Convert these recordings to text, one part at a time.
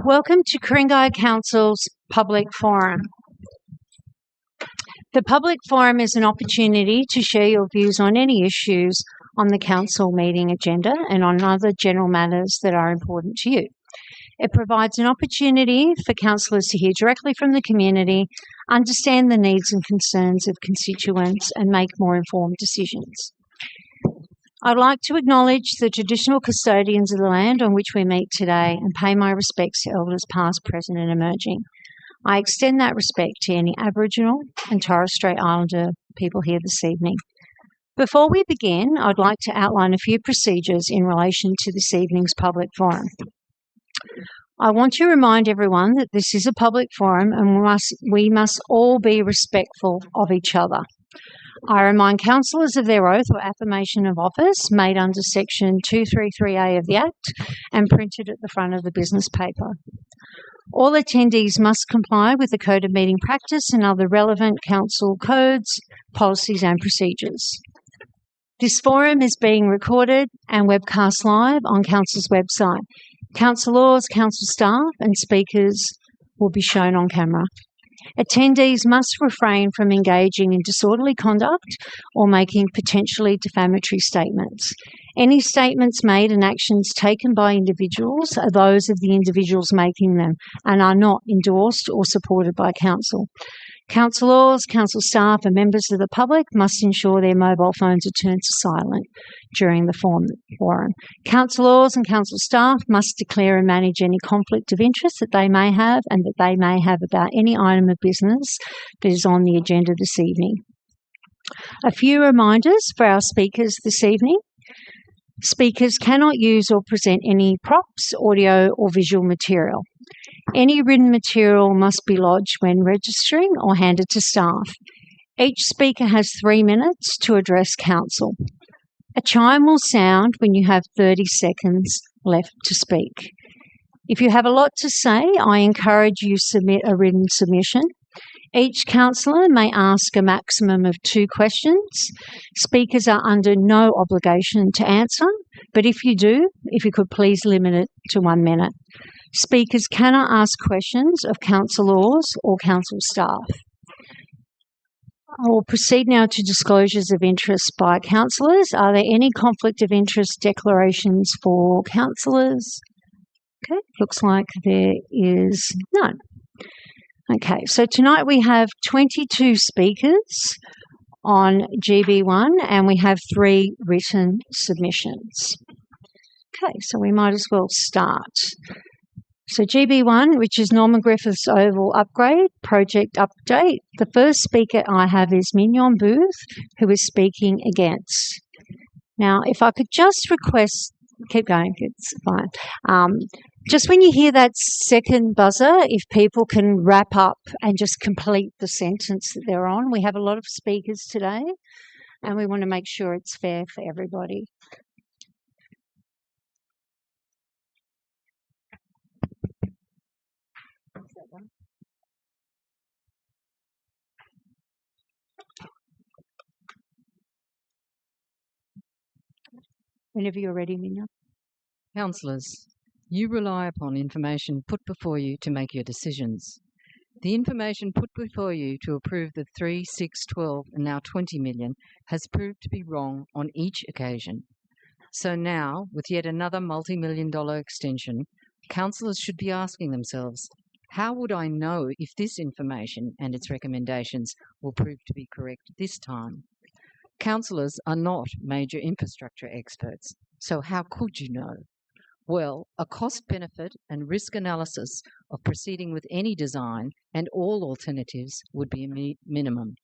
Welcome to Ku-ring-gai Council's Public Forum. The Public Forum is an opportunity to share your views on any issues on the Council meeting agenda and on other general matters that are important to you. It provides an opportunity for councillors to hear directly from the community, understand the needs and concerns of constituents and make more informed decisions. I'd like to acknowledge the traditional custodians of the land on which we meet today and pay my respects to elders past, present and emerging. I extend that respect to any Aboriginal and Torres Strait Islander people here this evening. Before we begin, I'd like to outline a few procedures in relation to this evening's public forum. I want to remind everyone that this is a public forum and we must all be respectful of each other. I remind councillors of their oath or affirmation of office made under section 233A of the Act and printed at the front of the business paper. All attendees must comply with the Code of Meeting Practice and other relevant council codes, policies and procedures. This forum is being recorded and webcast live on Council's website. Councillors, council staff and speakers will be shown on camera. Attendees must refrain from engaging in disorderly conduct or making potentially defamatory statements. Any statements made and actions taken by individuals are those of the individuals making them and are not endorsed or supported by council. Councillors, council staff and members of the public must ensure their mobile phones are turned to silent during the forum. Councillors and council staff must declare and manage any conflict of interest that they may have and that they may have about any item of business that is on the agenda this evening. A few reminders for our speakers this evening. Speakers cannot use or present any props, audio or visual material. Any written material must be lodged when registering or handed to staff. Each speaker has 3 minutes to address council. A chime will sound when you have 30 seconds left to speak. If you have a lot to say, I encourage you to submit a written submission. Each councillor may ask a maximum of 2 questions. Speakers are under no obligation to answer, but if you do, if you could please limit it to 1 minute. Speakers cannot ask questions of councillors or council staff. I will proceed now to disclosures of interest by councillors. Are there any conflict of interest declarations for councillors? Okay, looks like there is none. Okay, so tonight we have 22 speakers on GB1 and we have 3 written submissions. Okay, so we might as well start. So GB1, which is Norman Griffiths Oval Upgrade, Project Update. The first speaker I have is Mignon Booth, who is speaking against. Now, if I could just request, keep going, it's fine. Just when you hear that second buzzer, if people can wrap up and just complete the sentence that they're on. We have a lot of speakers today and we want to make sure it's fair for everybody. Whenever you're ready, Mina. Councillors, you rely upon information put before you to make your decisions. The information put before you to approve the 3, 6, 12 and now 20 million has proved to be wrong on each occasion. So now, with yet another multi-million-dollar extension, councillors should be asking themselves, how would I know if this information and its recommendations will prove to be correct this time? Councillors are not major infrastructure experts, so how could you know? Well, a cost-benefit and risk analysis of proceeding with any design and all alternatives would be a minimum.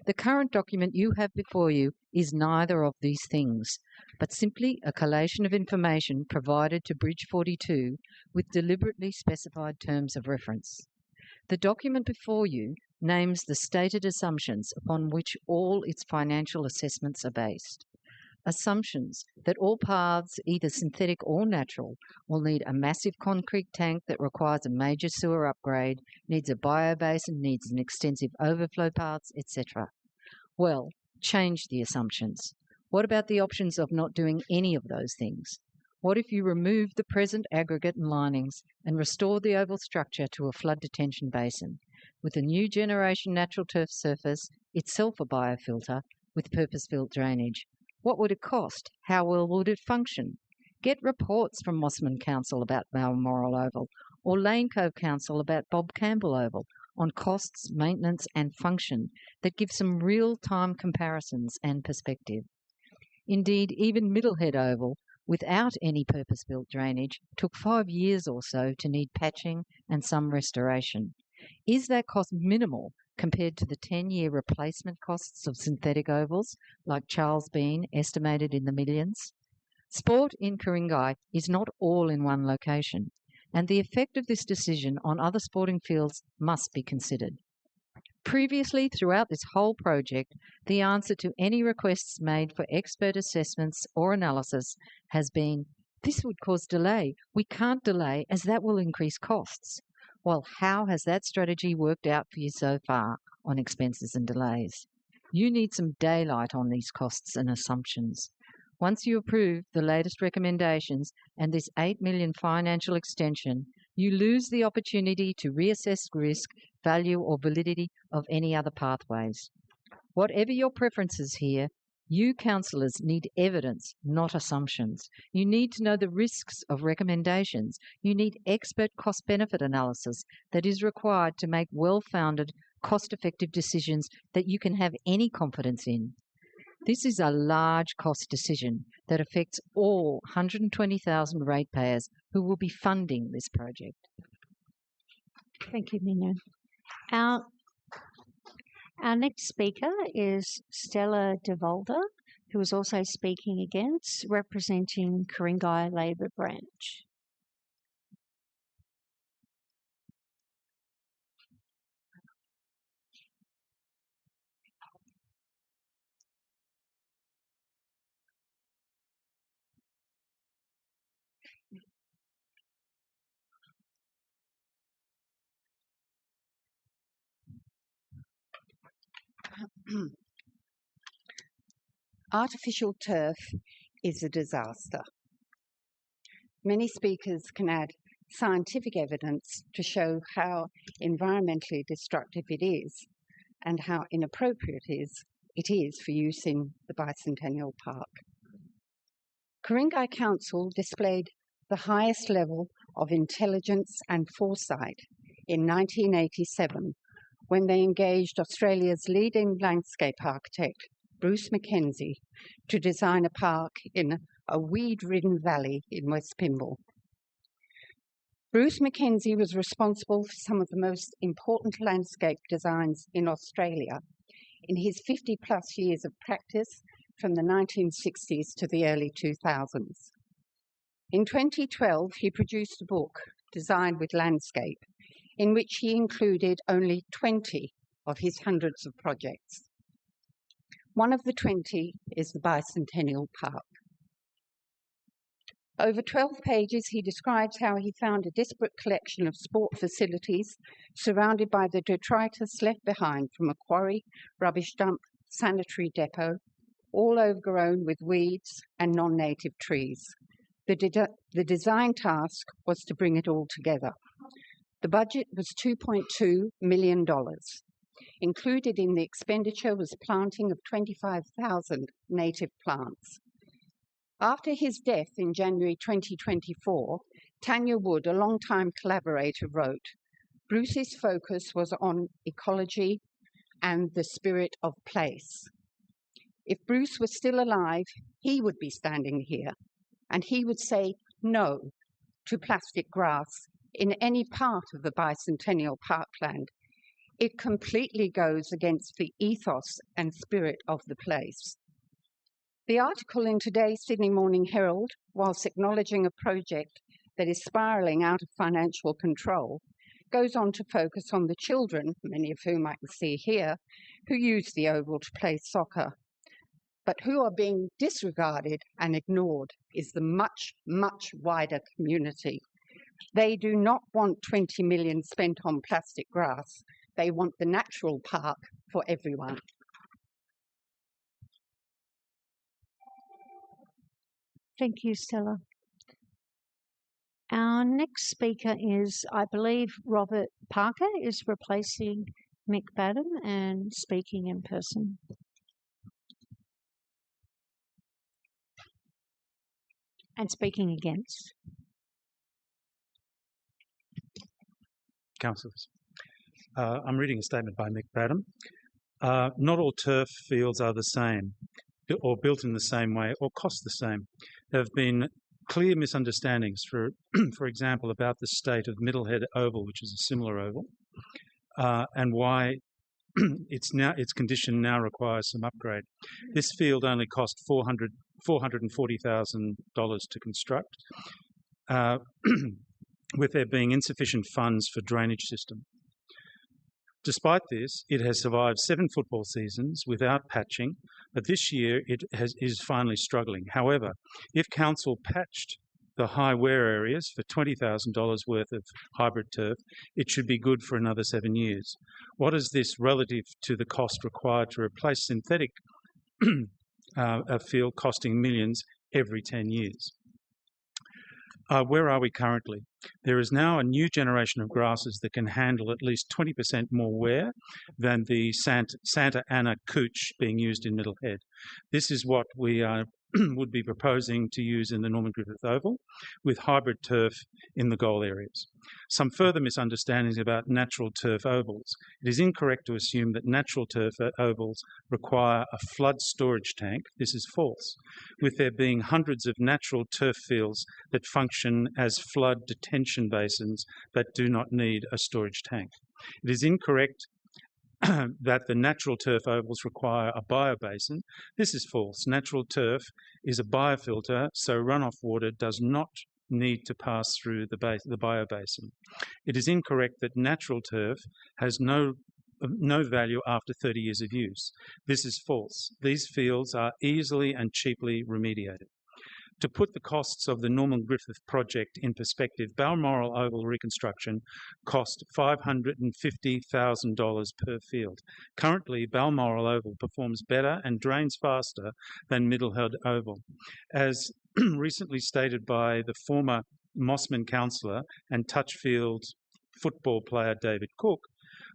The current document you have before you is neither of these things, but simply a collation of information provided to Bridge 42 with deliberately specified terms of reference. The document before you names the stated assumptions upon which all its financial assessments are based. Assumptions that all paths, either synthetic or natural, will need a massive concrete tank that requires a major sewer upgrade, needs a biobasin, needs an extensive overflow paths, etc. Well, change the assumptions. What about the options of not doing any of those things? What if you remove the present aggregate and linings and restore the oval structure to a flood detention basin with a new generation natural turf surface, itself a biofilter, with purpose-built drainage? What would it cost? How well would it function? Get reports from Mossman Council about Balmoral Oval or Lane Cove Council about Bob Campbell Oval on costs, maintenance and function that give some real-time comparisons and perspective. Indeed, even Middlehead Oval, without any purpose-built drainage, took 5 years or so to need patching and some restoration. Is that cost minimal compared to the 10-year replacement costs of synthetic ovals, like Charles Bean estimated in the millions? Sport in Ku-ring-gai is not all in one location, and the effect of this decision on other sporting fields must be considered. Previously, throughout this whole project, the answer to any requests made for expert assessments or analysis has been, "This would cause delay. We can't delay as that will increase costs." Well, how has that strategy worked out for you so far on expenses and delays? You need some daylight on these costs and assumptions. Once you approve the latest recommendations and this $8 million financial extension, you lose the opportunity to reassess risk, value or validity of any other pathways. Whatever your preferences here, you councillors need evidence, not assumptions. You need to know the risks of recommendations. You need expert cost-benefit analysis that is required to make well-founded, cost-effective decisions that you can have any confidence in. This is a large cost decision that affects all 120,000 ratepayers who will be funding this project. Thank you, Mino. Our next speaker is Stella De Volder, who is also speaking against, representing Ku-ring-gai Labor Branch. Artificial turf is a disaster. Many speakers can add scientific evidence to show how environmentally destructive it is and how inappropriate it is for use in the Bicentennial Park. Ku-ring-gai Council displayed the highest level of intelligence and foresight in 1987 when they engaged Australia's leading landscape architect, Bruce Mackenzie, to design a park in a weed-ridden valley in West Pymble. Bruce Mackenzie was responsible for some of the most important landscape designs in Australia in his 50-plus years of practice from the 1960s to the early 2000s. In 2012, he produced a book, Design with Landscape, in which he included only 20 of his hundreds of projects. One of the 20 is the Bicentennial Park. Over 12 pages, he describes how he found a disparate collection of sport facilities surrounded by the detritus left behind from a quarry, rubbish dump, sanitary depot, all overgrown with weeds and non-native trees. The design task was to bring it all together. The budget was $2.2 million. Included in the expenditure was planting of 25,000 native plants. After his death in January 2024, Tanya Wood, a long-time collaborator, wrote, "Bruce's focus was on ecology and the spirit of place. If Bruce was still alive, he would be standing here, and he would say no to plastic grass in any part of the Bicentennial Parkland. It completely goes against the ethos and spirit of the place." The article in today's Sydney Morning Herald, whilst acknowledging a project that is spiralling out of financial control, goes on to focus on the children, many of whom I can see here, who use the oval to play soccer. But who are being disregarded and ignored is the much, much wider community. They do not want 20 million spent on plastic grass. They want the natural park for everyone. Thank you, Stella. Our next speaker is, I believe, Robert Parker is replacing Mick Badham and speaking in person. And speaking against. Councillors. I'm reading a statement by Mick Badham. Not all turf fields are the same, or built in the same way, or cost the same. There have been clear misunderstandings, for example, about the state of Middlehead Oval, which is a similar oval, and why its condition now requires some upgrade. This field only cost $440,000 to construct, with there being insufficient funds for drainage system. Despite this, it has survived 7 football seasons without patching, but this year it is finally struggling. However, if council patched the high wear areas for $20,000 worth of hybrid turf, it should be good for another 7 years. What is this relative to the cost required to replace synthetic a field costing millions every 10 years? Where are we currently? There is now a new generation of grasses that can handle at least 20% more wear than the Santa Ana couch being used in Middlehead. This is what we would be proposing to use in the Norman Griffith Oval, with hybrid turf in the goal areas. Some further misunderstandings about natural turf ovals. It is incorrect to assume that natural turf ovals require a flood storage tank. This is false, with there being hundreds of natural turf fields that function as flood detention basins that do not need a storage tank. It is incorrect that the natural turf ovals require a biobasin. This is false. Natural turf is a biofilter, so runoff water does not need to pass through the biobasin. It is incorrect that natural turf has no value after 30 years of use. This is false. These fields are easily and cheaply remediated. To put the costs of the Norman Griffith project in perspective, Balmoral Oval reconstruction cost $550,000 per field. Currently, Balmoral Oval performs better and drains faster than Middlehead Oval. As recently stated by the former Mossman councillor and Touchfield football player David Cook,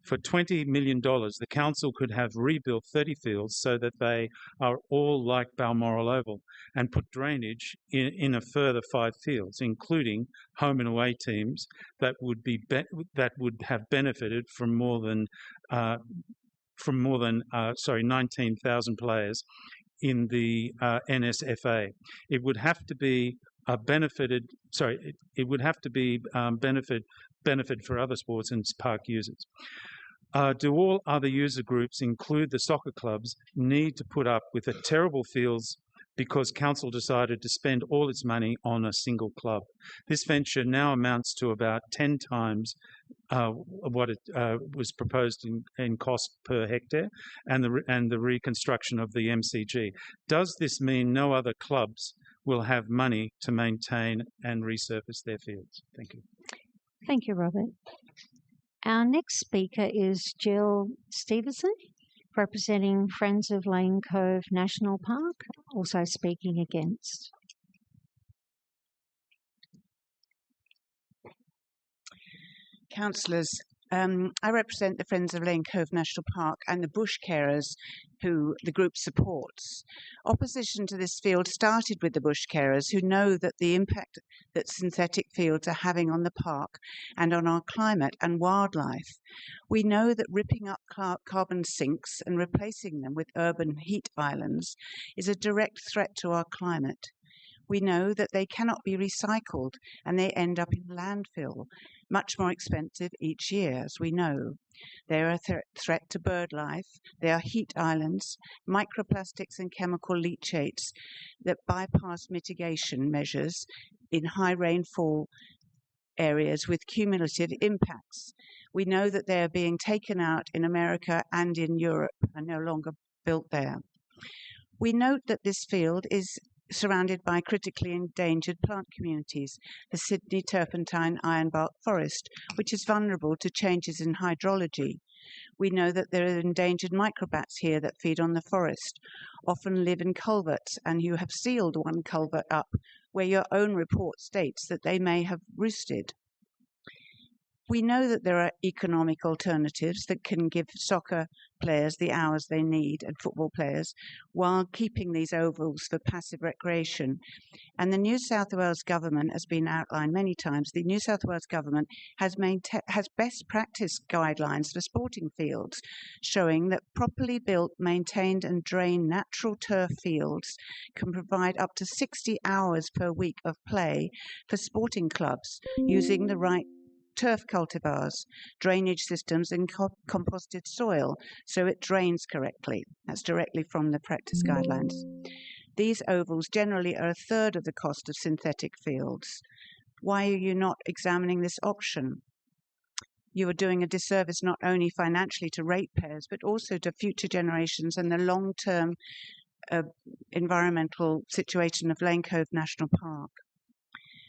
for $20 million, the council could have rebuilt 30 fields so that they are all like Balmoral Oval, and put drainage in a further 5 fields, including home and away teams that would have benefited from more than 19,000 players in the NSFA. It would have to be benefit for other sports and park users. Do all other user groups, include the soccer clubs, need to put up with the terrible fields because council decided to spend all its money on a single club? This venture now amounts to about 10 times what it was proposed in cost per hectare, and the reconstruction of the MCG. Does this mean no other clubs will have money to maintain and resurface their fields? Thank you. Thank you, Robert. Our next speaker is Jill Stevenson, representing Friends of Lane Cove National Park, also speaking against. Councillors, I represent the Friends of Lane Cove National Park and the bush carers who the group supports. Opposition to this field started with the bush carers, who know that the impact that synthetic fields are having on the park and on our climate and wildlife. We know that ripping up carbon sinks and replacing them with urban heat islands is a direct threat to our climate. We know that they cannot be recycled and they end up in landfill, much more expensive each year, as we know. They are a threat to bird life. They are heat islands, microplastics and chemical leachates that bypass mitigation measures in high rainfall areas with cumulative impacts. We know that they are being taken out in America and in Europe and no longer built there. We note that this field is surrounded by critically endangered plant communities, the Sydney turpentine ironbark forest, which is vulnerable to changes in hydrology. We know that there are endangered microbats here that feed on the forest, often live in culverts, and who have sealed one culvert up where your own report states that they may have roosted. We know that there are economic alternatives that can give soccer players the hours they need and football players while keeping these ovals for passive recreation. And the New South Wales government has been outlined many times. The New South Wales government has best practice guidelines for sporting fields, showing that properly built, maintained and drained natural turf fields can provide up to 60 hours per week of play for sporting clubs using the right turf cultivars, drainage systems and composted soil so it drains correctly. That's directly from the practice guidelines. These ovals generally are a third of the cost of synthetic fields. Why are you not examining this option? You are doing a disservice not only financially to ratepayers, but also to future generations and the long-term environmental situation of Lane Cove National Park.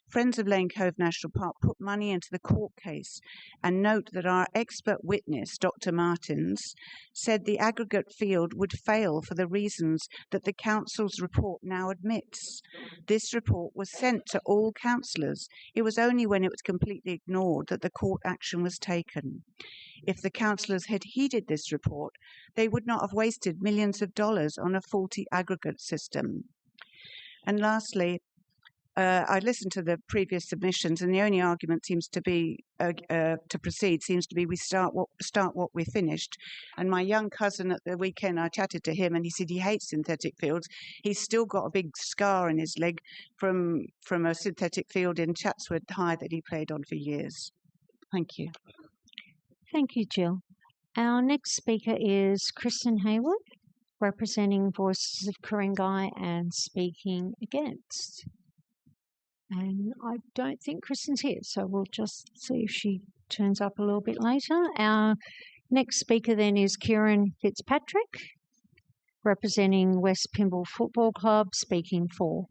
Friends of Lane Cove National Park put money into the court case, and note that our expert witness, Dr. Martins, said the aggregate field would fail for the reasons that the council's report now admits. This report was sent to all councillors. It was only when it was completely ignored that the court action was taken. If the councillors had heeded this report, they would not have wasted millions of dollars on a faulty aggregate system. And lastly, I listened to the previous submissions, and the only argument seems to be to proceed seems to be we start what we finished. And my young cousin at the weekend, I chatted to him, and he said he hates synthetic fields. He's still got a big scar in his leg from a synthetic field in Chatswood High that he played on for years. Thank you. Thank you, Jill. Our next speaker is Kristen Hayward, representing Voices of Ku-ring-gai and speaking against. And I don't think Kristen's here, so we'll just see if she turns up a little bit later. Our next speaker then is Kieran Fitzpatrick, representing West Pymble Football Club, speaking for.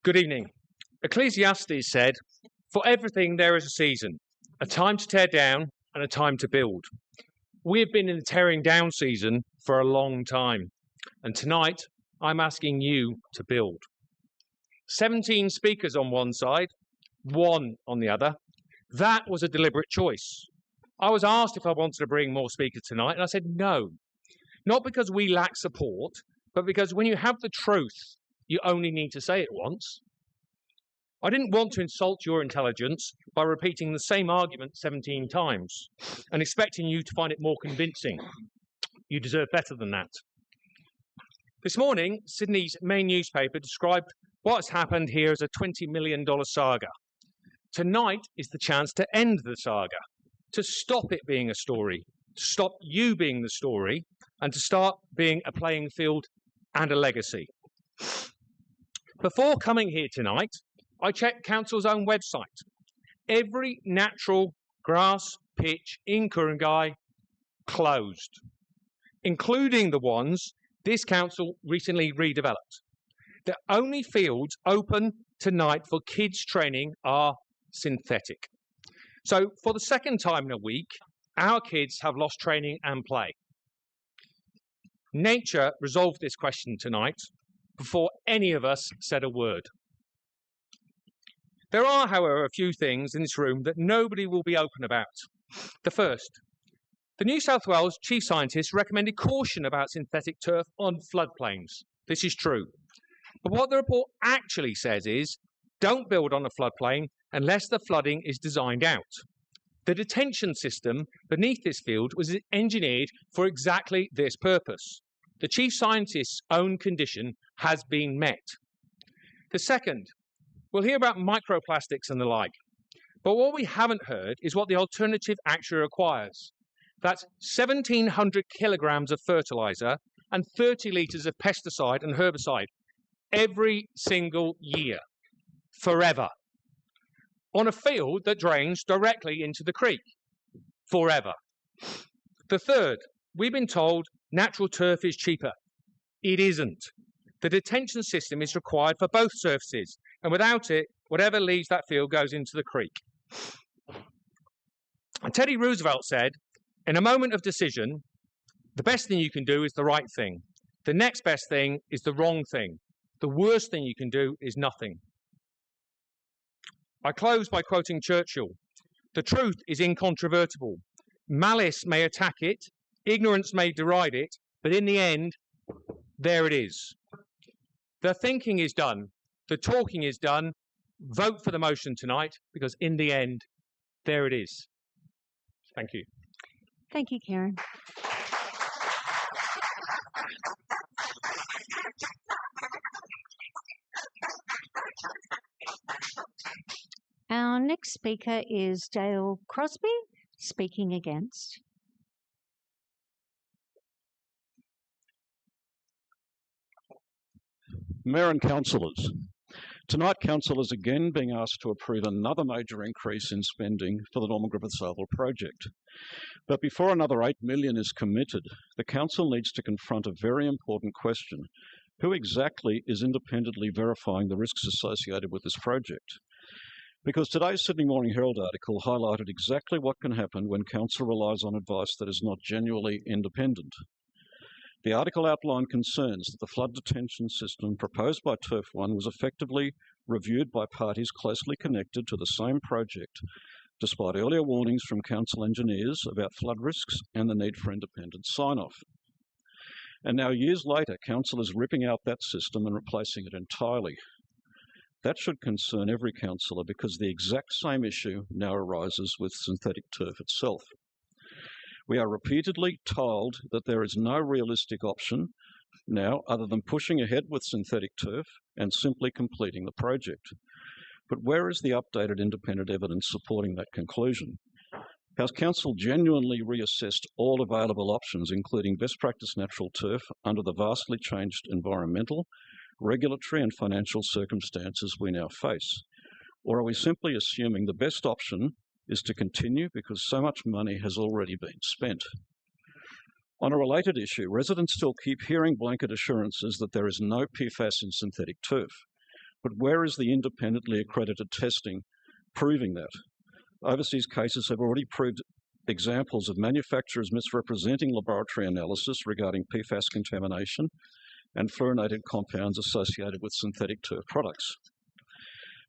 Good evening. Ecclesiastes said, "For everything there is a season, a time to tear down and a time to build." We have been in the tearing down season for a long time, and tonight I'm asking you to build. 17 speakers on one side, 1 on the other. That was a deliberate choice. I was asked if I wanted to bring more speakers tonight, and I said no. Not because we lack support, but because when you have the truth, you only need to say it once. I didn't want to insult your intelligence by repeating the same argument 17 times and expecting you to find it more convincing. You deserve better than that. This morning, Sydney's main newspaper described what has happened here as a $20 million saga. Tonight is the chance to end the saga, to stop it being a story, to stop you being the story, and to start being a playing field and a legacy. Before coming here tonight, I checked Council's own website. Every natural grass pitch in Ku-ring-gai closed, including the ones this council recently redeveloped. The only fields open tonight for kids training are synthetic. So for the second time in a week, our kids have lost training and play. Nature resolved this question tonight before any of us said a word. There are, however, a few things in this room that nobody will be open about. The first, the New South Wales Chief Scientist recommended caution about synthetic turf on floodplains. This is true. But what the report actually says is, don't build on a floodplain unless the flooding is designed out. The detention system beneath this field was engineered for exactly this purpose. The Chief Scientist's own condition has been met. The second, we'll hear about microplastics and the like. But what we haven't heard is what the alternative actually requires. That's 1,700 kilograms of fertiliser and 30 litres of pesticide and herbicide every single year, forever, on a field that drains directly into the creek, forever. The third, we've been told natural turf is cheaper. It isn't. The detention system is required for both surfaces, and without it, whatever leaves that field goes into the creek. And Teddy Roosevelt said, in a moment of decision, the best thing you can do is the right thing. The next best thing is the wrong thing. The worst thing you can do is nothing. I close by quoting Churchill. The truth is incontrovertible. Malice may attack it, ignorance may deride it, but in the end, there it is. The thinking is done. The talking is done. Vote for the motion tonight, because in the end, there it is. Thank you. Thank you, Karen. Our next speaker is Dale Crosby, speaking against. Mayor and councillors, tonight council is again being asked to approve another major increase in spending for the Norman Griffiths Oval project. But before another $8 million is committed, the council needs to confront a very important question. Who exactly is independently verifying the risks associated with this project? Because today's Sydney Morning Herald article highlighted exactly what can happen when council relies on advice that is not genuinely independent. The article outlined concerns that the flood detention system proposed by Turf One was effectively reviewed by parties closely connected to the same project, despite earlier warnings from council engineers about flood risks and the need for independent sign-off. And now, years later, council is ripping out that system and replacing it entirely. That should concern every councillor, because the exact same issue now arises with synthetic turf itself. We are repeatedly told that there is no realistic option now other than pushing ahead with synthetic turf and simply completing the project. But where is the updated independent evidence supporting that conclusion? Has council genuinely reassessed all available options, including best practice natural turf, under the vastly changed environmental, regulatory and financial circumstances we now face? Or are we simply assuming the best option is to continue because so much money has already been spent? On a related issue, residents still keep hearing blanket assurances that there is no PFAS in synthetic turf. But where is the independently accredited testing proving that? Overseas cases have already proved examples of manufacturers misrepresenting laboratory analysis regarding PFAS contamination and fluorinated compounds associated with synthetic turf products.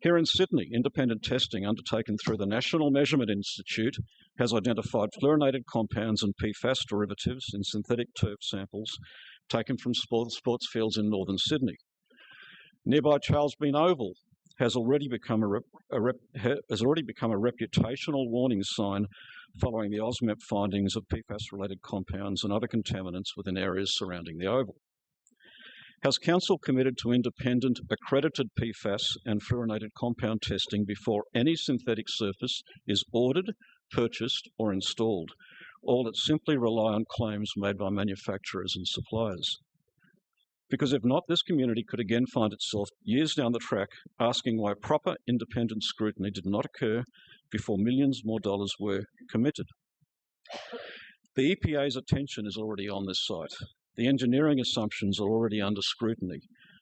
Here in Sydney, independent testing undertaken through the National Measurement Institute has identified fluorinated compounds and PFAS derivatives in synthetic turf samples taken from sports fields in northern Sydney. Nearby Charles Bean Oval has already become a reputational warning sign following the OSMEP findings of PFAS-related compounds and other contaminants within areas surrounding the Oval. Has council committed to independent accredited PFAS and fluorinated compound testing before any synthetic surface is ordered, purchased or installed, or that simply rely on claims made by manufacturers and suppliers? Because if not, this community could again find itself years down the track asking why proper independent scrutiny did not occur before millions more dollars were committed. The EPA's attention is already on this site. The engineering assumptions are already under scrutiny,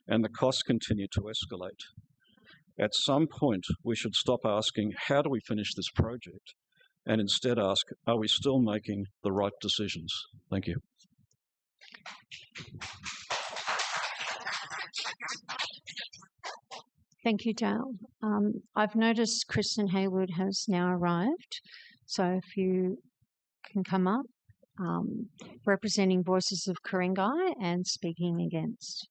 and the costs continue to escalate. At some point, we should stop asking, how do we finish this project? And instead ask, are we still making the right decisions? Thank you. Thank you, Dale. I've noticed Kristen Hayward has now arrived, so if you can come up, representing Voices of Ku-ring-gai and speaking against.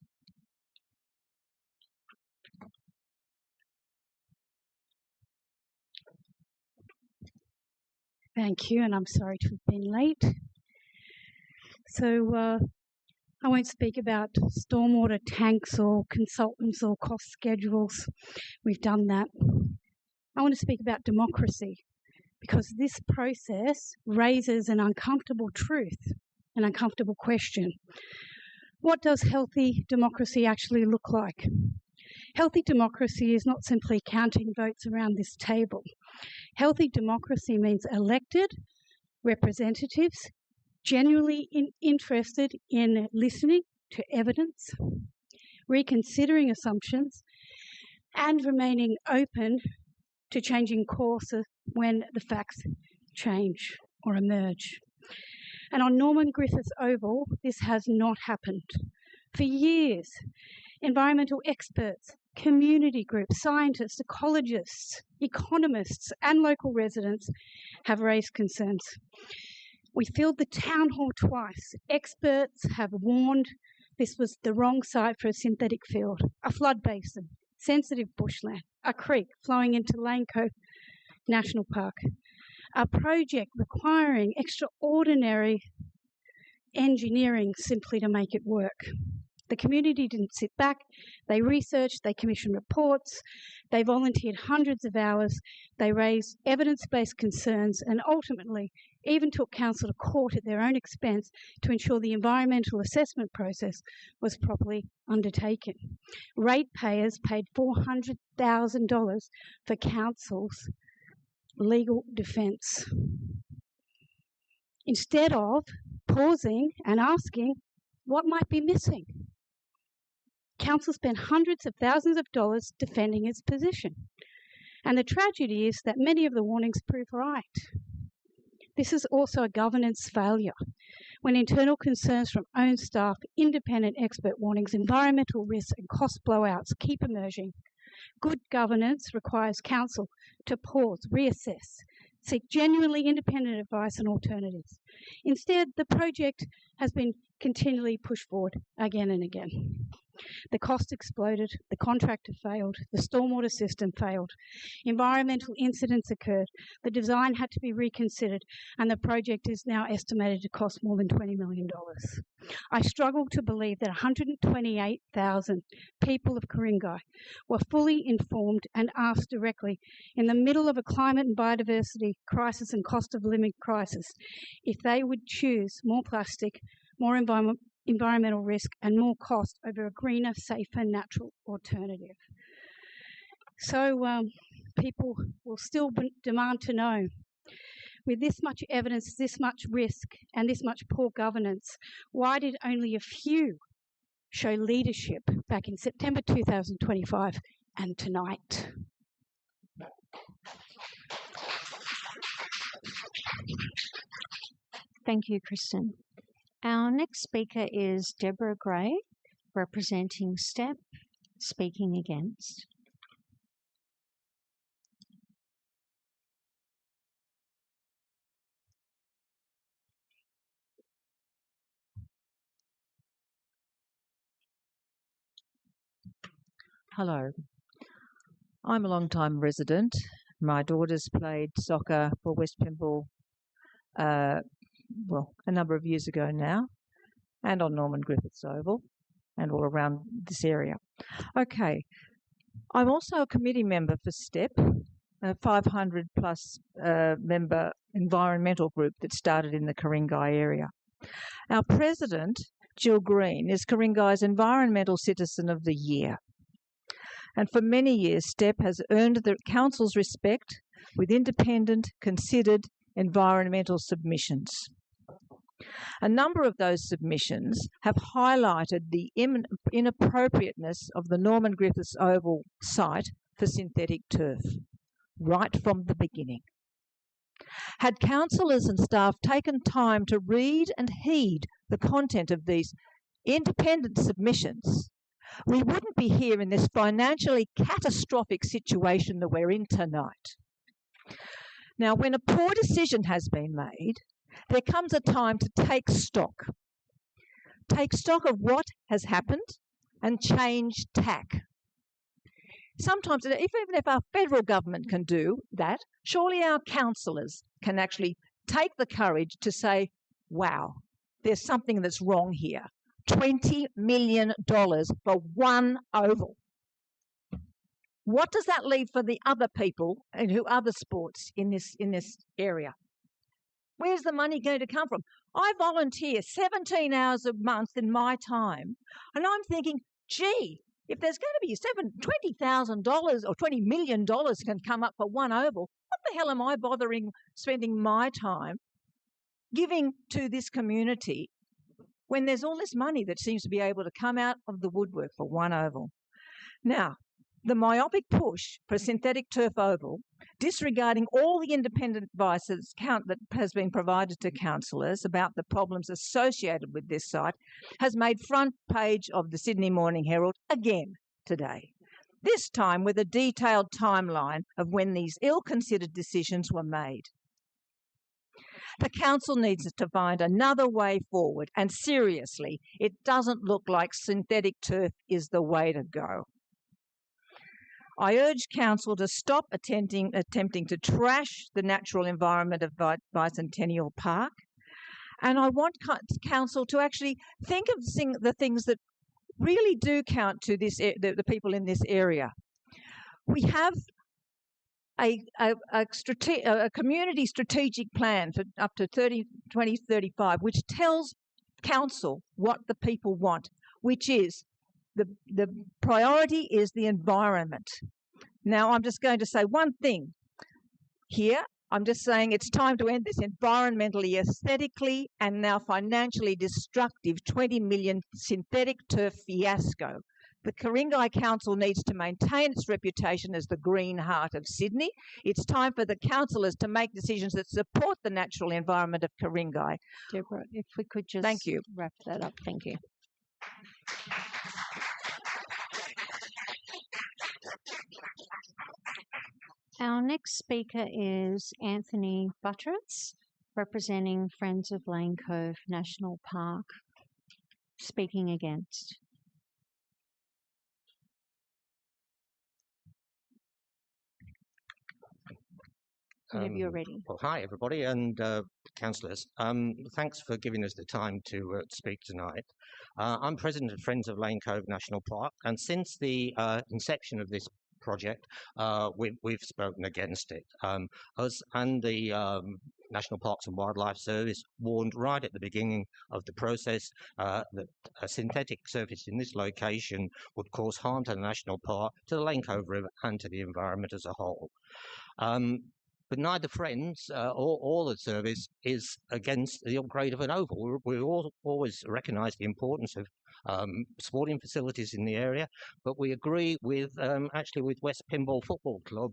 Thank you, and I'm sorry to have been late. So I won't speak about stormwater tanks or consultants or cost schedules. We've done that. I want to speak about democracy, because this process raises an uncomfortable truth, an uncomfortable question. What does healthy democracy actually look like? Healthy democracy is not simply counting votes around this table. Healthy democracy means elected representatives genuinely interested in listening to evidence, reconsidering assumptions, and remaining open to changing course when the facts change or emerge. And on Norman Griffiths Oval, this has not happened. For years, environmental experts, community groups, scientists, ecologists, economists, and local residents have raised concerns. We filled the town hall twice. Experts have warned this was the wrong site for a synthetic field, a flood basin, sensitive bushland, a creek flowing into Lane Cove National Park, a project requiring extraordinary engineering simply to make it work. The community didn't sit back. They researched, they commissioned reports, they volunteered hundreds of hours, they raised evidence-based concerns, and ultimately even took council to court at their own expense to ensure the environmental assessment process was properly undertaken. Ratepayers paid $400,000 for council's legal defence, instead of pausing and asking what might be missing. Council spent hundreds of thousands of dollars defending its position. And the tragedy is that many of the warnings prove right. This is also a governance failure. When internal concerns from own staff, independent expert warnings, environmental risks and cost blowouts keep emerging, good governance requires council to pause, reassess, seek genuinely independent advice and alternatives. Instead, the project has been continually pushed forward again and again. The cost exploded, the contractor failed, the stormwater system failed, environmental incidents occurred, the design had to be reconsidered, and the project is now estimated to cost more than $20 million. I struggle to believe that 128,000 people of Ku-ring-gai were fully informed and asked directly in the middle of a climate and biodiversity crisis and cost of living crisis if they would choose more plastic, more environmental risk and more cost over a greener, safer, natural alternative. So people will still demand to know, with this much evidence, this much risk and this much poor governance, why did only a few show leadership back in September 2025 and tonight? Thank you, Kristen. Our next speaker is Deborah Gray, representing STEP, speaking against. Hello. I'm a long-time resident. My daughters played soccer for West Pymble a number of years ago now, and on Norman Griffiths Oval, and all around this area. Okay, I'm also a committee member for STEP, a 500 plus member environmental group that started in the Ku-ring-gai area. Our president, Jill Green, is Ku-ring-gai's Environmental Citizen of the Year. And for many years, STEP has earned the council's respect with independent, considered environmental submissions. A number of those submissions have highlighted the inappropriateness of the Norman Griffiths Oval site for synthetic turf, right from the beginning. Had councillors and staff taken time to read and heed the content of these independent submissions, we wouldn't be here in this financially catastrophic situation that we're in tonight. Now, when a poor decision has been made, there comes a time to take stock. Take stock of what has happened and change tack. Sometimes, even if our federal government can do that, surely our councillors can actually take the courage to say, wow, there's something that's wrong here. $20 million for one oval. What does that leave for the other people and who other sports in this area? Where's the money going to come from? I volunteer 17 hours a month in my time, and I'm thinking, gee, if there's going to be $20,000 or $20 million can come up for one oval, what the hell am I bothering spending my time giving to this community when there's all this money that seems to be able to come out of the woodwork for one oval? Now, the myopic push for a synthetic turf oval disregarding all the independent advice that has been provided to councillors about the problems associated with this site, has made front page of the Sydney Morning Herald again today, this time with a detailed timeline of when these ill-considered decisions were made. The council needs to find another way forward, and seriously, it doesn't look like synthetic turf is the way to go. I urge council to stop attempting to trash the natural environment of Bicentennial Park, and I want council to actually think of the things that really do count to the people in this area. We have a community strategic plan for up to 2035, which tells council what the people want, which is the priority is the environment. Now, I'm just going to say one thing here. I'm just saying it's time to end this environmentally, aesthetically, and now financially destructive 20 million synthetic turf fiasco. The Ku-ring-gai Council needs to maintain its reputation as the green heart of Sydney. It's time for the councillors to make decisions that support the natural environment of Ku-ring-gai. Deborah, if we could just Thank you. Wrap that up. Thank you. Our next speaker is Anthony Butteritz, representing Friends of Lane Cove National Park, speaking against. Whenever you're ready. Well, hi everybody and councillors. Thanks for giving us the time to speak tonight. I'm president of Friends of Lane Cove National Park, and since the inception of this project, we've spoken against it. Us and the National Parks and Wildlife Service warned right at the beginning of the process that a synthetic surface in this location would cause harm to the national park, to the Lane Cove River and to the environment as a whole. But neither Friends or the service is against the upgrade of an oval. We all always recognise the importance of sporting facilities in the area, but we agree with actually with West Pinball Football Club,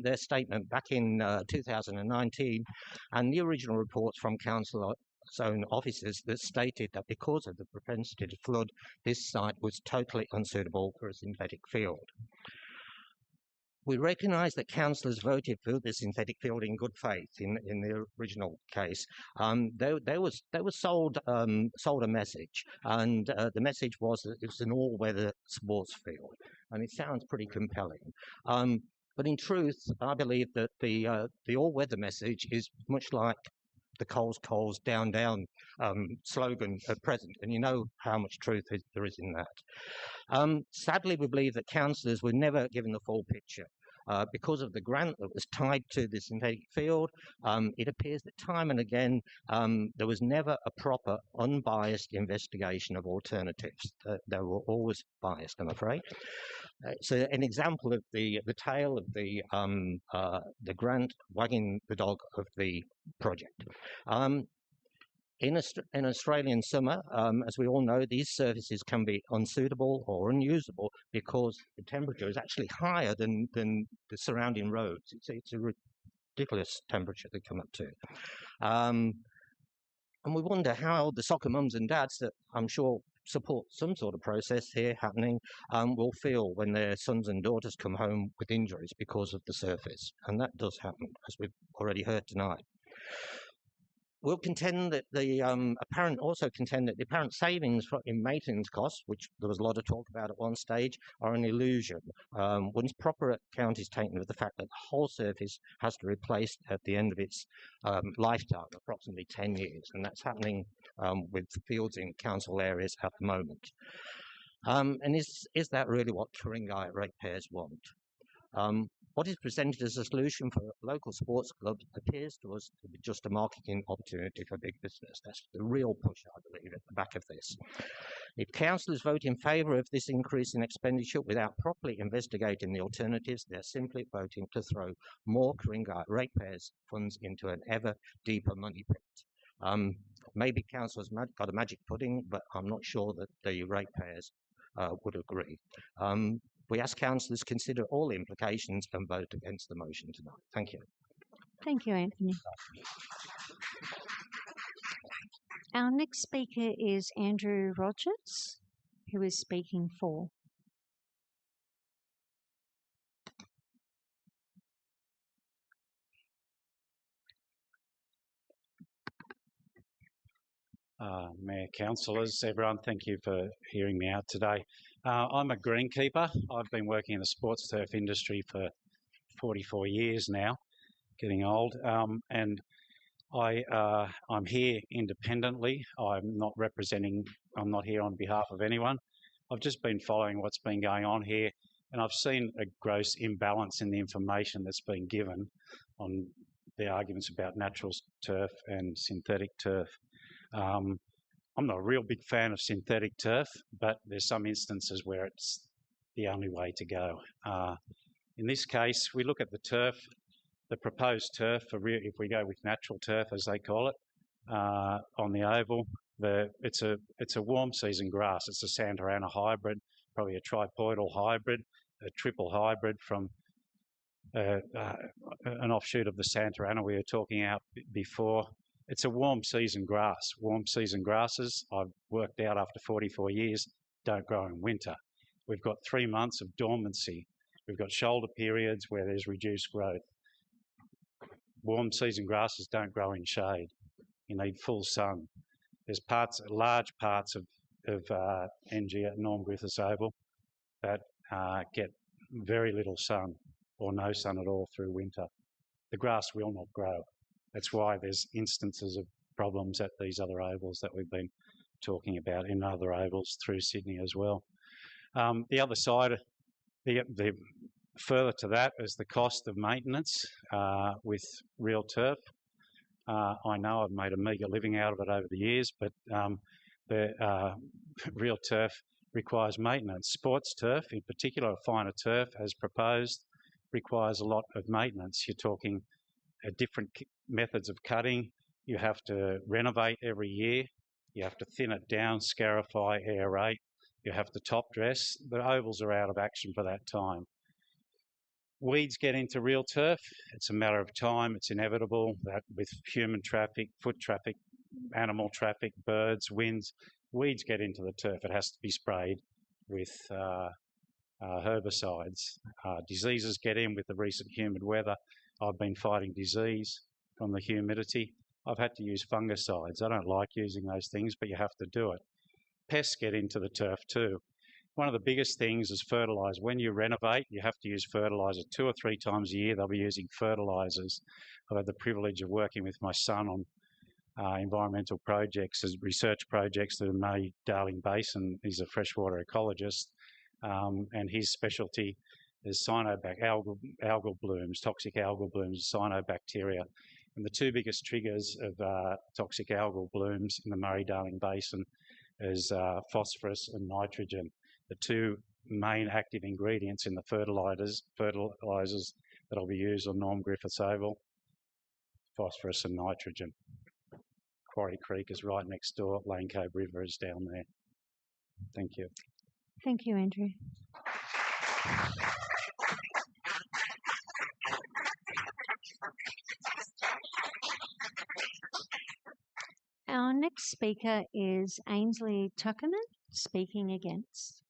their statement back in 2019, and the original reports from council own officers that stated that because of the propensity to flood, this site was totally unsuitable for a synthetic field. We recognise that councillors voted for the synthetic field in good faith in the original case. They was sold a message, and the message was that it was an all-weather sports field, and it sounds pretty compelling. But in truth, I believe that the all-weather message is much like the Coles down slogan at present, and you know how much truth there is in that. Sadly, we believe that councillors were never given the full picture. Because of the grant that was tied to the synthetic field, it appears that time and again there was never a proper, unbiased investigation of alternatives. They were always biased, I'm afraid. So an example of the tale of the grant wagging the dog of the project. In Australian summer, as we all know, these surfaces can be unsuitable or unusable because the temperature is actually higher than the surrounding roads. It's a ridiculous temperature they come up to. And we wonder how the soccer mums and dads that I'm sure support some sort of process here happening will feel when their sons and daughters come home with injuries because of the surface. And that does happen, as we've already heard tonight. We'll contend that the apparent savings in maintenance costs, which there was a lot of talk about at one stage, are an illusion. Once proper account is taken of the fact that the whole surface has to be replaced at the end of its lifetime, approximately 10 years, and that's happening with fields in council areas at the moment. And is that really what Ku-ring-gai ratepayers want? What is presented as a solution for local sports clubs appears to us to be just a marketing opportunity for big business. That's the real push, I believe, at the back of this. If councillors vote in favour of this increase in expenditure without properly investigating the alternatives, they're simply voting to throw more Ku-ring-gai ratepayers' funds into an ever deeper money pit. Maybe councillors got a magic pudding, but I'm not sure that the ratepayers would agree. We ask councillors consider all the implications and vote against the motion tonight. Thank you. Thank you, Anthony. Our next speaker is Andrew Rogers, who is speaking for. Mayor, councillors, everyone, thank you for hearing me out today. I'm a greenkeeper. I've been working in the sports turf industry for 44 years now, getting old, and I'm here independently. I'm not here on behalf of anyone. I've just been following what's been going on here, and I've seen a gross imbalance in the information that's been given on the arguments about natural turf and synthetic turf. I'm not a real big fan of synthetic turf, but there's some instances where it's the only way to go. In this case, we look at the turf, the proposed turf, if we go with natural turf, as they call it, on the oval. It's a warm season grass. It's a Santa Ana hybrid, probably a tripodal hybrid, a triple hybrid from an offshoot of the Santa Ana we were talking about before. It's a warm season grass. Warm season grasses, I've worked out after 44 years, don't grow in winter. We've got 3 months of dormancy. We've got shoulder periods where there's reduced growth. Warm season grasses don't grow in shade. You need full sun. There's large parts of NG at Norm Griffiths Oval that get very little sun or no sun at all through winter. The grass will not grow. That's why there's instances of problems at these other ovals that we've been talking about in other ovals through Sydney as well. The other side, the further to that is the cost of maintenance with real turf. I know I've made a meagre living out of it over the years, but the real turf requires maintenance. Sports turf, in particular, a finer turf as proposed, requires a lot of maintenance. You're talking different methods of cutting. You have to renovate every year. You have to thin it down, scarify, aerate. You have to top dress. The ovals are out of action for that time. Weeds get into real turf. It's a matter of time. It's inevitable that with human traffic, foot traffic, animal traffic, birds, winds, weeds get into the turf. It has to be sprayed with herbicides. Diseases get in with the recent humid weather. I've been fighting disease from the humidity. I've had to use fungicides. I don't like using those things, but you have to do it. Pests get into the turf too. One of the biggest things is fertiliser. When you renovate, you have to use fertiliser 2 or 3 times a year. They'll be using fertilisers. I've had the privilege of working with my son on environmental projects, as research projects to the Murray-Darling Basin. He's a freshwater ecologist, and his specialty is algal blooms, toxic algal blooms, cyanobacteria. And the 2 biggest triggers of toxic algal blooms in the Murray-Darling Basin is phosphorus and nitrogen, the 2 main active ingredients in the fertilisers that'll be used on Norm Griffiths Oval, phosphorus and nitrogen. Quarry Creek is right next door. Lane Cove River is down there. Thank you. Thank you, Andrew. Our next speaker is Ainsley Tuckerman, speaking against.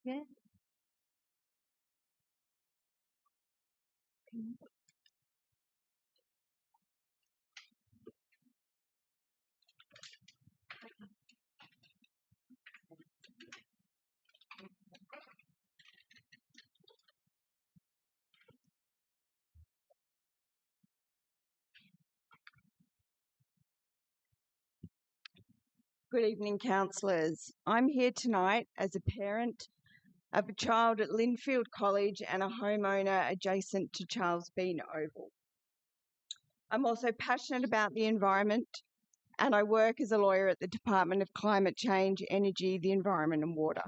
Yeah. Good evening, councillors. I'm here tonight as a parent of a child at Linfield College and a homeowner adjacent to Charles Bean Oval. I'm also passionate about the environment, and I work as a lawyer at the Department of Climate Change, Energy, the Environment and Water.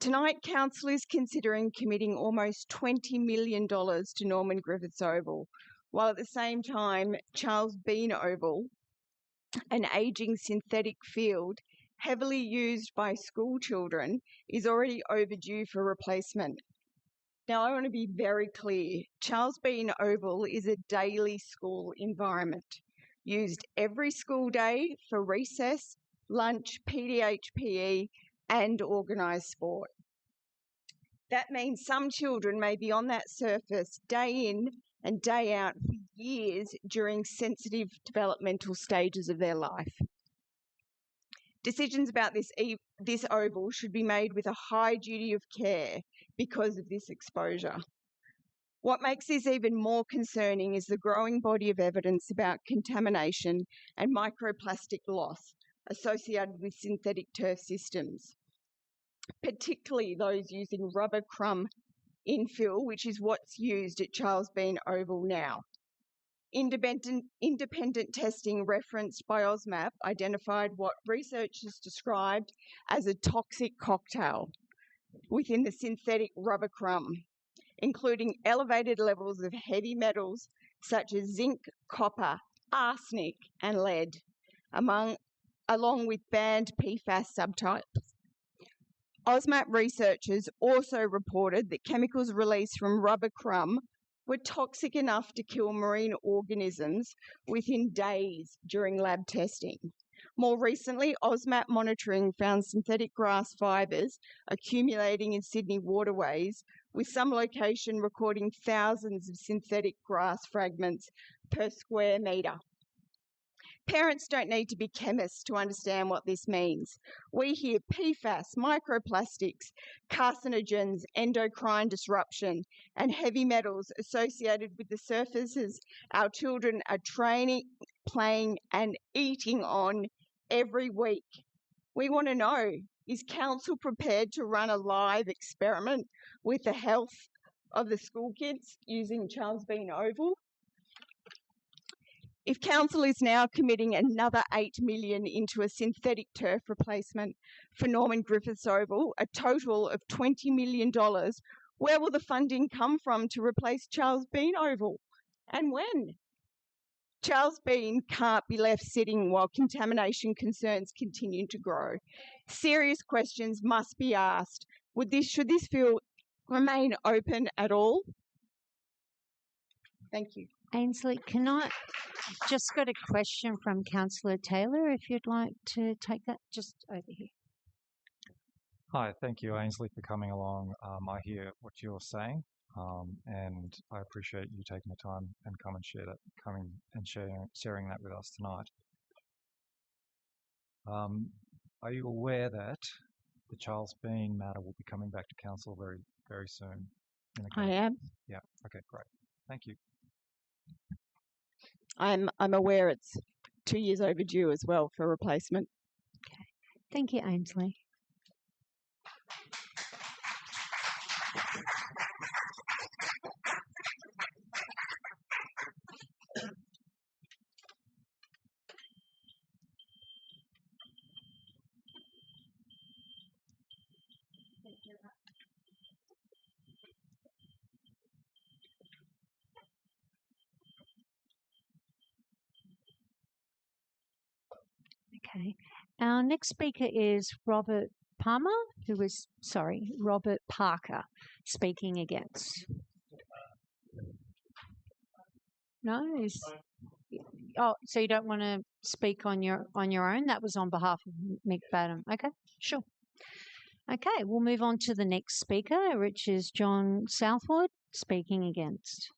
Tonight, council is considering committing almost $20 million to Norman Griffiths Oval, while at the same time, Charles Bean Oval, an ageing synthetic field, heavily used by school children, is already overdue for replacement. Now, I want to be very clear. Charles Bean Oval is a daily school environment, used every school day for recess, lunch, PDHPE, and organised sport. That means some children may be on that surface day in and day out for years during sensitive developmental stages of their life. Decisions about this oval should be made with a high duty of care because of this exposure. What makes this even more concerning is the growing body of evidence about contamination and microplastic loss associated with synthetic turf systems, particularly those using rubber crumb infill, which is what's used at Charles Bean Oval now. Independent testing referenced by AUSMAP identified what researchers described as a toxic cocktail within the synthetic rubber crumb, including elevated levels of heavy metals such as zinc, copper, arsenic, and lead, along with banned PFAS subtypes. AUSMAP researchers also reported that chemicals released from rubber crumb were toxic enough to kill marine organisms within days during lab testing. More recently, AUSMAP monitoring found synthetic grass fibres accumulating in Sydney waterways, with some location recording thousands of synthetic grass fragments per square metre. Parents don't need to be chemists to understand what this means. We hear PFAS, microplastics, carcinogens, endocrine disruption, and heavy metals associated with the surfaces our children are training, playing, and eating on every week. We want to know, is council prepared to run a live experiment with the health of the school kids using Charles Bean Oval? If council is now committing another $8 million into a synthetic turf replacement for Norman Griffiths Oval, a total of $20 million, where will the funding come from to replace Charles Bean Oval? And when? Charles Bean can't be left sitting while contamination concerns continue to grow. Serious questions must be asked. Should this field remain open at all? Thank you. Ainsley, can I just got a question from Councillor Taylor, if you'd like to take that just over here. Hi, thank you, Ainsley, for coming along. I hear what you're saying, and I appreciate you taking the time and sharing that with us tonight. Are you aware that the Charles Bean matter will be coming back to council very, very soon? I am. Yeah. Okay. Great. Thank you. I'm aware it's 2 years overdue as well for replacement. Okay. Thank you, Ainsley. Okay. Our next speaker is Robert Parker, speaking against. No? Oh, so you don't want to speak on your own? That was on behalf of Mick Badham. Okay, sure. Okay, we'll move on to the next speaker, which is John Southwood, speaking against.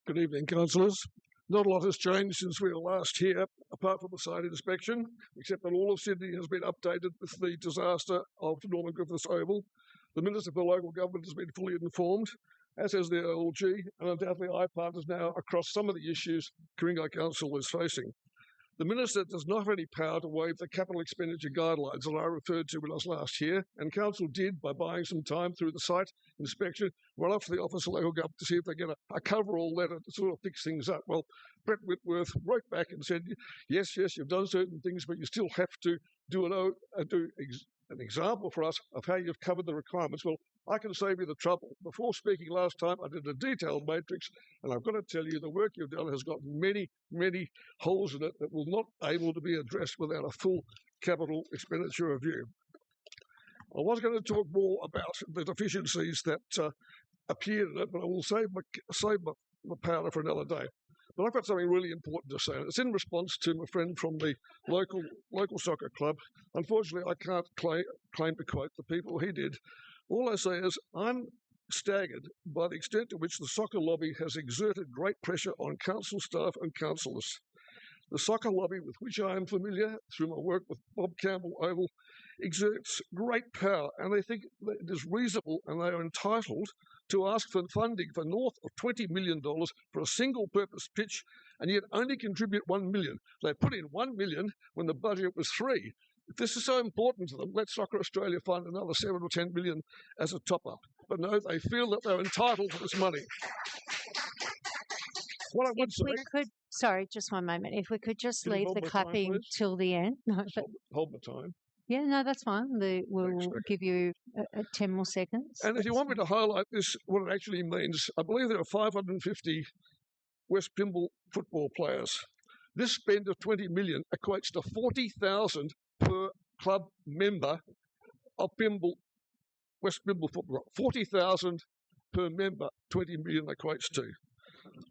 Good evening, councillors. Not a lot has changed since we were last here, apart from the site inspection, except that all of Sydney has been updated with the disaster of Norman Griffiths Oval. The Minister for Local Government has been fully informed, as has the OLG, and undoubtedly IPART is now across some of the issues Ku-ring-gai Council is facing. The Minister does not have any power to waive the capital expenditure guidelines that I referred to when I was last here, and Council did by buying some time through the site inspection, run off to the Office of Local Government to see if they get a coverall letter to sort of fix things up. Well, Brett Whitworth wrote back and said, yes, you've done certain things, but you still have to do an example for us of how you've covered the requirements. Well, I can save you the trouble. Before speaking last time, I did a detailed matrix, and I've got to tell you, the work you've done has got many, many holes in it that will not be able to be addressed without a full capital expenditure review. I was going to talk more about the deficiencies that appeared in it, but I will save my powder for another day. But I've got something really important to say, and it's in response to my friend from the local soccer club. Unfortunately, I can't claim to quote the people he did. All I say is I'm staggered by the extent to which the soccer lobby has exerted great pressure on council staff and councillors. The soccer lobby, with which I am familiar through my work with Bob Campbell Oval, exerts great power, and they think that it is reasonable and they are entitled to ask for funding for north of $20 million for a single-purpose pitch, and yet only contribute $1 million. They put in $1 million when the budget was $3 million. If this is so important to them, let Soccer Australia fund another $7 or $10 million as a top-up. But no, they feel that they're entitled to this money. What I would say... Sorry, just one moment. If we could just leave the clapping till the end. No, but, hold my time. Yeah, no, that's fine. We'll give you 10 more seconds. And if you want me to highlight this, what it actually means, I believe there are 550 West Pymble football players. This spend of $20 million equates to $40,000 per club member of West Pymble football. $40,000 per member, $20 million equates to.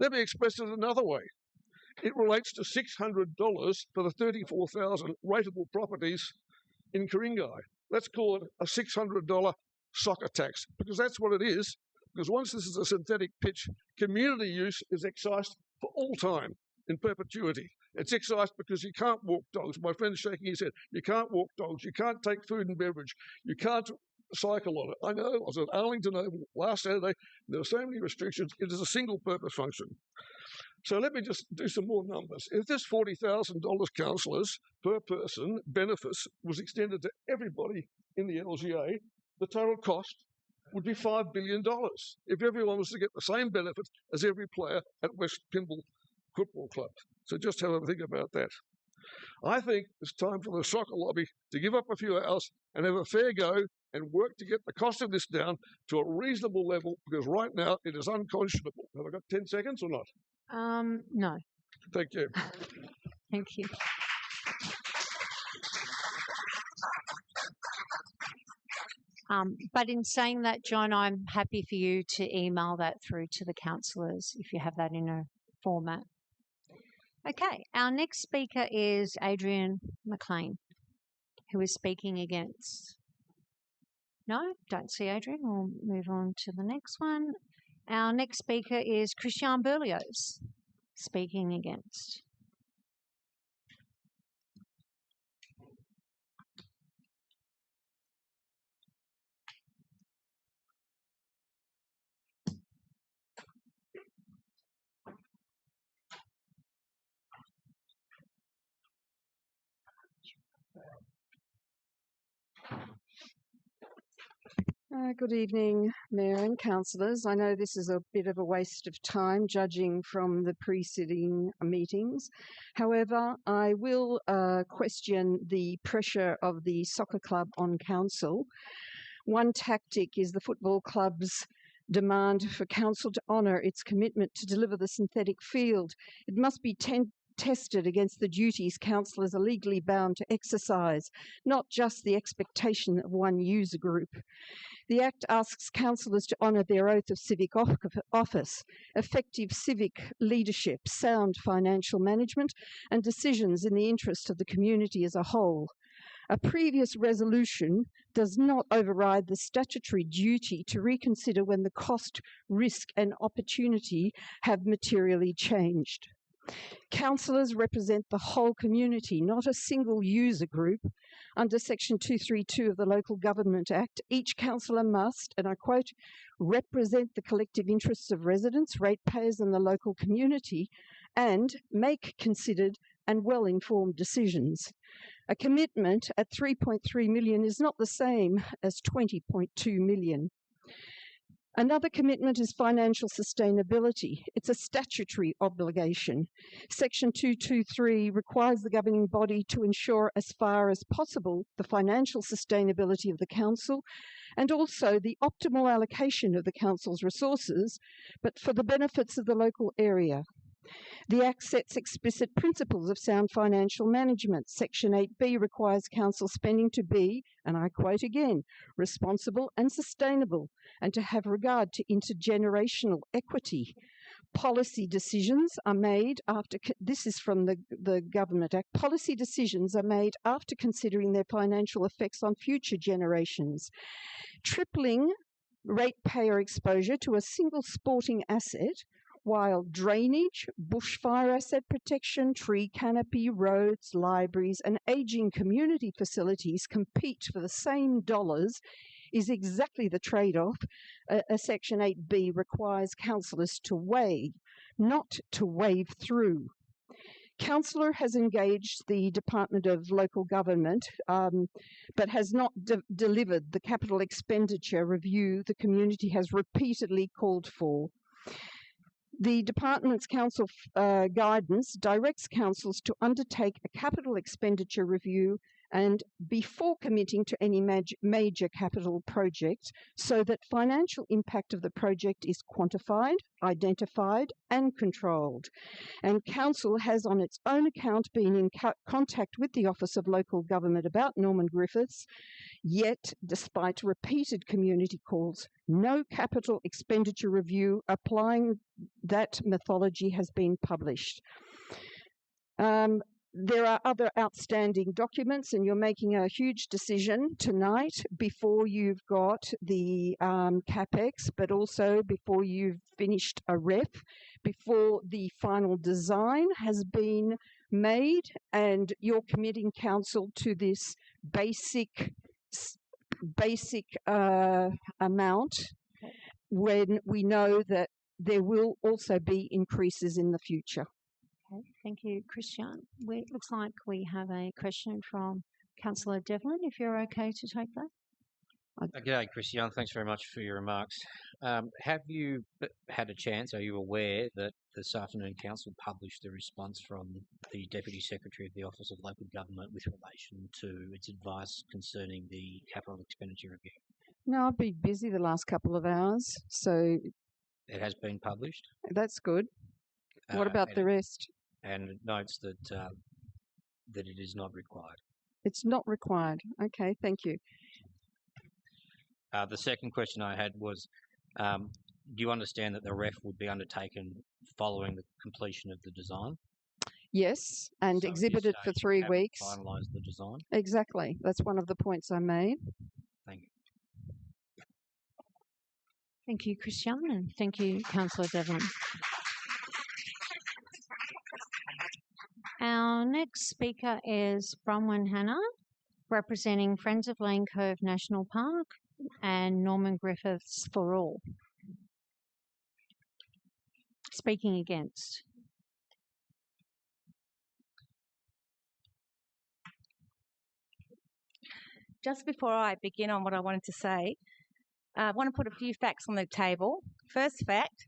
Let me express it another way. It relates to $600 for the 34,000 rateable properties in Ku-ring-gai. Let's call it a $600 soccer tax, because that's what it is. Because once this is a synthetic pitch, community use is excised for all time, in perpetuity. It's excised because you can't walk dogs. My friend's shaking his head. You can't walk dogs. You can't take food and beverage. You can't cycle on it. I know. I was at Arlington Oval last Saturday. There are so many restrictions. It is a single-purpose function. So let me just do some more numbers. If this $40,000, councillors, per person benefits was extended to everybody in the LGA, the total cost would be $5 billion if everyone was to get the same benefit as every player at West Pymble Football Club. So just have a think about that. I think it's time for the soccer lobby to give up a few hours and have a fair go and work to get the cost of this down to a reasonable level, because right now it is unconscionable. Have I got 10 seconds or not? No. Thank you. Thank you. But in saying that, John, I'm happy for you to email that through to the councillors if you have that in a format. Okay, our next speaker is Adrian McLean, who is speaking against. No, don't see Adrian. We'll move on to the next one. Our next speaker is Christian Berlioz, speaking against. Good evening, Mayor and councillors. I know this is a bit of a waste of time judging from the preceding meetings. However, I will question the pressure of the soccer club on council. One tactic is the football club's demand for council to honour its commitment to deliver the synthetic field. It must be tested against the duties councillors are legally bound to exercise, not just the expectation of one user group. The Act asks councillors to honour their oath of civic office, effective civic leadership, sound financial management, and decisions in the interest of the community as a whole. A previous resolution does not override the statutory duty to reconsider when the cost, risk, and opportunity have materially changed. Councillors represent the whole community, not a single user group. Under Section 232 of the Local Government Act, each councillor must, and I quote, represent the collective interests of residents, ratepayers and the local community, and make considered and well-informed decisions. A commitment at $3.3 million is not the same as $20.2 million. Another commitment is financial sustainability. It's a statutory obligation. Section 223 requires the governing body to ensure, as far as possible, the financial sustainability of the council and also the optimal allocation of the council's resources, but for the benefits of the local area. The Act sets explicit principles of sound financial management. Section 8B requires council spending to be, and I quote again, responsible and sustainable, and to have regard to intergenerational equity. Policy decisions are made after, this is from the Government Act, policy decisions are made after considering their financial effects on future generations. Tripling ratepayer exposure to a single sporting asset, while drainage, bushfire asset protection, tree canopy, roads, libraries, and ageing community facilities compete for the same dollars, is exactly the trade-off a Section 8B requires councillors to weigh, not to wave through. Councillor has engaged the Department of Local Government, but has not delivered the capital expenditure review the community has repeatedly called for. The Department's council guidance directs councils to undertake a capital expenditure review and before committing to any major capital project, so that financial impact of the project is quantified, identified and controlled. And council has on its own account been in contact with the Office of Local Government about Norman Griffiths, yet despite repeated community calls, no capital expenditure review applying that methodology has been published. There are other outstanding documents, and you're making a huge decision tonight before you've got the CapEx, but also before you've finished a ref, before the final design has been made, and you're committing council to this basic amount when we know that there will also be increases in the future. Okay, thank you, Christian. It looks like we have a question from Councillor Devlin, if you're okay to take that. G'day, Christian. Thanks very much for your remarks. Have you had a chance, are you aware that this afternoon Council published a response from the Deputy Secretary of the Office of Local Government with relation to its advice concerning the capital expenditure review? No, I've been busy the last couple of hours, so... It has been published? That's good. What about the rest? And it notes that that it is not required. It's not required. Okay, thank you. The second question I had was, do you understand that the ref would be undertaken following the completion of the design? Yes, and So exhibited for 3 weeks. Finalised the design? Exactly. That's one of the points I made. Thank you. Thank you, Christian, and thank you, Councillor Devlin. Our next speaker is Bronwyn Hannah, representing Friends of Lane Cove National Park and Norman Griffiths for All. Speaking against. Just before I begin on what I wanted to say, I want to put a few facts on the table. First fact,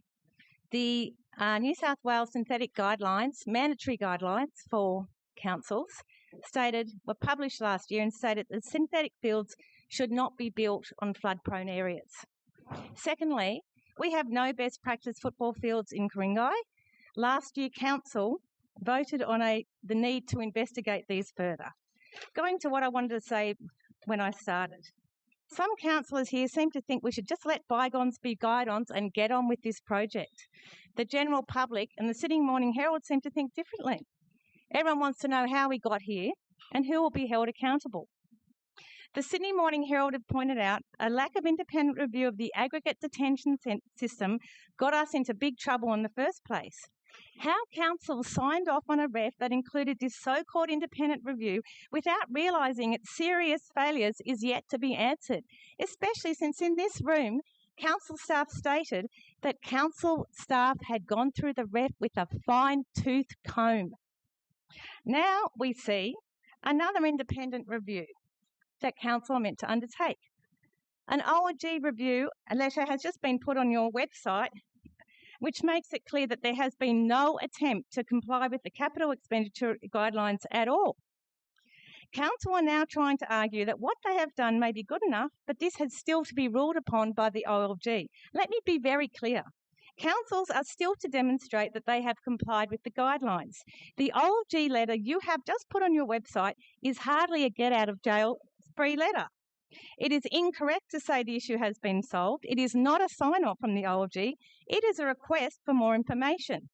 the New South Wales synthetic guidelines, mandatory guidelines for councils, were published last year and stated that synthetic fields should not be built on flood-prone areas. Secondly, we have no best practice football fields in Ku-ring-gai. Last year, council voted on the need to investigate these further. Going to what I wanted to say when I started. Some councillors here seem to think we should just let bygones be bygones and get on with this project. The general public and the Sydney Morning Herald seem to think differently. Everyone wants to know how we got here and who will be held accountable. The Sydney Morning Herald have pointed out a lack of independent review of the aggregate detention system got us into big trouble in the first place. How council signed off on a ref that included this so-called independent review without realising its serious failures is yet to be answered, especially since in this room, council staff stated that council staff had gone through the ref with a fine-tooth comb. Now we see another independent review that council are meant to undertake. An OLG review letter has just been put on your website, which makes it clear that there has been no attempt to comply with the capital expenditure guidelines at all. Council are now trying to argue that what they have done may be good enough, but this has still to be ruled upon by the OLG. Let me be very clear. Councils are still to demonstrate that they have complied with the guidelines. The OLG letter you have just put on your website is hardly a get-out-of-jail-free letter. It is incorrect to say the issue has been solved. It is not a sign-off from the OLG. It is a request for more information.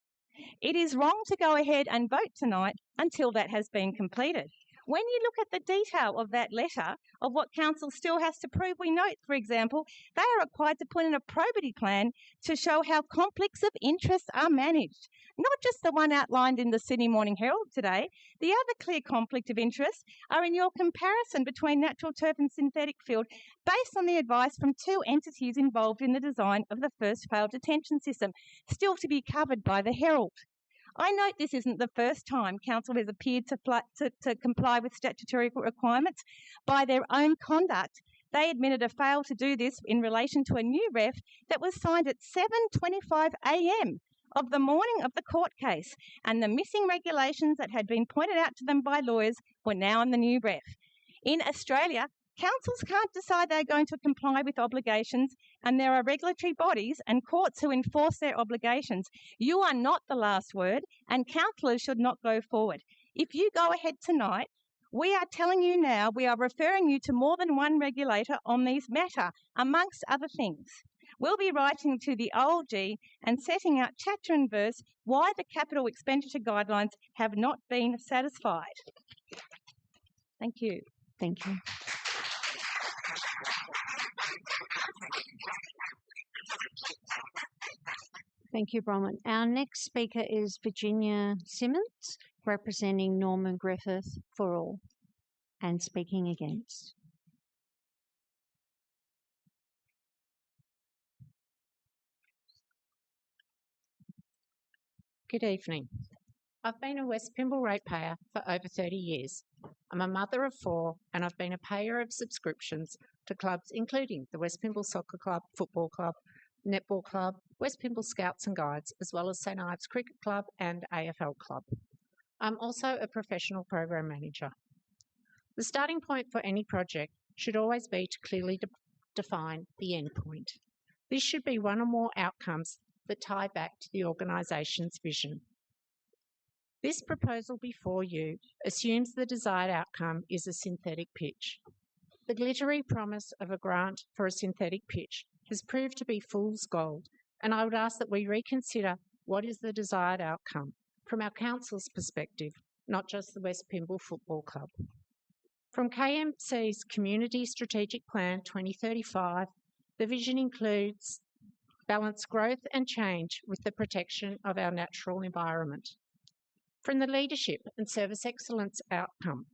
It is wrong to go ahead and vote tonight until that has been completed. When you look at the detail of that letter, of what council still has to prove, we note, for example, they are required to put in a probity plan to show how conflicts of interest are managed. Not just the one outlined in the Sydney Morning Herald today. The other clear conflict of interest are in your comparison between natural turf and synthetic field based on the advice from two entities involved in the design of the first failed detention system, still to be covered by the Herald. I note this isn't the first time council has appeared to comply with statutory requirements by their own conduct. They admitted a fail to do this in relation to a new ref that was signed at 7:25 a.m. of the morning of the court case, and the missing regulations that had been pointed out to them by lawyers were now in the new ref. In Australia, councils can't decide they're going to comply with obligations, and there are regulatory bodies and courts who enforce their obligations. You are not the last word, and councillors should not go forward. If you go ahead tonight, we are telling you now, we are referring you to more than one regulator on these matter, amongst other things. We'll be writing to the OLG and setting out chapter and verse why the capital expenditure guidelines have not been satisfied. Thank you. Thank you. Thank you, Bronwyn. Our next speaker is Virginia Simmons, representing Norman Griffith for All, and speaking against. Good evening. I've been a West Pymble ratepayer for over 30 years. I'm a mother of 4, and I've been a payer of subscriptions to clubs including the West Pymble Soccer Club, Football Club, Netball Club, West Pymble Scouts and Guides, as well as St Ives Cricket Club and AFL Club. I'm also a professional program manager. The starting point for any project should always be to clearly define the end point. This should be one or more outcomes that tie back to the organisation's vision. This proposal before you assumes the desired outcome is a synthetic pitch. The glittery promise of a grant for a synthetic pitch has proved to be fool's gold, and I would ask that we reconsider what is the desired outcome from our council's perspective, not just the West Pymble Football Club. From KMC's Community Strategic Plan 2035, the vision includes balance growth and change with the protection of our natural environment. From the leadership and service excellence outcome,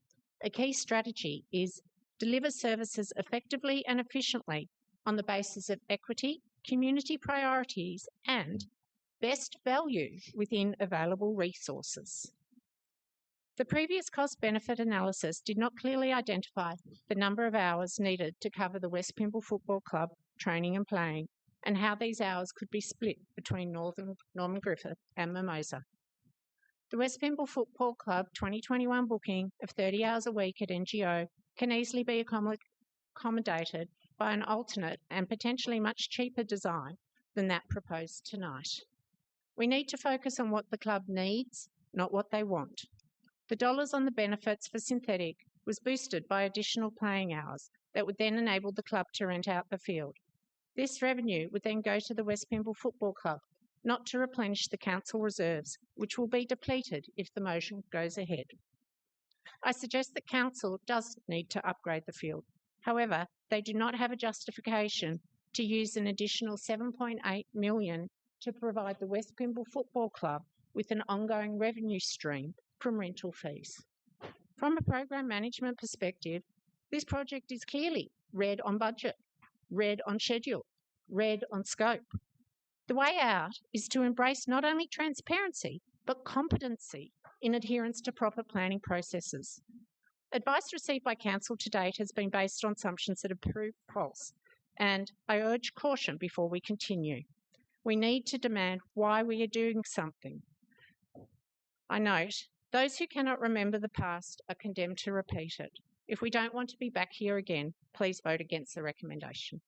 a key strategy is deliver services effectively and efficiently on the basis of equity, community priorities, and best value within available resources. The previous cost-benefit analysis did not clearly identify the number of hours needed to cover the West Pymble Football Club training and playing, and how these hours could be split between Norman Griffith and Mimosa. The West Pymble Football Club 2021 booking of 30 hours a week at NGO can easily be accommodated by an alternate and potentially much cheaper design than that proposed tonight. We need to focus on what the club needs, not what they want. The dollars on the benefits for synthetic was boosted by additional playing hours that would then enable the club to rent out the field. This revenue would then go to the West Pymble Football Club, not to replenish the council reserves, which will be depleted if the motion goes ahead. I suggest that council does need to upgrade the field. However, they do not have a justification to use an additional $7.8 million to provide the West Pymble Football Club with an ongoing revenue stream from rental fees. From a program management perspective, this project is clearly red on budget, red on schedule, red on scope. The way out is to embrace not only transparency, but competency in adherence to proper planning processes. Advice received by council to date has been based on assumptions that have proved false And I urge caution before we continue. We need to demand why we are doing something. I note, those who cannot remember the past are condemned to repeat it. If we don't want to be back here again, please vote against the recommendation.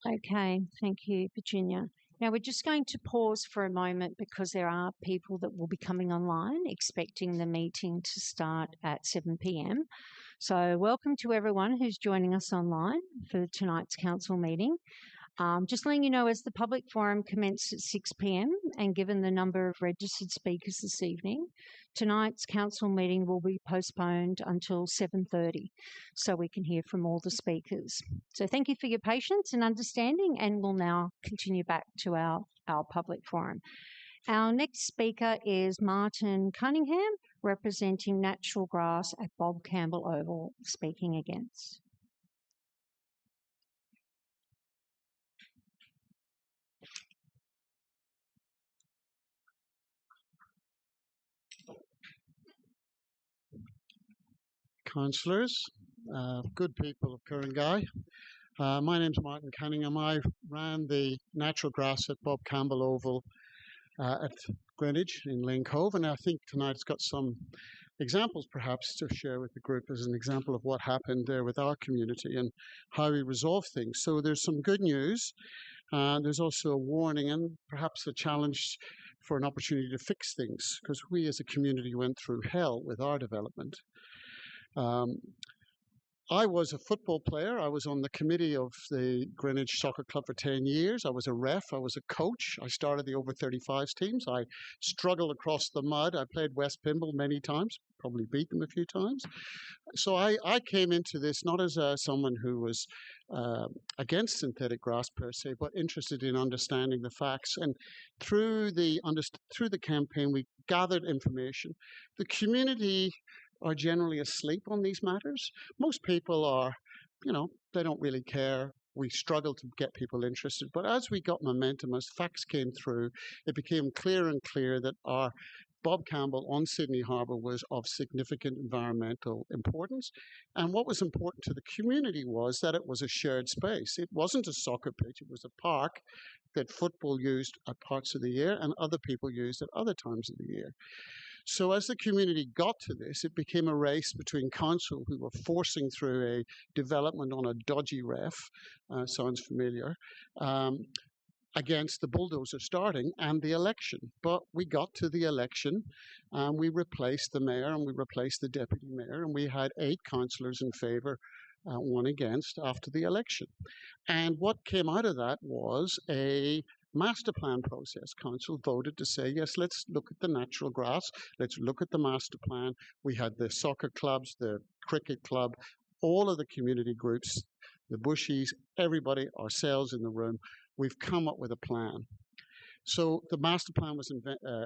Okay, thank you, Virginia. Now we're just going to pause for a moment because there are people that will be coming online expecting the meeting to start at 7 p.m. So welcome to everyone who's joining us online for tonight's council meeting. Just letting you know, as the public forum commenced at 6 p.m. and given the number of registered speakers this evening, tonight's council meeting will be postponed until 7:30 so we can hear from all the speakers. So thank you for your patience and understanding, and we'll now continue back to our public forum. Our next speaker is Martin Cunningham, representing Natural Grass at Bob Campbell Oval, speaking against. Councillors, good people of Ku-ring-gai. My name's Martin Cunningham. I ran the natural grass at Bob Campbell Oval at Greenwich in Lane Cove, and I think tonight's got some examples perhaps to share with the group as an example of what happened there with our community and how we resolve things. So there's some good news. There's also a warning and perhaps a challenge for an opportunity to fix things, because we as a community went through hell with our development. I was a football player. I was on the committee of the Greenwich Soccer Club for 10 years. I was a ref. I was a coach. I started the over 35s teams. I struggled across the mud. I played West Pymble many times, probably beat them a few times. So I came into this not as someone who was against synthetic grass per se, but interested in understanding the facts. And through the campaign, we gathered information. The community are generally asleep on these matters. Most people are, they don't really care. We struggle to get people interested. But as we got momentum, as facts came through, it became clearer and clear that our Bob Campbell on Sydney Harbour was of significant environmental importance. And what was important to the community was that it was a shared space. It wasn't a soccer pitch, it was a park that football used at parts of the year and other people used at other times of the year. So as the community got to this, it became a race between council, who were forcing through a development on a dodgy ref, sounds familiar, against the bulldozer starting, and the election. But we got to the election, and we replaced the mayor and we replaced the deputy mayor, and we had 8 councillors in favour, 1 against after the election. And what came out of that was a master plan process. Council voted to say, yes, let's look at the natural grass, let's look at the master plan. We had the soccer clubs, the cricket club, all of the community groups, the bushies, everybody, ourselves in the room. We've come up with a plan. So the master plan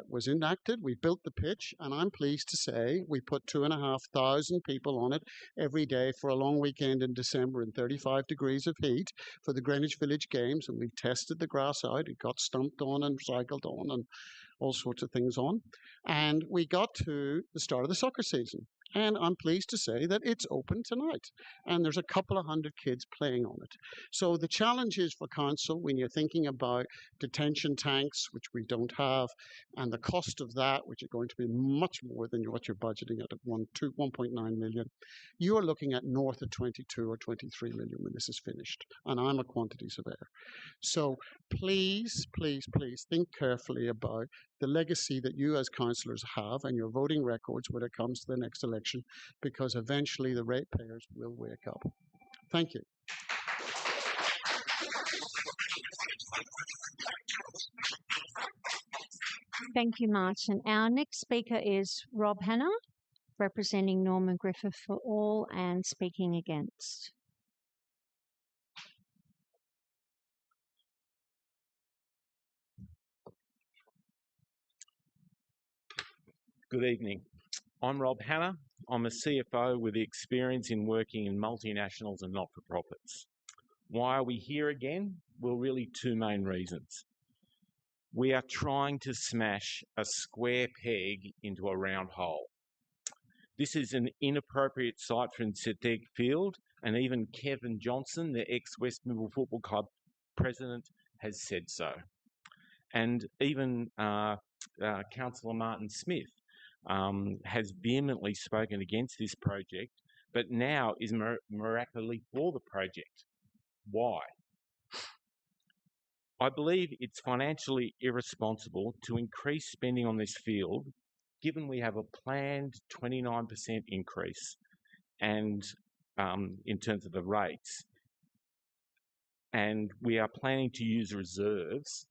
was enacted. We built the pitch, and I'm pleased to say we put 2,500 people on it every day for a long weekend in December in 35 degrees of heat for the Greenwich Village Games, and we tested the grass out. It got stumped on and cycled on and all sorts of things on. And we got to the start of the soccer season. And I'm pleased to say that it's open tonight. And there's a couple of hundred kids playing on it. So the challenge is for council, when you're thinking about detention tanks, which we don't have, and the cost of that, which are going to be much more than what you're budgeting at 1.9 million, you are looking at north of 22 or 23 million when this is finished. And I'm a quantity surveyor. So please, please, please think carefully about the legacy that you as councillors have and your voting records when it comes to the next election, because eventually the ratepayers will wake up. Thank you. Thank you, Martin. Our next speaker is Rob Hanna, representing Norman Griffith for All and speaking against. Good evening. I'm Rob Hanna. I'm a CFO with experience in working in multinationals and not-for-profits. Why are we here again? Well, really 2 main reasons. We are trying to smash a square peg into a round hole. This is an inappropriate site for a synthetic field, and even Kevin Johnson, the ex-West Middle Football Club president, has said so. And even Councillor Martin Smith has vehemently spoken against this project, but now is miraculously for the project. Why? I believe it's financially irresponsible to increase spending on this field, given we have a planned 29% increase and in terms of the rates, and we are planning to use reserves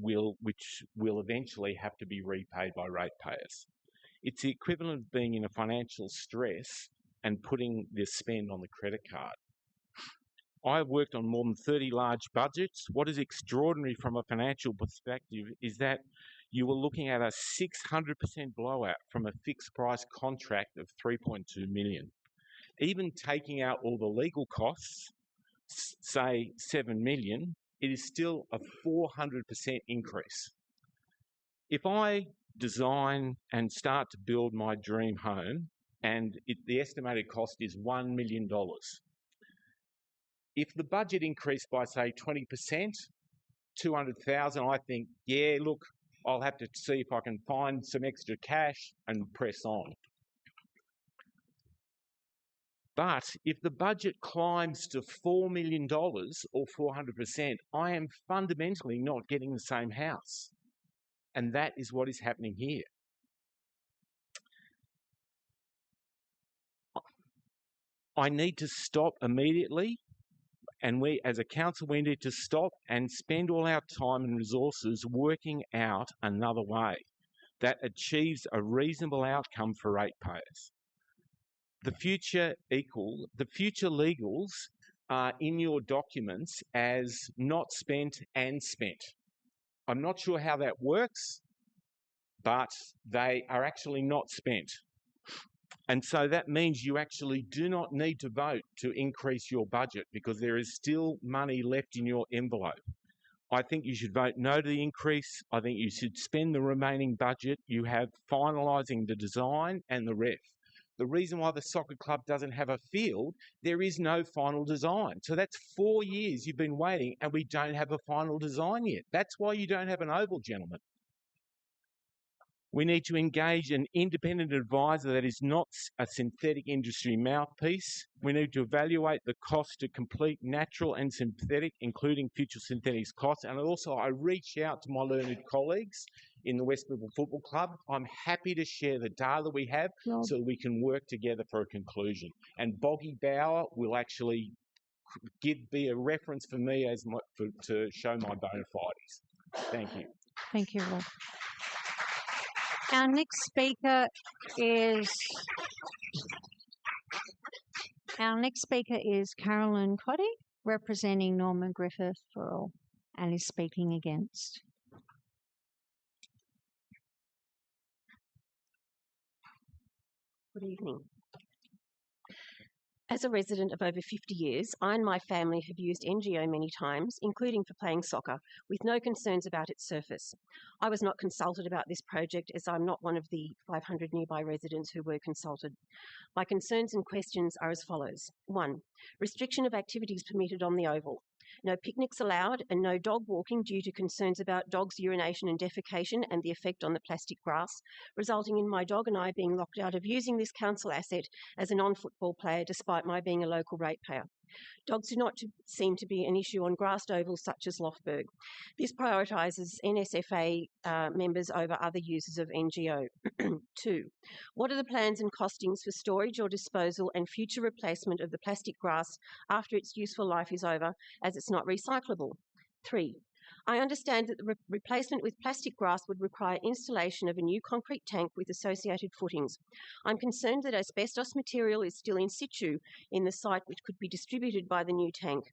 which will eventually have to be repaid by ratepayers. It's the equivalent of being in a financial stress and putting the spend on the credit card. I've worked on more than 30 large budgets. What is extraordinary from a financial perspective is that you were looking at a 600% blowout from a fixed price contract of 3.2 million. Even taking out all the legal costs, say 7 million, it is still a 400% increase. If I design and start to build my dream home and the estimated cost is $1 million, if the budget increased by, say, 20%, 200,000, I think, yeah, look, I'll have to see if I can find some extra cash and press on. But if the budget climbs to $4 million or 400%, I am fundamentally not getting the same house. And that is what is happening here. I need to stop immediately, and we as a council, we need to stop and spend all our time and resources working out another way that achieves a reasonable outcome for ratepayers. The future legals are in your documents as not spent and spent. I'm not sure how that works, but they are actually not spent. And so that means you actually do not need to vote to increase your budget because there is still money left in your envelope. I think you should vote no to the increase. I think you should spend the remaining budget you have finalising the design and the ref. The reason why the soccer club doesn't have a field, there is no final design. So that's 4 years you've been waiting and we don't have a final design yet. That's why you don't have an oval, gentlemen. We need to engage an independent advisor that is not a synthetic industry mouthpiece. We need to evaluate the cost to complete natural and synthetic, including future synthetics costs. And also, I reach out to my learned colleagues in the West Middle Football Club. I'm happy to share the data we have so we can work together for a conclusion. And Boggy Bauer will actually be a reference for me as to show my bona fides. Thank you. Thank you, Rob. Our next speaker is Carolyn Cotty, representing Norman Griffith for all, and is speaking against. Good evening. As a resident of over 50 years, I and my family have used NGO many times, including for playing soccer, with no concerns about its surface. I was not consulted about this project as I'm not one of the 500 nearby residents who were consulted. My concerns and questions are as follows. 1. Restriction of activities permitted on the oval. No picnics allowed and no dog walking due to concerns about dogs' urination and defecation and the effect on the plastic grass, resulting in my dog and I being locked out of using this council asset as a non-football player despite my being a local ratepayer. Dogs do not seem to be an issue on grassed ovals such as Loughburg. This prioritises NSFA members over other users of NGO. 2. What are the plans and costings for storage or disposal and future replacement of the plastic grass after its useful life is over, as it's not recyclable? 3. I understand that the replacement with plastic grass would require installation of a new concrete tank with associated footings. I'm concerned that asbestos material is still in situ in the site which could be distributed by the new tank.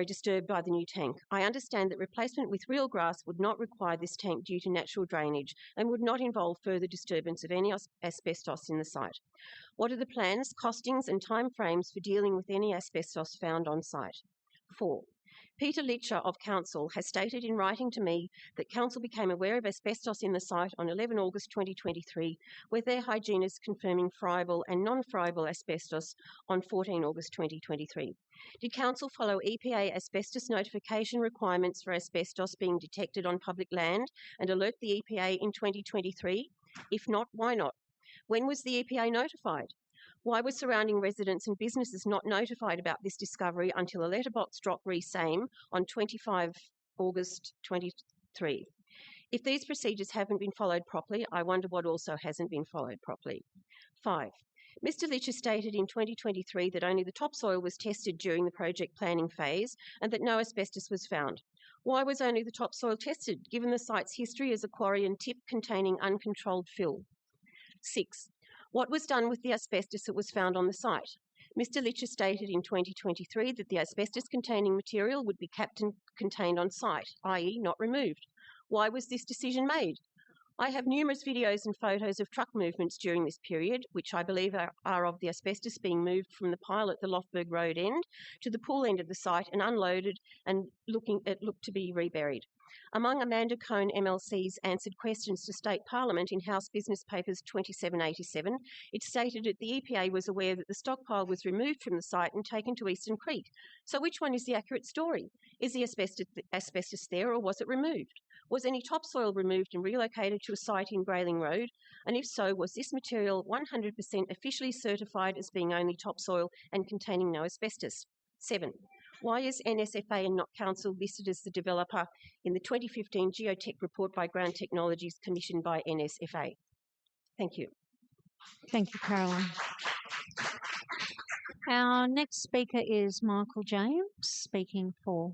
Disturbed by the new tank. I understand that replacement with real grass would not require this tank due to natural drainage and would not involve further disturbance of any asbestos in the site. What are the plans, costings and timeframes for dealing with any asbestos found on site? 4. Peter Litcher of Council has stated in writing to me that Council became aware of asbestos in the site on 11 August 2023, with their hygienist confirming friable and non-friable asbestos on 14 August 2023. Did Council follow EPA asbestos notification requirements for asbestos being detected on public land and alert the EPA in 2023? If not, why not? When was the EPA notified? Why were surrounding residents and businesses not notified about this discovery until a letterbox drop re-same on 25 August 23? If these procedures haven't been followed properly, I wonder what also hasn't been followed properly. 5. Mr. Litcher stated in 2023 that only the topsoil was tested during the project planning phase and that no asbestos was found. Why was only the topsoil tested, given the site's history as a quarry and tip containing uncontrolled fill? 6. What was done with the asbestos that was found on the site? Mr. Litcher stated in 2023 that the asbestos-containing material would be kept and contained on site, i.e. not removed. Why was this decision made? I have numerous videos and photos of truck movements during this period, which I believe are of the asbestos being moved from the pile at the Loftberg Road end to the pool end of the site and unloaded and looked to be reburied. Among Amanda Cohn MLC's answered questions to State Parliament in House Business Papers 2787, it stated that the EPA was aware that the stockpile was removed from the site and taken to Eastern Creek. So which one is the accurate story? Is the asbestos there, or was it removed? Was any topsoil removed and relocated to a site in Grayling Road? And if so, was this material 100% officially certified as being only topsoil and containing no asbestos? 7. Why is NSFA and not Council listed as the developer in the 2015 Geotech report by Ground Technologies commissioned by NSFA? Thank you. Thank you, Caroline. Our next speaker is Michael James, speaking for.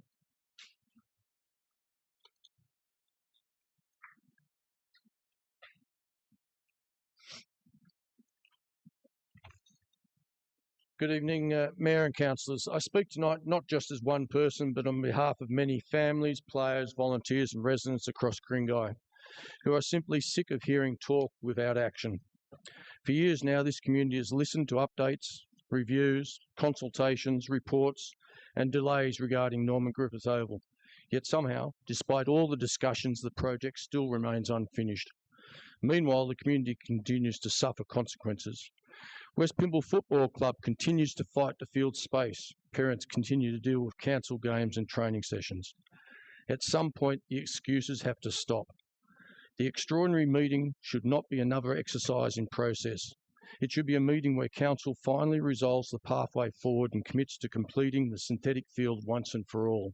Good evening, Mayor and Councillors. I speak tonight not just as one person, but on behalf of many families, players, volunteers and residents across Ku-ring-gai who are simply sick of hearing talk without action. For years now, this community has listened to updates, reviews, consultations, reports and delays regarding Norman Griffith Oval. Yet somehow, despite all the discussions, the project still remains unfinished. Meanwhile, the community continues to suffer consequences. West Pymble Football Club continues to fight to field space. Parents continue to deal with cancelled games and training sessions. At some point, the excuses have to stop. The extraordinary meeting should not be another exercise in process. It should be a meeting where Council finally resolves the pathway forward and commits to completing the synthetic field once and for all.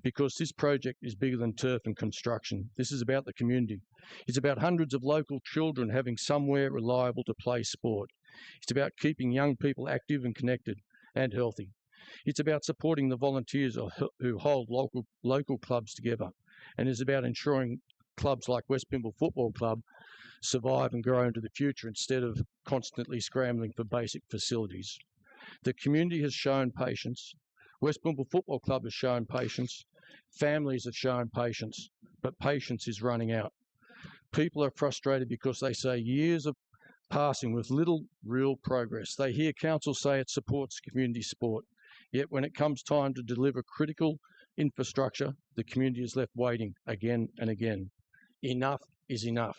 Because this project is bigger than turf and construction. This is about the community. It's about hundreds of local children having somewhere reliable to play sport. It's about keeping young people active and connected and healthy. It's about supporting the volunteers who hold local clubs together, and it's about ensuring clubs like West Pymble Football Club survive and grow into the future instead of constantly scrambling for basic facilities. The community has shown patience. West Pymble Football Club has shown patience. Families have shown patience, but patience is running out. People are frustrated because they say years of passing with little real progress. They hear Council say it supports community sport, yet when it comes time to deliver critical infrastructure, the community is left waiting again and again. Enough is enough.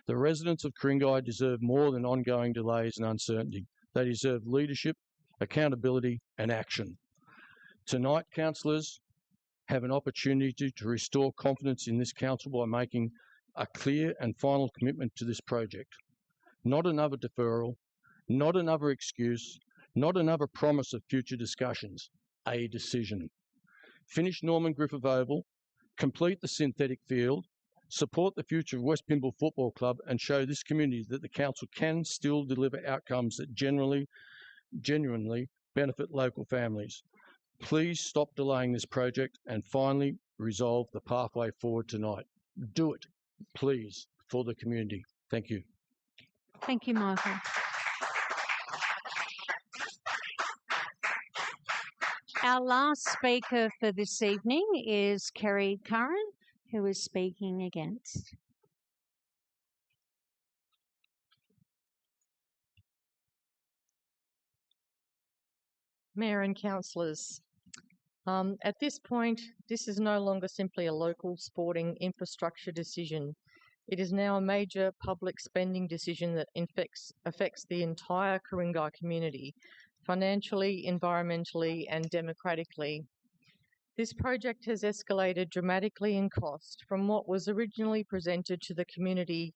The residents of Ku-ring-gai deserve more than ongoing delays and uncertainty. They deserve leadership, accountability and action. Tonight, councillors have an opportunity to restore confidence in this council by making a clear and final commitment to this project. Not another deferral, not another excuse, not another promise of future discussions, a decision. Finish Norman Griffith Oval, complete the synthetic field, support the future of West Pymble Football Club and show this community that the council can still deliver outcomes that genuinely benefit local families. Please stop delaying this project and finally resolve the pathway forward tonight. Do it, please, for the community. Thank you. Thank you, Michael. Our last speaker for this evening is Kerry Curran, who is speaking against. Mayor and councillors, At this point, this is no longer simply a local sporting infrastructure decision. It is now a major public spending decision that affects the entire Ku-ring-gai community, financially, environmentally and democratically. This project has escalated dramatically in cost from what was originally presented to the community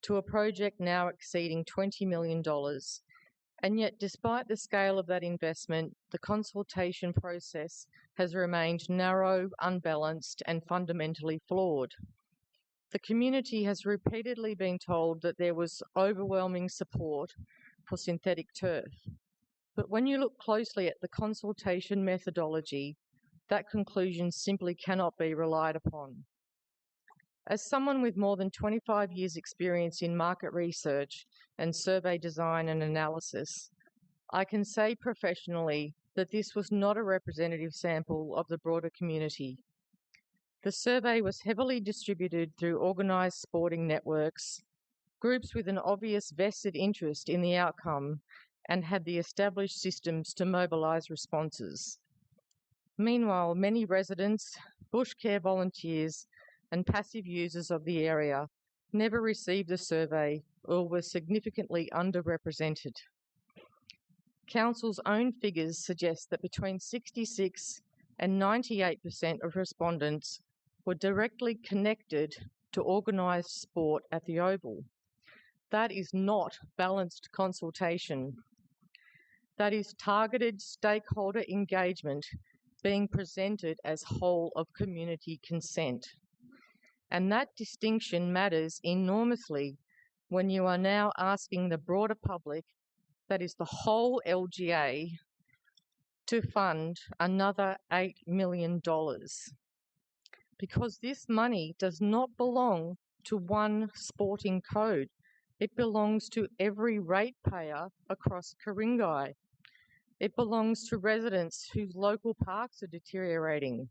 to a project now exceeding $20 million. And yet, despite the scale of that investment, the consultation process has remained narrow, unbalanced and fundamentally flawed. The community has repeatedly been told that there was overwhelming support for synthetic turf. But when you look closely at the consultation methodology, that conclusion simply cannot be relied upon. As someone with more than 25 years' experience in market research and survey design and analysis, I can say professionally that this was not a representative sample of the broader community. The survey was heavily distributed through organised sporting networks, groups with an obvious vested interest in the outcome, and had the established systems to mobilise responses. Meanwhile, many residents, bush care volunteers, and passive users of the area never received a survey or were significantly underrepresented. Council's own figures suggest that between 66 and 98% of respondents were directly connected to organised sport at the Oval. That is not balanced consultation. That is targeted stakeholder engagement being presented as whole of community consent. And that distinction matters enormously when you are now asking the broader public, that is the whole LGA, to fund another $8 million. Because this money does not belong to one sporting code. It belongs to every ratepayer across Ku-ring-gai. It belongs to residents whose local parks are deteriorating,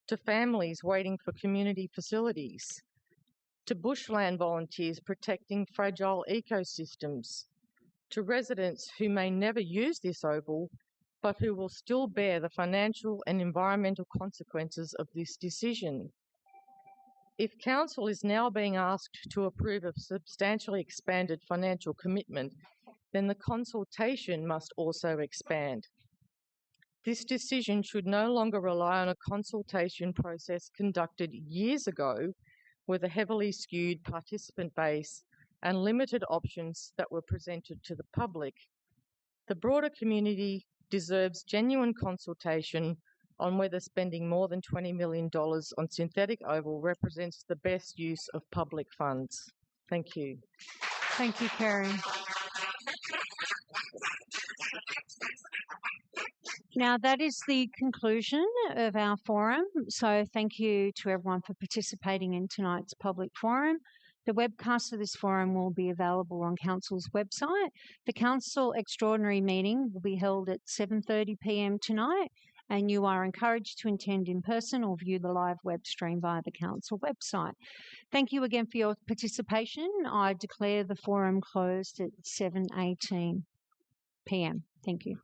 to families waiting for community facilities, to bushland volunteers protecting fragile ecosystems, to residents who may never use this oval, but who will still bear the financial and environmental consequences of this decision. If Council is now being asked to approve a substantially expanded financial commitment, then the consultation must also expand. This decision should no longer rely on a consultation process conducted years ago with a heavily skewed participant base and limited options that were presented to the public. The broader community deserves genuine consultation on whether spending more than $20 million on synthetic oval represents the best use of public funds. Thank you. Thank you, Kerry. Now, that is the conclusion of our forum. So thank you to everyone for participating in tonight's public forum. The webcast of this forum will be available on Council's website. The Council Extraordinary Meeting will be held at 7:30 p.m. tonight, and you are encouraged to attend in person or view the live web stream via the Council website. Thank you again for your participation. I declare the forum closed at 7:18 p.m. Thank you.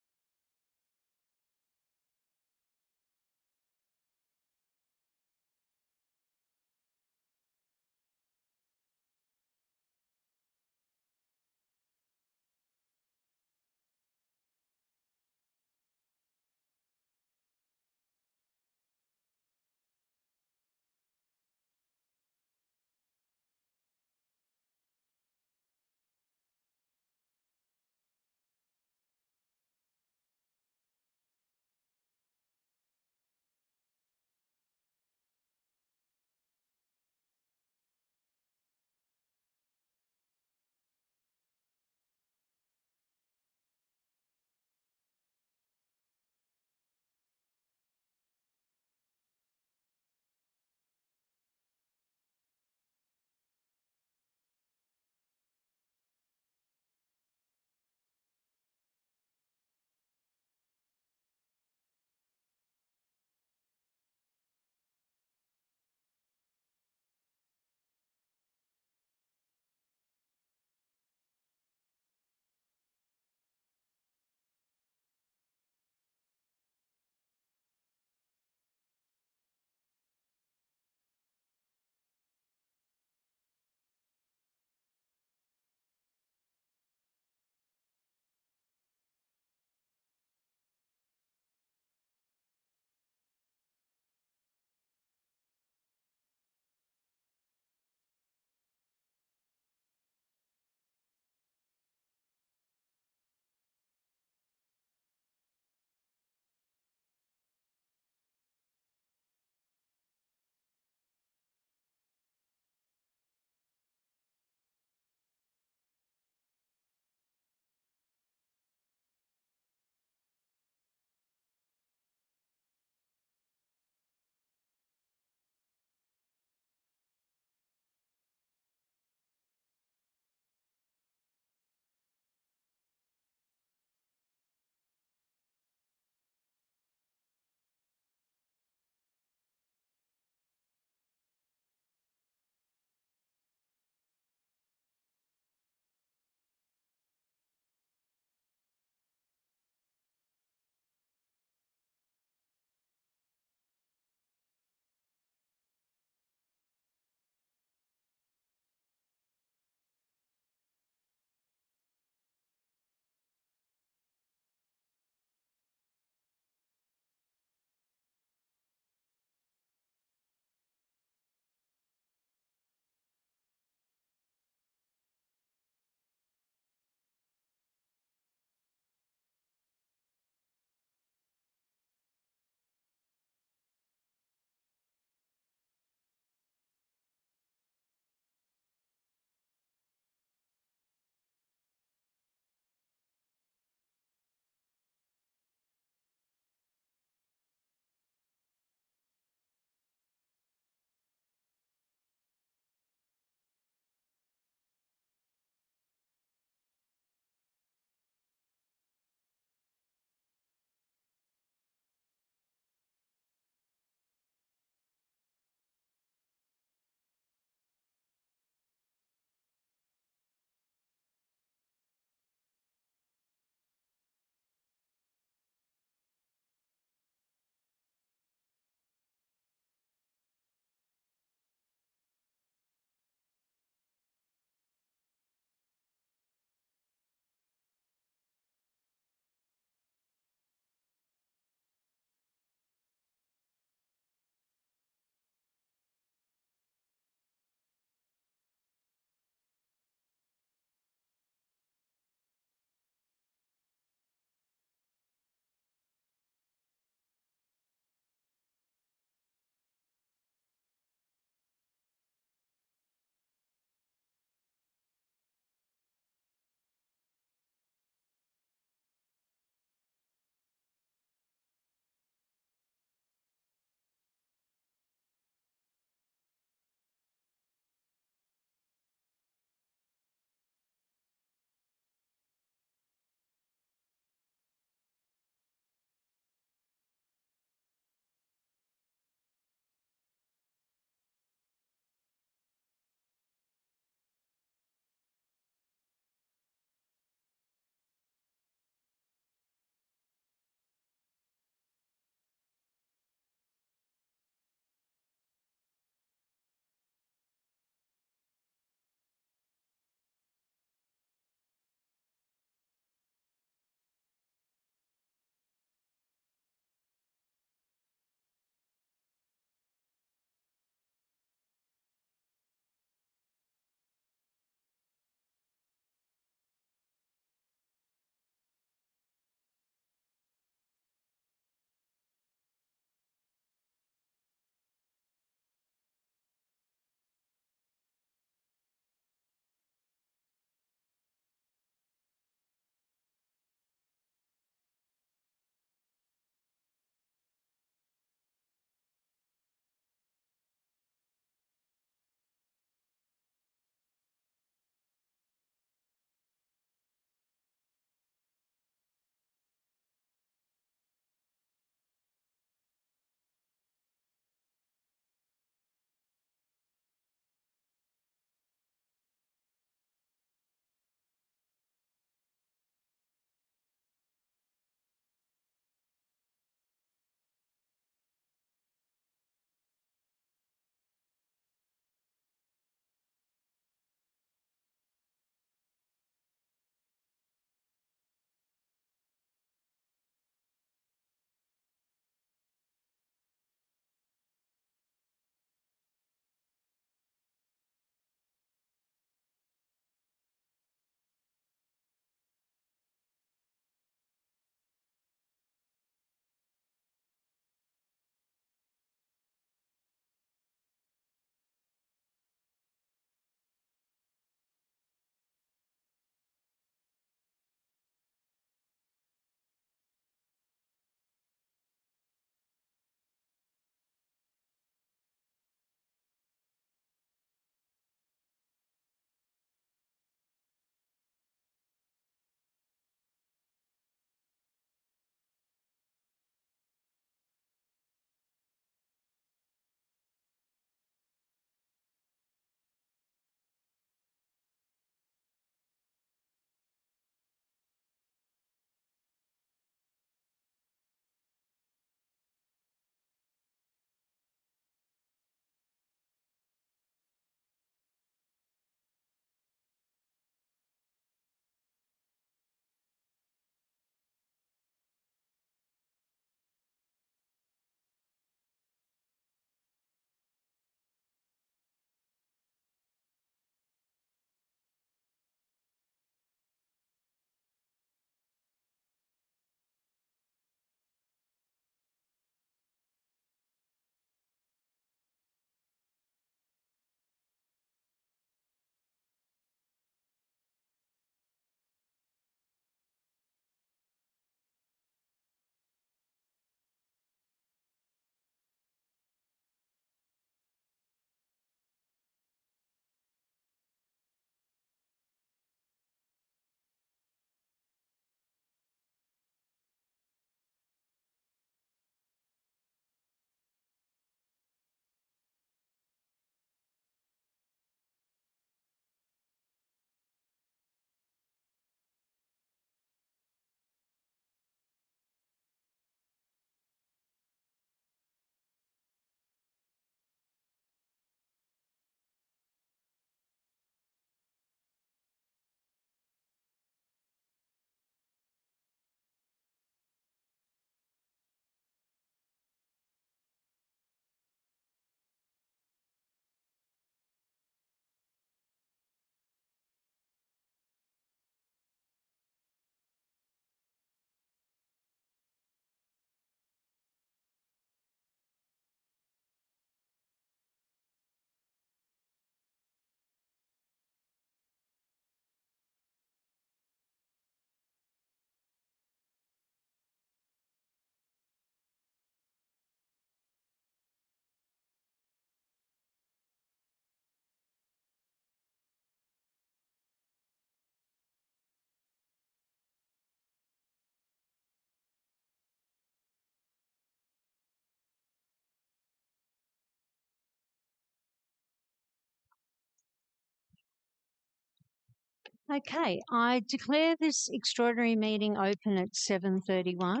Okay, I declare this extraordinary meeting open at 7:31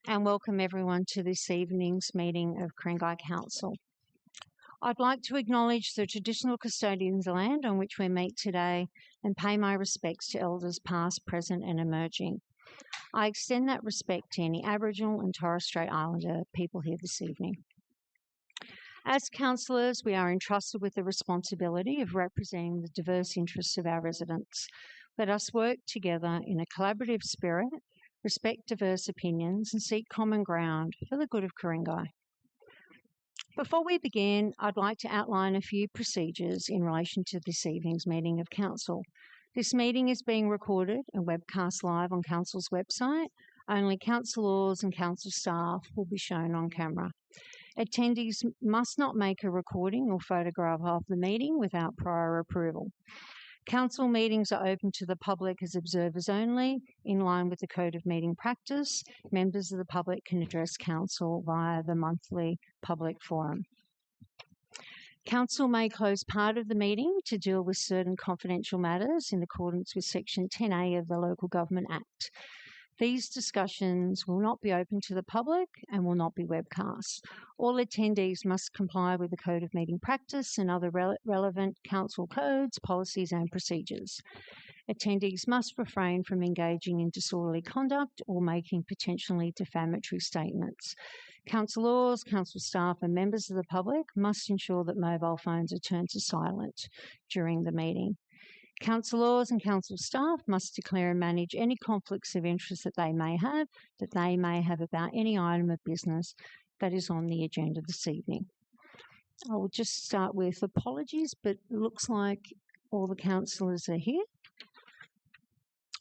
and welcome everyone to this evening's meeting of Ku-ring-gai Council. I'd like to acknowledge the traditional custodians of the land on which we meet today and pay my respects to elders past, present and emerging. I extend that respect to any Aboriginal and Torres Strait Islander people here this evening. As councillors, we are entrusted with the responsibility of representing the diverse interests of our residents. Let us work together in a collaborative spirit, respect diverse opinions and seek common ground for the good of Ku-ring-gai. Before we begin, I'd like to outline a few procedures in relation to this evening's meeting of Council. This meeting is being recorded and webcast live on Council's website. Only councillors and council staff will be shown on camera. Attendees must not make a recording or photograph of the meeting without prior approval. Council meetings are open to the public as observers only. In line with the Code of Meeting Practice, members of the public can address Council via the monthly public forum. Council may close part of the meeting to deal with certain confidential matters in accordance with Section 10A of the Local Government Act. These discussions will not be open to the public and will not be webcast. All attendees must comply with the Code of Meeting Practice and other relevant council codes, policies and procedures. Attendees must refrain from engaging in disorderly conduct or making potentially defamatory statements. Councillors, council staff and members of the public must ensure that mobile phones are turned to silent during the meeting. Councillors and council staff must declare and manage any conflicts of interest that they may have about any item of business that is on the agenda this evening. I will just start with apologies, but it looks like all the councillors are here.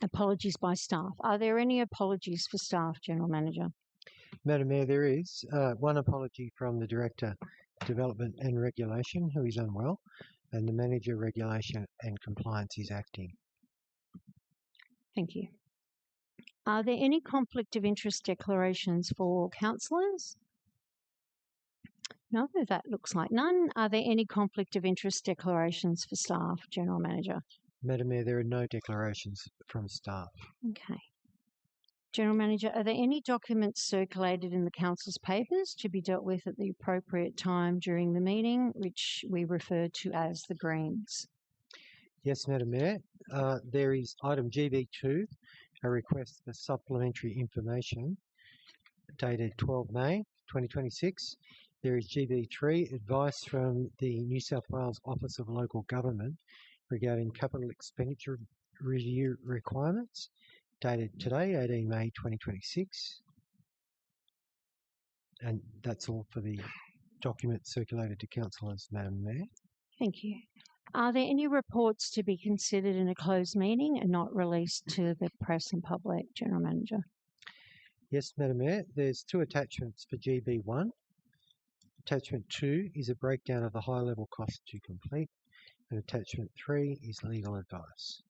Apologies by staff. Are there any apologies for staff, General Manager? Madam Mayor, there is one apology from the Director, Development and Regulation, who is unwell, and the Manager, Regulation and Compliance is acting. Thank you. Are there any conflict of interest declarations for councillors? No, that looks like none. Are there any conflict of interest declarations for staff, General Manager? Madam Mayor, there are no declarations from staff. Okay. General Manager, are there any documents circulated in the Council's papers to be dealt with at the appropriate time during the meeting, which we refer to as the Greens? Yes, Madam Mayor. There is item GB2, a request for supplementary information dated 12 May 2026. There is GB3, advice from the New South Wales Office of Local Government regarding capital expenditure review requirements, dated today, 18 May 2026. And that's all for the documents circulated to councillors, Madam Mayor. Thank you. Are there any reports to be considered in a closed meeting and not released to the press and public, General Manager? Yes, Madam Mayor. There's two attachments for GB1. Attachment 2 is a breakdown of the high-level cost to complete, and attachment 3 is legal advice.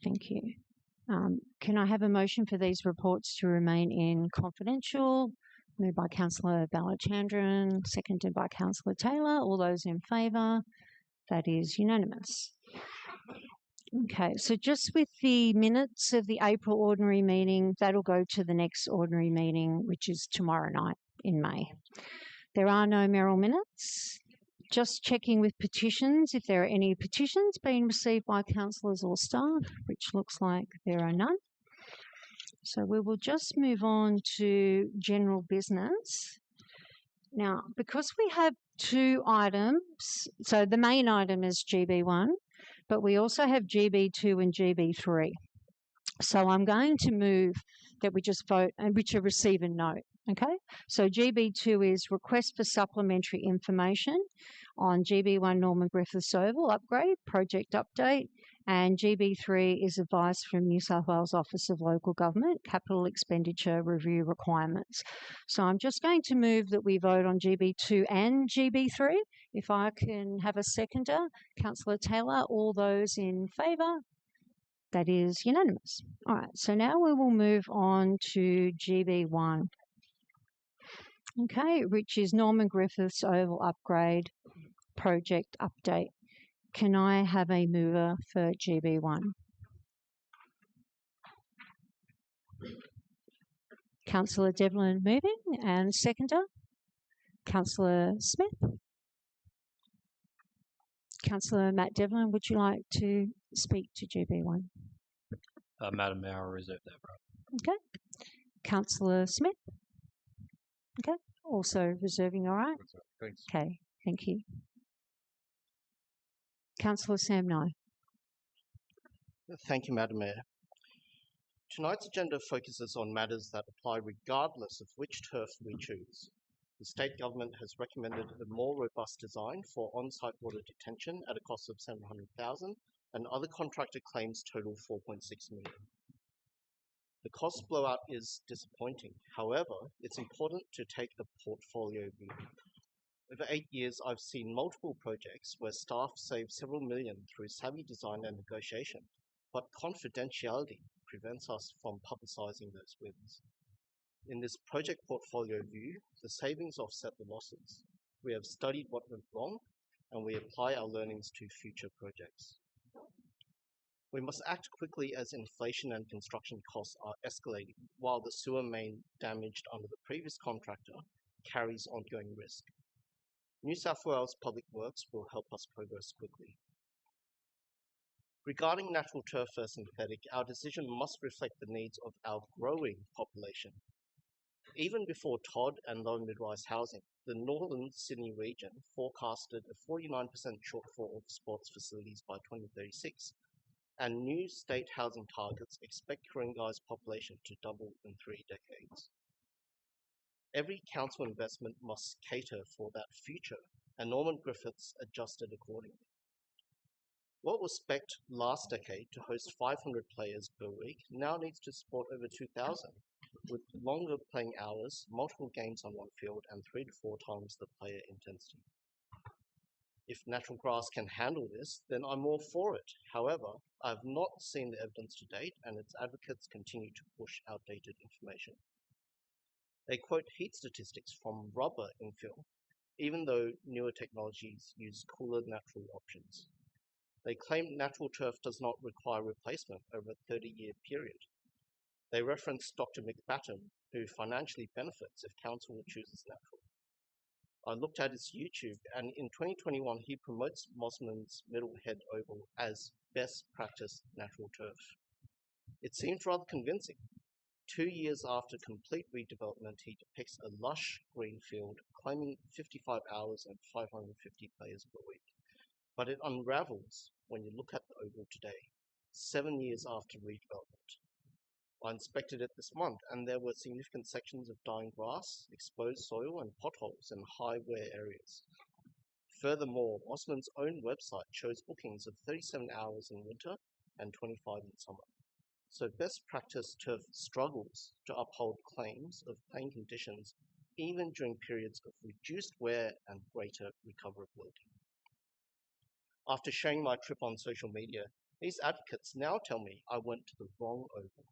Thank you. Can I have a motion for these reports to remain in confidential? Moved by Councillor Balachandran, seconded by Councillor Taylor. All those in favour? That is unanimous. Okay, so just with the minutes of the April ordinary meeting, that'll go to the next ordinary meeting, which is tomorrow night in May. There are no Merrill minutes. Just checking with petitions, if there are any petitions being received by councillors or staff, which looks like there are none. So we will just move on to general business. Now, because we have two items, so the main item is GB1, but we also have GB2 and GB3. So I'm going to move that we just vote and which are receive and note. Okay, so GB2 is request for supplementary information on GB1 Norman Griffiths Oval upgrade, project update, and GB3 is advice from New South Wales Office of Local Government, capital expenditure review requirements. So I'm just going to move that we vote on GB2 and GB3. If I can have a seconder, Councillor Taylor, all those in favour? That is unanimous. All right, so now we will move on to GB1. Okay, which is Norman Griffiths Oval Upgrade Project Update. Can I have a mover for GB1? Councillor Devlin moving, and seconder, Councillor Smith. Councillor Matt Devlin, would you like to speak to GB1? Madam Mayor, I reserve that right. Okay. Councillor Smith? Okay. Also reserving, all right? Thanks. Okay, thank you. Councillor Sam Nye. Thank you, Madam Mayor. Tonight's agenda focuses on matters that apply regardless of which turf we choose. The state government has recommended a more robust design for on-site water detention at a cost of $700,000, and other contractor claims total $4.6 million. The cost blowout is disappointing. However, it's important to take a portfolio view. Over 8 years, I've seen multiple projects where staff save several million through savvy design and negotiation, but confidentiality prevents us from publicizing those wins. In this project portfolio view, the savings offset the losses. We have studied what went wrong, and we apply our learnings to future projects. We must act quickly as inflation and construction costs are escalating, while the sewer main damaged under the previous contractor carries ongoing risk. New South Wales Public Works will help us progress quickly. Regarding natural turf versus synthetic, our decision must reflect the needs of our growing population. Even before Todd and low mid-rise housing, the northern Sydney region forecasted a 49% shortfall of sports facilities by 2036, and new state housing targets expect Ku-ring-gai's population to double in 3 decades. Every council investment must cater for that future, and Norman Griffiths adjusted accordingly. What was spec'd last decade to host 500 players per week now needs to support over 2,000, with longer playing hours, multiple games on one field, and 3 to 4 times the player intensity. If natural grass can handle this, then I'm all for it. However, I have not seen the evidence to date, and its advocates continue to push outdated information. They quote heat statistics from rubber infill, even though newer technologies use cooler natural options. They claim natural turf does not require replacement over a 30-year period. They reference Dr. McBatten, who financially benefits if council chooses natural. I looked at his YouTube, and in 2021, he promotes Mosman's Middlehead Oval as best practice natural turf. It seems rather convincing. 2 years after complete redevelopment, he depicts a lush green field, claiming 55 hours and 550 players per week. But it unravels when you look at the oval today, 7 years after redevelopment. I inspected it this month, and there were significant sections of dying grass, exposed soil, and potholes in high wear areas. Furthermore, Mosman's own website shows bookings of 37 hours in winter and 25 in summer. So best practice turf struggles to uphold claims of playing conditions even during periods of reduced wear and greater recoverability. After sharing my trip on social media, these advocates now tell me I went to the wrong oval.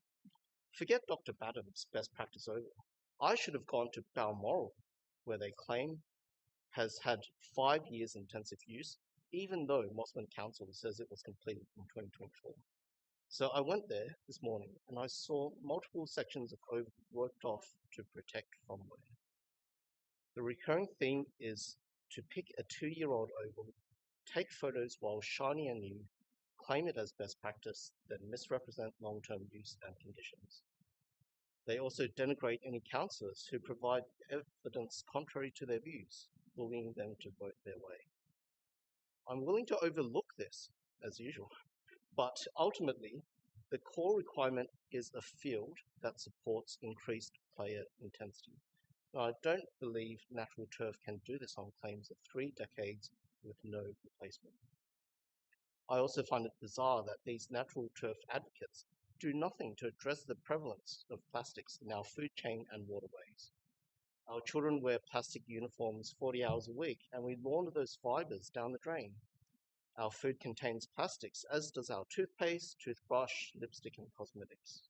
Forget Dr. Batten's best practice oval. I should have gone to Balmoral, where they claim has had 5 years intensive use, even though Mosman Council says it was completed in 2024. So I went there this morning, and I saw multiple sections of oval worked off to protect from wear. The recurring theme is to pick a 2-year-old oval, take photos while shiny and new, claim it as best practice, then misrepresent long-term use and conditions. They also denigrate any councillors who provide evidence contrary to their views, bullying them to vote their way. I'm willing to overlook this, as usual, but ultimately, the core requirement is a field that supports increased player intensity. I don't believe natural turf can do this on claims of 3 decades with no replacement. I also find it bizarre that these natural turf advocates do nothing to address the prevalence of plastics in our food chain and waterways. Our children wear plastic uniforms 40 hours a week, and we launder those fibers down the drain. Our food contains plastics, as does our toothpaste, toothbrush, lipstick, and cosmetics.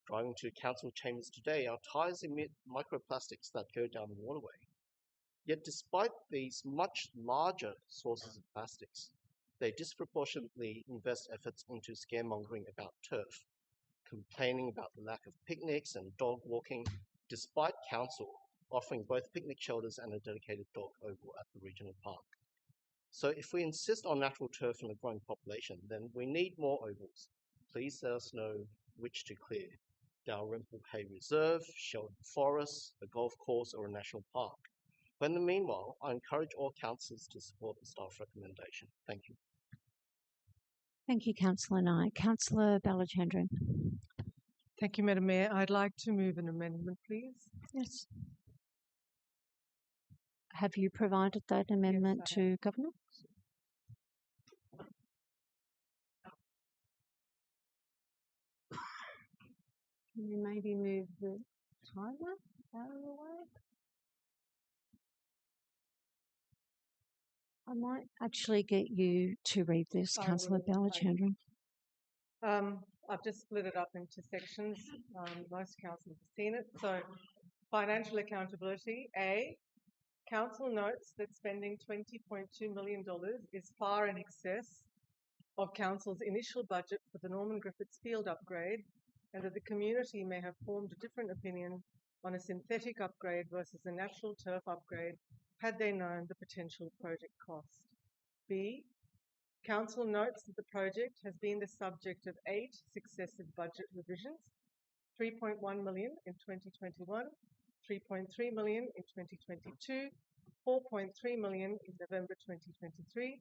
Driving to council chambers today, our tyres emit microplastics that go down the waterway. Yet despite these much larger sources of plastics, They disproportionately invest efforts into scaremongering about turf, complaining about the lack of picnics and dog walking, despite council offering both picnic shelters and a dedicated dog oval at the regional park. So if we insist on natural turf and a growing population, then we need more ovals. Please let us know which to clear. Dalrymple Hay Reserve, Sheldon Forest, a golf course or a national park. But in the meanwhile, I encourage all councillors to support the staff recommendation. Thank you. Thank you, Councillor Knight. Councillor Balachandran. Thank you, Madam Mayor. I'd like to move an amendment, please. Yes. Have you provided that amendment to Governor? Can you maybe move the timer out of the way? I might actually get you to read this, Councillor Balachandran. I've just split it up into sections. Most councillors have seen it. So, financial accountability. A, Council notes that spending $20.2 million is far in excess of Council's initial budget for the Norman Griffiths field upgrade, and that the community may have formed a different opinion on a synthetic upgrade versus a natural turf upgrade had they known the potential project cost. B, Council notes that the project has been the subject of 8 successive budget revisions, 3.1 million in 2021, 3.3 million in 2022, 4.3 million in November 2023,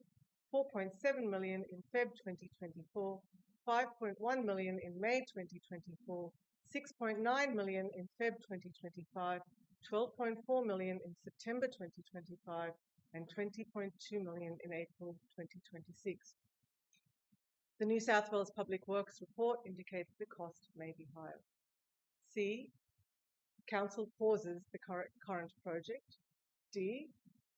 4.7 million in Feb 2024, 5.1 million in May 2024, 6.9 million in Feb 2025, 12.4 million in September 2025, and 20.2 million in April 2026. The New South Wales Public Works report indicates the cost may be higher. C, Council pauses the current project. D,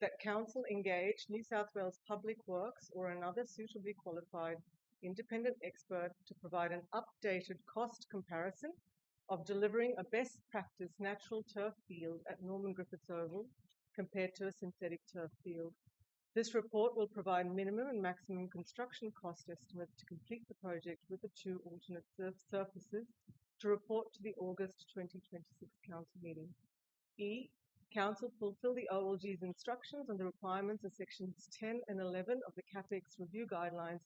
that Council engage New South Wales Public Works or another suitably qualified independent expert to provide an updated cost comparison of delivering a best practice natural turf field at Norman Griffiths Oval compared to a synthetic turf field. This report will provide minimum and maximum construction cost estimates to complete the project with the 2 alternate surfaces to report to the August 2026 Council meeting. E, Council fulfil the OLG's instructions on the requirements of sections 10 and 11 of the CAPEX review guidelines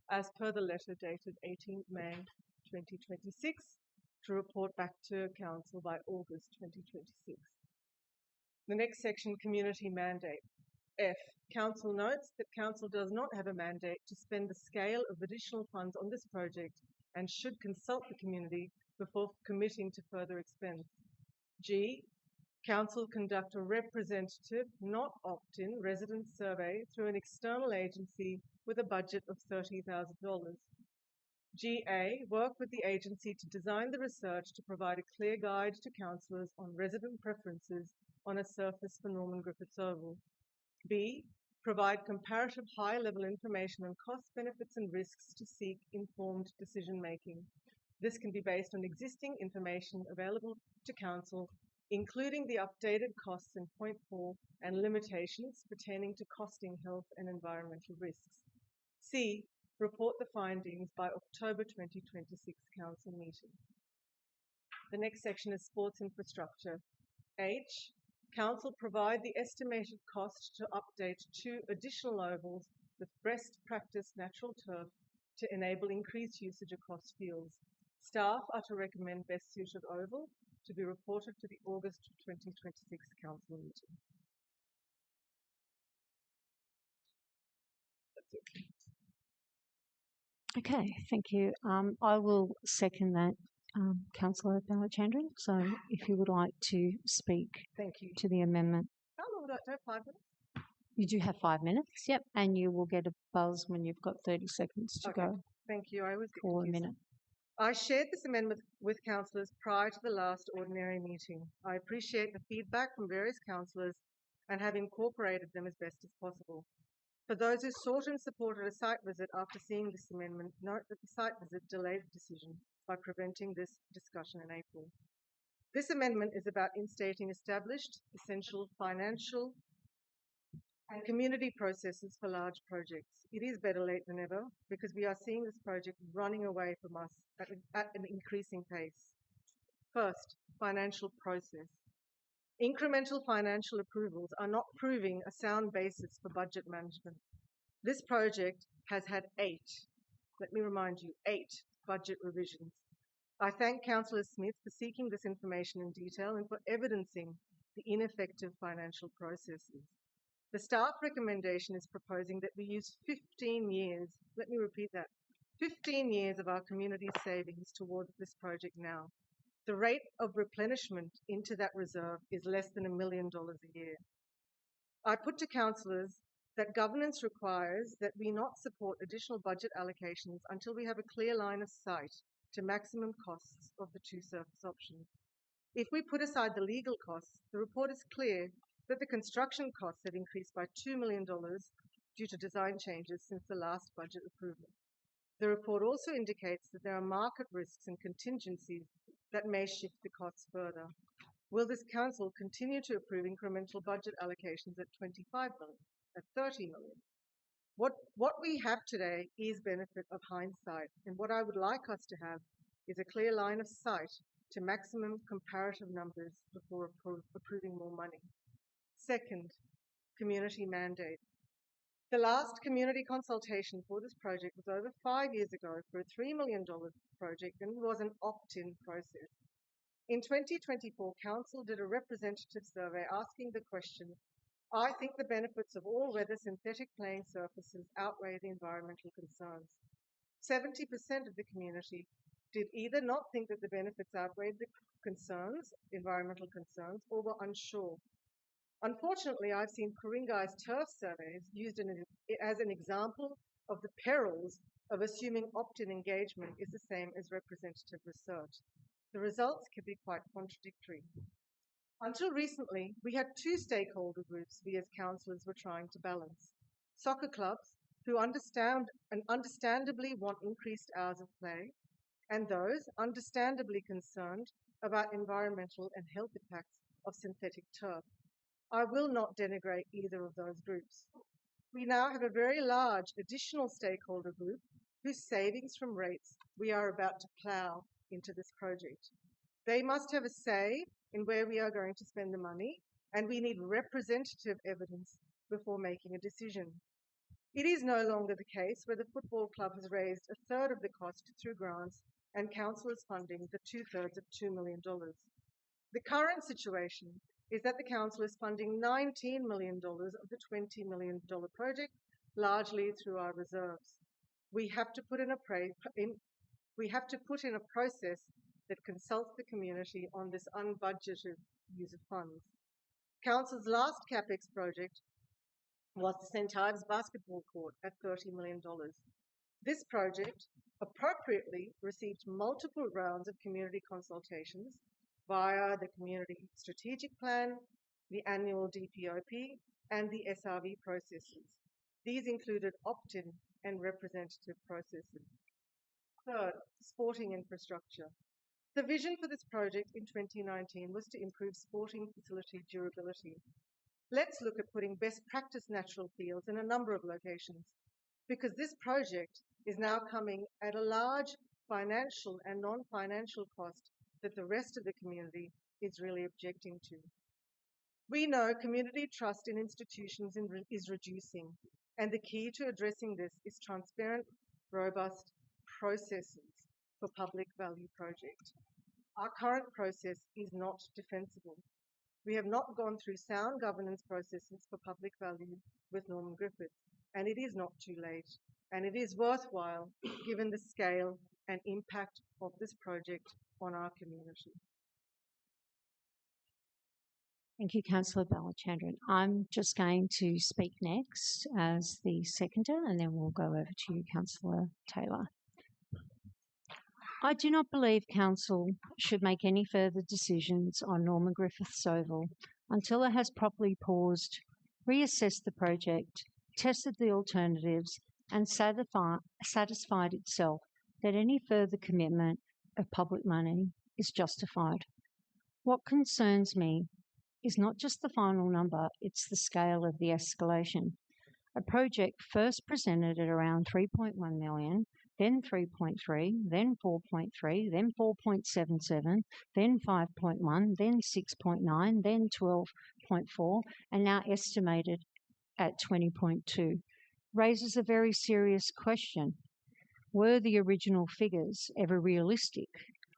as per the letter dated 18th May 2026 to report back to Council by August 2026. The next section, community mandate. F, Council notes that Council does not have a mandate to spend the scale of additional funds on this project and should consult the community before committing to further expense. G, Council conduct a representative, not opt-in, resident survey through an external agency with a budget of $30,000. GA, work with the agency to design the research to provide a clear guide to councillors on resident preferences on a surface for Norman Griffiths Oval. B, provide comparative high-level information on costs, benefits and risks to seek informed decision-making. This can be based on existing information available to Council, including the updated costs in point 4 and limitations pertaining to costing health and environmental risks. C, report the findings by October 2026 Council meeting. The next section is sports infrastructure. H, Council provide the estimated cost to update 2 additional ovals with best practice natural turf to enable increased usage across fields. Staff are to recommend best suited oval to be reported to the August 2026 Council meeting. That's it. Okay, thank you. I will second that, Councillor Balachandran. So if you would like to speak Thank you. to the amendment. How long would I have? 5 minutes? You do have 5 minutes, yep, and you will get a buzz when you've got 30 seconds to Okay, go. thank you. I always get For a confused. minute. I shared this amendment with councillors prior to the last ordinary meeting. I appreciate the feedback from various councillors and have incorporated them as best as possible. For those who sought and supported a site visit after seeing this amendment, note that the site visit delayed the decision by preventing this discussion in April. This amendment is about instating established essential financial and community processes for large projects. It is better late than ever because we are seeing this project running away from us at an increasing pace. First, financial process. Incremental financial approvals are not proving a sound basis for budget management. This project has had 8, let me remind you, 8 budget revisions. I thank Councillor Smith for seeking this information in detail and for evidencing the ineffective financial processes. The staff recommendation is proposing that we use 15 years, let me repeat that, 15 years of our community savings towards this project now. The rate of replenishment into that reserve is less than $1 million a year. I put to councillors that governance requires that we not support additional budget allocations until we have a clear line of sight to maximum costs of the 2 surface options. If we put aside the legal costs, the report is clear that the construction costs have increased by $2 million due to design changes since the last budget approval. The report also indicates that there are market risks and contingencies that may shift the costs further. Will this council continue to approve incremental budget allocations at 25 million, at 30 million? What we have today is benefit of hindsight, and what I would like us to have is a clear line of sight to maximum comparative numbers before approving more money. Second, community mandate. The last community consultation for this project was over 5 years ago for a $3 million project and was an opt-in process. In 2024, Council did a representative survey asking the question, I think the benefits of all-weather synthetic playing surfaces outweigh the environmental concerns. 70% of the community did either not think that the benefits outweighed the concerns, environmental concerns, or were unsure. Unfortunately, I've seen Ku-ring-gai's turf surveys used as an example of the perils of assuming opt-in engagement is the same as representative research. The results can be quite contradictory. Until recently, we had 2 stakeholder groups we as councillors were trying to balance. Soccer clubs, who understand and understandably want increased hours of play, and those understandably concerned about environmental and health impacts of synthetic turf. I will not denigrate either of those groups. We now have a very large additional stakeholder group whose savings from rates we are about to plough into this project. They must have a say in where we are going to spend the money, and we need representative evidence before making a decision. It is no longer the case where the football club has raised a third of the cost through grants and council is funding the 2/3 of $2 million. The current situation is that the council is funding $19 million of the $20 million project, largely through our reserves. We have to put in a process that consults the community on this unbudgeted use of funds. Council's last CapEx project was the St. Ives basketball court at $30 million. This project appropriately received multiple rounds of community consultations via the Community Strategic Plan, the annual DPOP, and the SRV processes. These included opt-in and representative processes. Third, sporting infrastructure. The vision for this project in 2019 was to improve sporting facility durability. Let's look at putting best practice natural fields in a number of locations, because this project is now coming at a large financial and non-financial cost that the rest of the community is really objecting to. We know community trust in institutions is reducing, and the key to addressing this is transparent, robust processes for public value projects. Our current process is not defensible. We have not gone through sound governance processes for public value with Norman Griffiths, and it is not too late, and it is worthwhile given the scale and impact of this project on our community. Thank you, Councillor Balachandran. I'm just going to speak next as the seconder, and then we'll go over to you, Councillor Taylor. I do not believe Council should make any further decisions on Norman Griffiths Oval until it has properly paused, reassessed the project, tested the alternatives, and satisfied itself that any further commitment of public money is justified. What concerns me is not just the final number, it's the scale of the escalation. A project first presented at around 3.1 million, then 3.3, then 4.3, then 4.77, then 5.1, then 6.9, then 12.4, and now estimated at 20.2, raises a very serious question. Were the original figures ever realistic,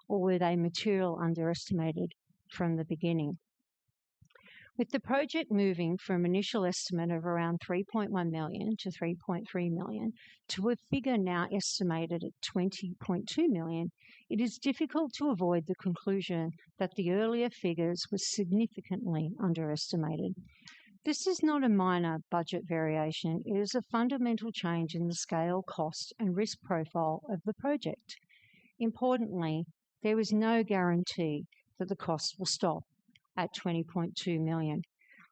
or were they material underestimated from the beginning? With the project moving from initial estimate of around 3.1 million to 3.3 million to a figure now estimated at 20.2 million, it is difficult to avoid the conclusion that the earlier figures were significantly underestimated. This is not a minor budget variation, it is a fundamental change in the scale, cost and risk profile of the project. Importantly, there is no guarantee that the costs will stop at 20.2 million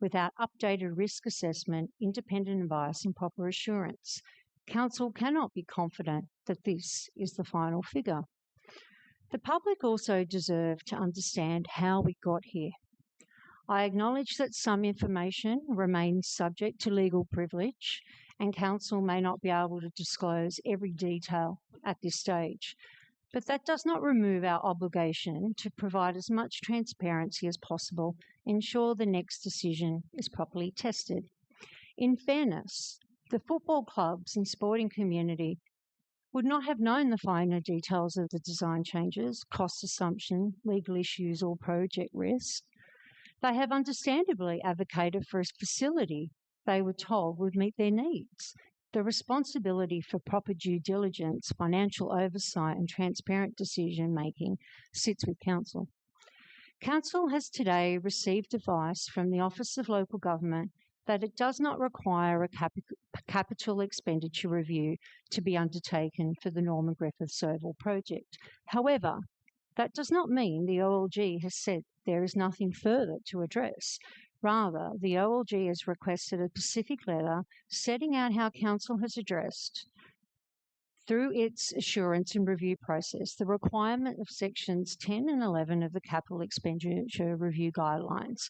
without updated risk assessment, independent advice and proper assurance. Council cannot be confident that this is the final figure. The public also deserve to understand how we got here. I acknowledge that some information remains subject to legal privilege and Council may not be able to disclose every detail at this stage. But that does not remove our obligation to provide as much transparency as possible, ensure the next decision is properly tested. In fairness, the football clubs and sporting community would not have known the finer details of the design changes, cost assumption, legal issues or project risk. They have understandably advocated for a facility they were told would meet their needs. The responsibility for proper due diligence, financial oversight and transparent decision-making sits with Council. Council has today received advice from the Office of Local Government that it does not require a capital expenditure review to be undertaken for the Norman Griffiths Oval project. However, that does not mean the OLG has said there is nothing further to address. Rather, the OLG has requested a specific letter setting out how Council has addressed, through its assurance and review process, the requirement of sections 10 and 11 of the Capital Expenditure Review Guidelines.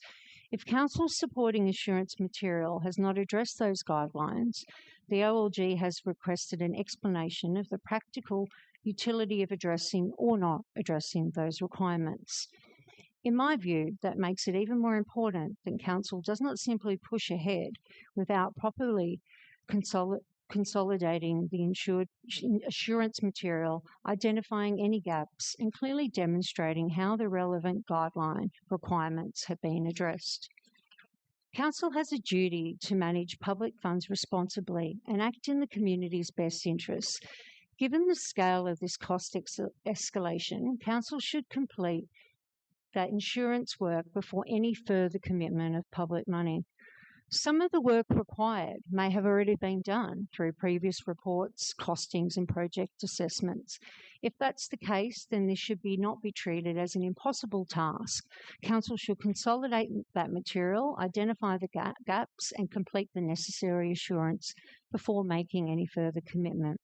If Council's supporting assurance material has not addressed those guidelines, the OLG has requested an explanation of the practical utility of addressing or not addressing those requirements. In my view, that makes it even more important that Council does not simply push ahead without properly consolidating the assurance material, identifying any gaps, and clearly demonstrating how the relevant guideline requirements have been addressed. Council has a duty to manage public funds responsibly and act in the community's best interests. Given the scale of this cost escalation, Council should complete that insurance work before any further commitment of public money. Some of the work required may have already been done through previous reports, costings and project assessments. If that's the case, then this should not be treated as an impossible task. Council should consolidate that material, identify the gaps and complete the necessary assurance before making any further commitment.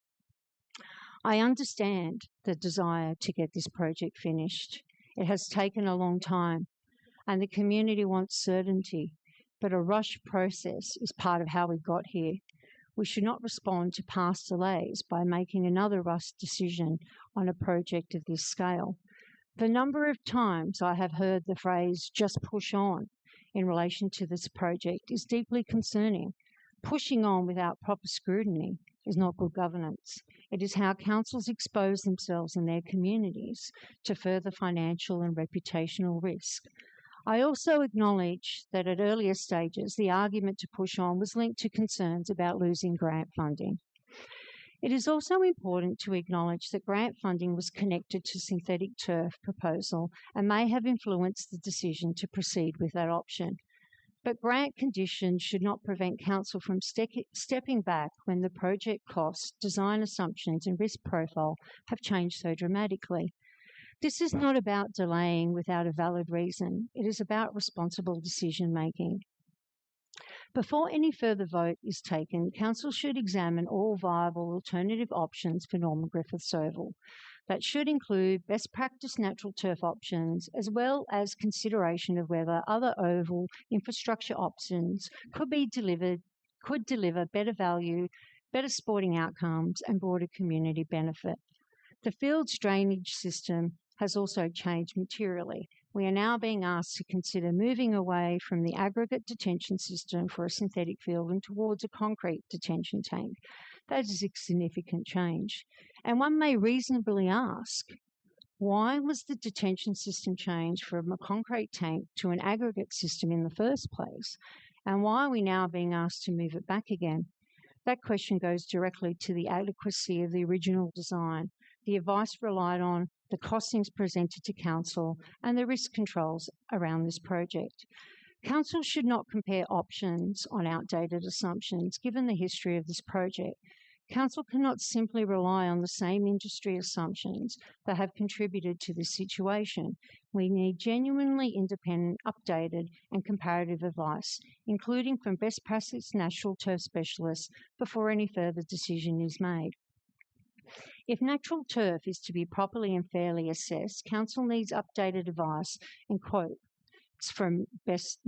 I understand the desire to get this project finished. It has taken a long time and the community wants certainty, but a rush process is part of how we got here. We should not respond to past delays by making another rush decision on a project of this scale. The number of times I have heard the phrase, just push on, in relation to this project is deeply concerning. Pushing on without proper scrutiny is not good governance. It is how councils expose themselves and their communities to further financial and reputational risk. I also acknowledge that at earlier stages, the argument to push on was linked to concerns about losing grant funding. It is also important to acknowledge that grant funding was connected to synthetic turf proposal and may have influenced the decision to proceed with that option. But grant conditions should not prevent Council from stepping back when the project costs, design assumptions and risk profile have changed so dramatically. This is not about delaying without a valid reason. It is about responsible decision making. Before any further vote is taken, Council should examine all viable alternative options for Norman Griffiths Oval. That should include best practice natural turf options, as well as consideration of whether other oval infrastructure options could deliver better value, better sporting outcomes, and broader community benefit. The field's drainage system has also changed materially. We are now being asked to consider moving away from the aggregate detention system for a synthetic field and towards a concrete detention tank. That is a significant change. And one may reasonably ask, why was the detention system changed from a concrete tank to an aggregate system in the first place? And why are we now being asked to move it back again? That question goes directly to the adequacy of the original design, the advice relied on, the costings presented to Council, and the risk controls around this project. Council should not compare options on outdated assumptions given the history of this project. Council cannot simply rely on the same industry assumptions that have contributed to this situation. We need genuinely independent, updated and comparative advice, including from best practice natural turf specialists, before any further decision is made. If natural turf is to be properly and fairly assessed, Council needs updated advice and quotes from best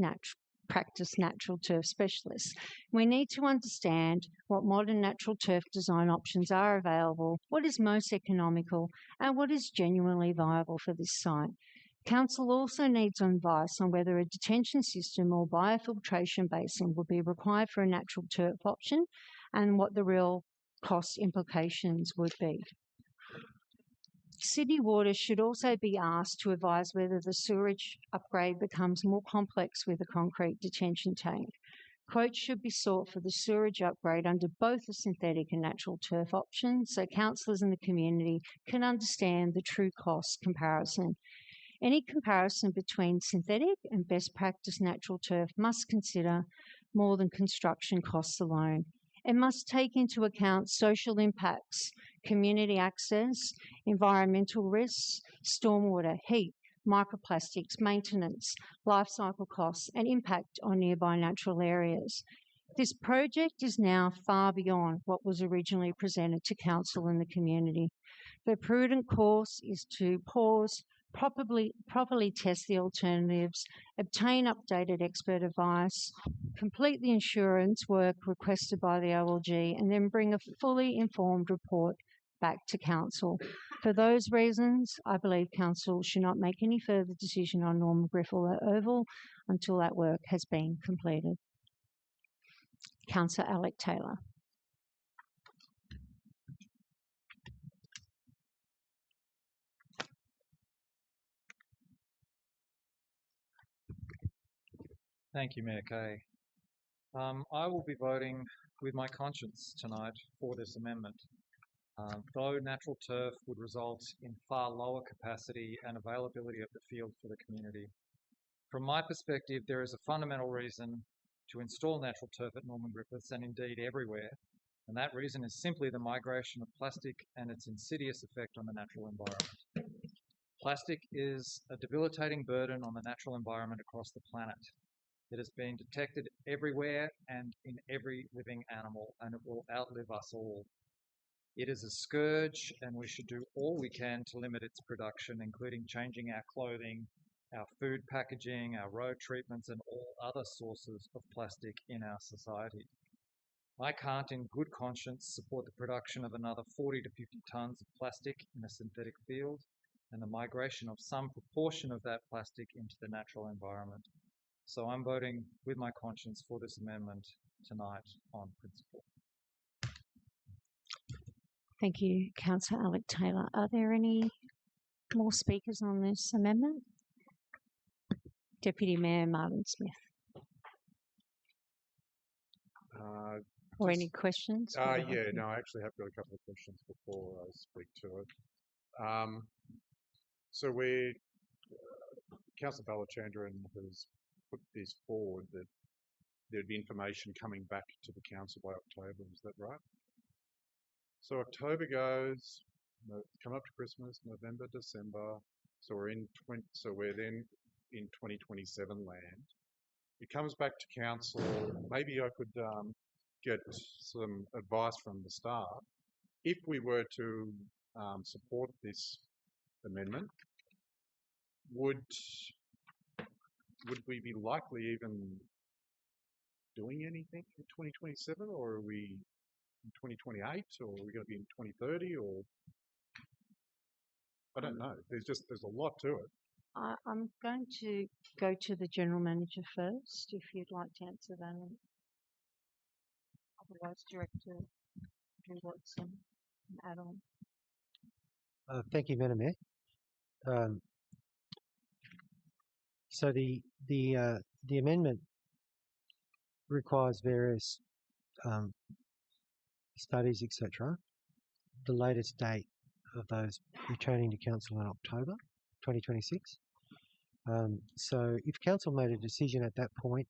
practice natural turf specialists. We need to understand what modern natural turf design options are available, what is most economical, and what is genuinely viable for this site. Council also needs advice on whether a detention system or biofiltration basin will be required for a natural turf option and what the real cost implications would be. City Water should also be asked to advise whether the sewerage upgrade becomes more complex with a concrete detention tank. Quotes should be sought for the sewerage upgrade under both the synthetic and natural turf options so councillors in the community can understand the true cost comparison. Any comparison between synthetic and best practice natural turf must consider more than construction costs alone. It must take into account social impacts, community access, environmental risks, stormwater, heat, microplastics, maintenance, life cycle costs, and impact on nearby natural areas. This project is now far beyond what was originally presented to Council and the community. The prudent course is to pause, properly test the alternatives, obtain updated expert advice, complete the insurance work requested by the OLG, and then bring a fully informed report back to Council. For those reasons, I believe Council should not make any further decision on Norman Griffiths Oval until that work has been completed. Councillor Alec Taylor. Thank you, Mayor Kay. I will be voting with my conscience tonight for this amendment. Though natural turf would result in far lower capacity and availability of the field for the community. From my perspective, there is a fundamental reason to install natural turf at Norman Griffiths and indeed everywhere, and that reason is simply the migration of plastic and its insidious effect on the natural environment. Plastic is a debilitating burden on the natural environment across the planet. It has been detected everywhere and in every living animal, and it will outlive us all. It is a scourge, and we should do all we can to limit its production, including changing our clothing, our food packaging, our road treatments, and all other sources of plastic in our society. I can't, in good conscience, support the production of another 40 to 50 tonnes of plastic in a synthetic field and the migration of some proportion of that plastic into the natural environment. So I'm voting with my conscience for this amendment tonight on principle. Thank you, Councillor Alec Taylor. Are there any more speakers on this amendment? Deputy Mayor Martin Smith. Or any questions? Yeah, no, I actually have got a couple of questions before I speak to it. So Councillor Balachandran has put this forward that there'd be information coming back to the council by October. Is that right? So October goes, come up to Christmas, November, December. So we're then in 2027 land. it comes back to council. Maybe I could get some advice from the staff. If we were to support this amendment, would we be likely even doing anything in 2027, or are we in 2028, or are we going to be in 2030, or I don't know. There's a lot to it. I'm going to go to the General Manager first, if you'd like to answer that. And otherwise, Director Drew Watson, add on. Thank you, Madam Mayor. So the amendment requires various studies, etc. The latest date of those returning to council in October 2026. So if council made a decision at that point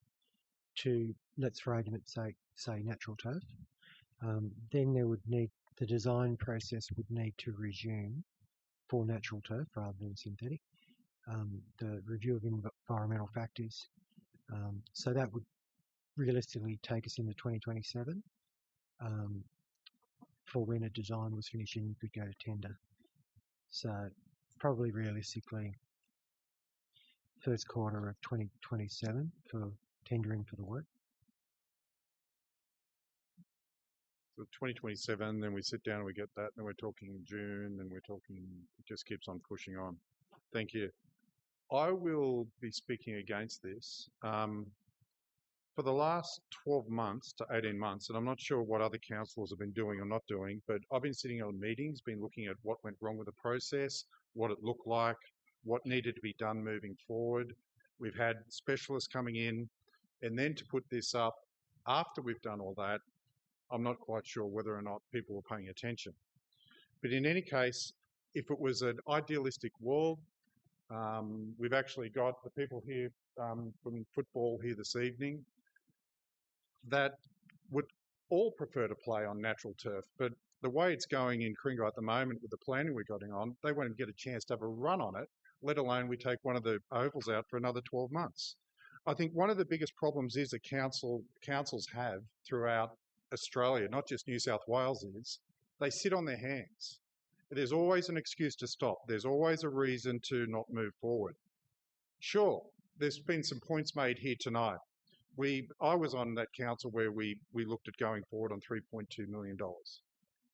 to, let's for argument's sake, say natural turf, then the design process would need to resume for natural turf rather than synthetic. The review of environmental factors. So that would realistically take us into 2027 for when a design was finished and you could go to tender. So probably realistically first quarter of 2027 for tendering for the work. So 2027, then we sit down and we get that, then we're talking June, then we're talking, it just keeps on pushing on. Thank you. I will be speaking against this. For the last 12 months to 18 months, and I'm not sure what other councillors have been doing or not doing, but I've been sitting on meetings, been looking at what went wrong with the process, what it looked like, what needed to be done moving forward. We've had specialists coming in, and then to put this up after we've done all that, I'm not quite sure whether or not people were paying attention. But in any case, if it was an idealistic world, we've actually got the people here from football here this evening that would all prefer to play on natural turf. But the way it's going in Ku-ring-gai at the moment with the planning we're getting on, they won't even get a chance to have a run on it, let alone we take one of the ovals out for another 12 months. I think one of the biggest problems is that councils have throughout Australia, not just New South Wales, is they sit on their hands. There's always an excuse to stop. There's always a reason to not move forward. Sure, there's been some points made here tonight. I was on that council where we looked at going forward on $3.2 million.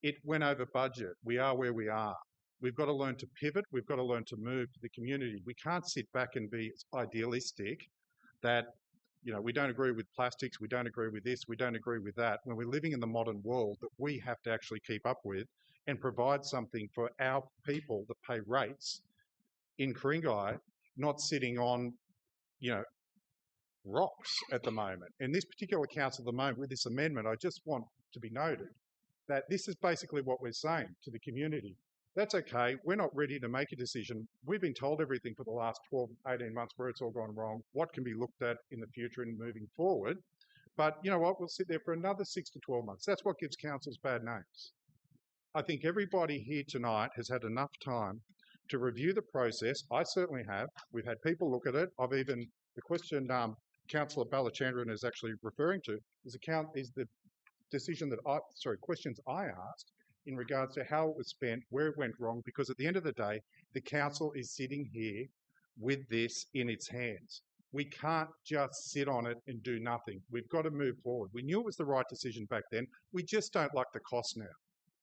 It went over budget. We are where we are. We've got to learn to pivot. We've got to learn to move to the community. We can't sit back and be idealistic that, you know, we don't agree with plastics, we don't agree with this, we don't agree with that, when we're living in the modern world that we have to actually keep up with and provide something for our people that pay rates in Ku-ring-gai, not sitting on, you know, rocks at the moment. In this particular council at the moment with this amendment, I just want to be noted that this is basically what we're saying to the community. That's okay. We're not ready to make a decision. We've been told everything for the last 12, 18 months where it's all gone wrong, what can be looked at in the future and moving forward. But you know what? We'll sit there for another 6 to 12 months. That's what gives councils bad names. I think everybody here tonight has had enough time to review the process. I certainly have. We've had people look at it. I've even, the question Councillor Balachandran is actually referring to is the decision that questions I asked in regards to how it was spent, where it went wrong, because at the end of the day, the council is sitting here with this in its hands. We can't just sit on it and do nothing. We've got to move forward. We knew it was the right decision back then. We just don't like the cost now.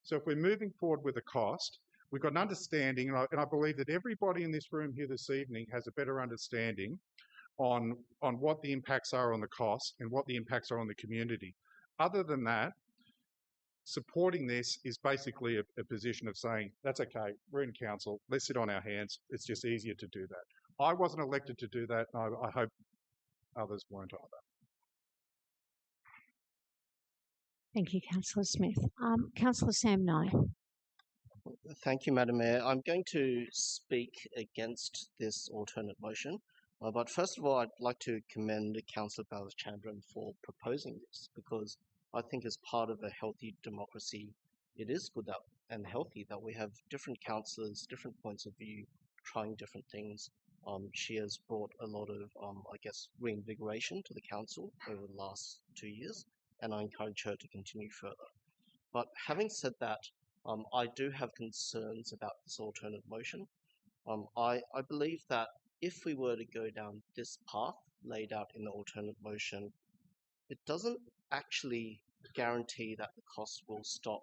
So if we're moving forward with the cost, we've got an understanding, and I believe that everybody in this room here this evening has a better understanding on what the impacts are on the cost and what the impacts are on the community. Other than that, supporting this is basically a position of saying, that's okay, we're in council, let's sit on our hands, it's just easier to do that. I wasn't elected to do that, and I hope others won't either. Thank you, Councillor Smith. Councillor Sam Nye. Thank you, Madam Mayor. I'm going to speak against this alternate motion. But first of all, I'd like to commend Councillor Balachandran for proposing this, because I think as part of a healthy democracy, it is good and healthy that we have different councillors, different points of view, trying different things. She has brought a lot of, I guess, reinvigoration to the council over the last 2 years, and I encourage her to continue further. But having said that, I do have concerns about this alternate motion. I believe that if we were to go down this path laid out in the alternate motion, it doesn't actually guarantee that the costs will stop,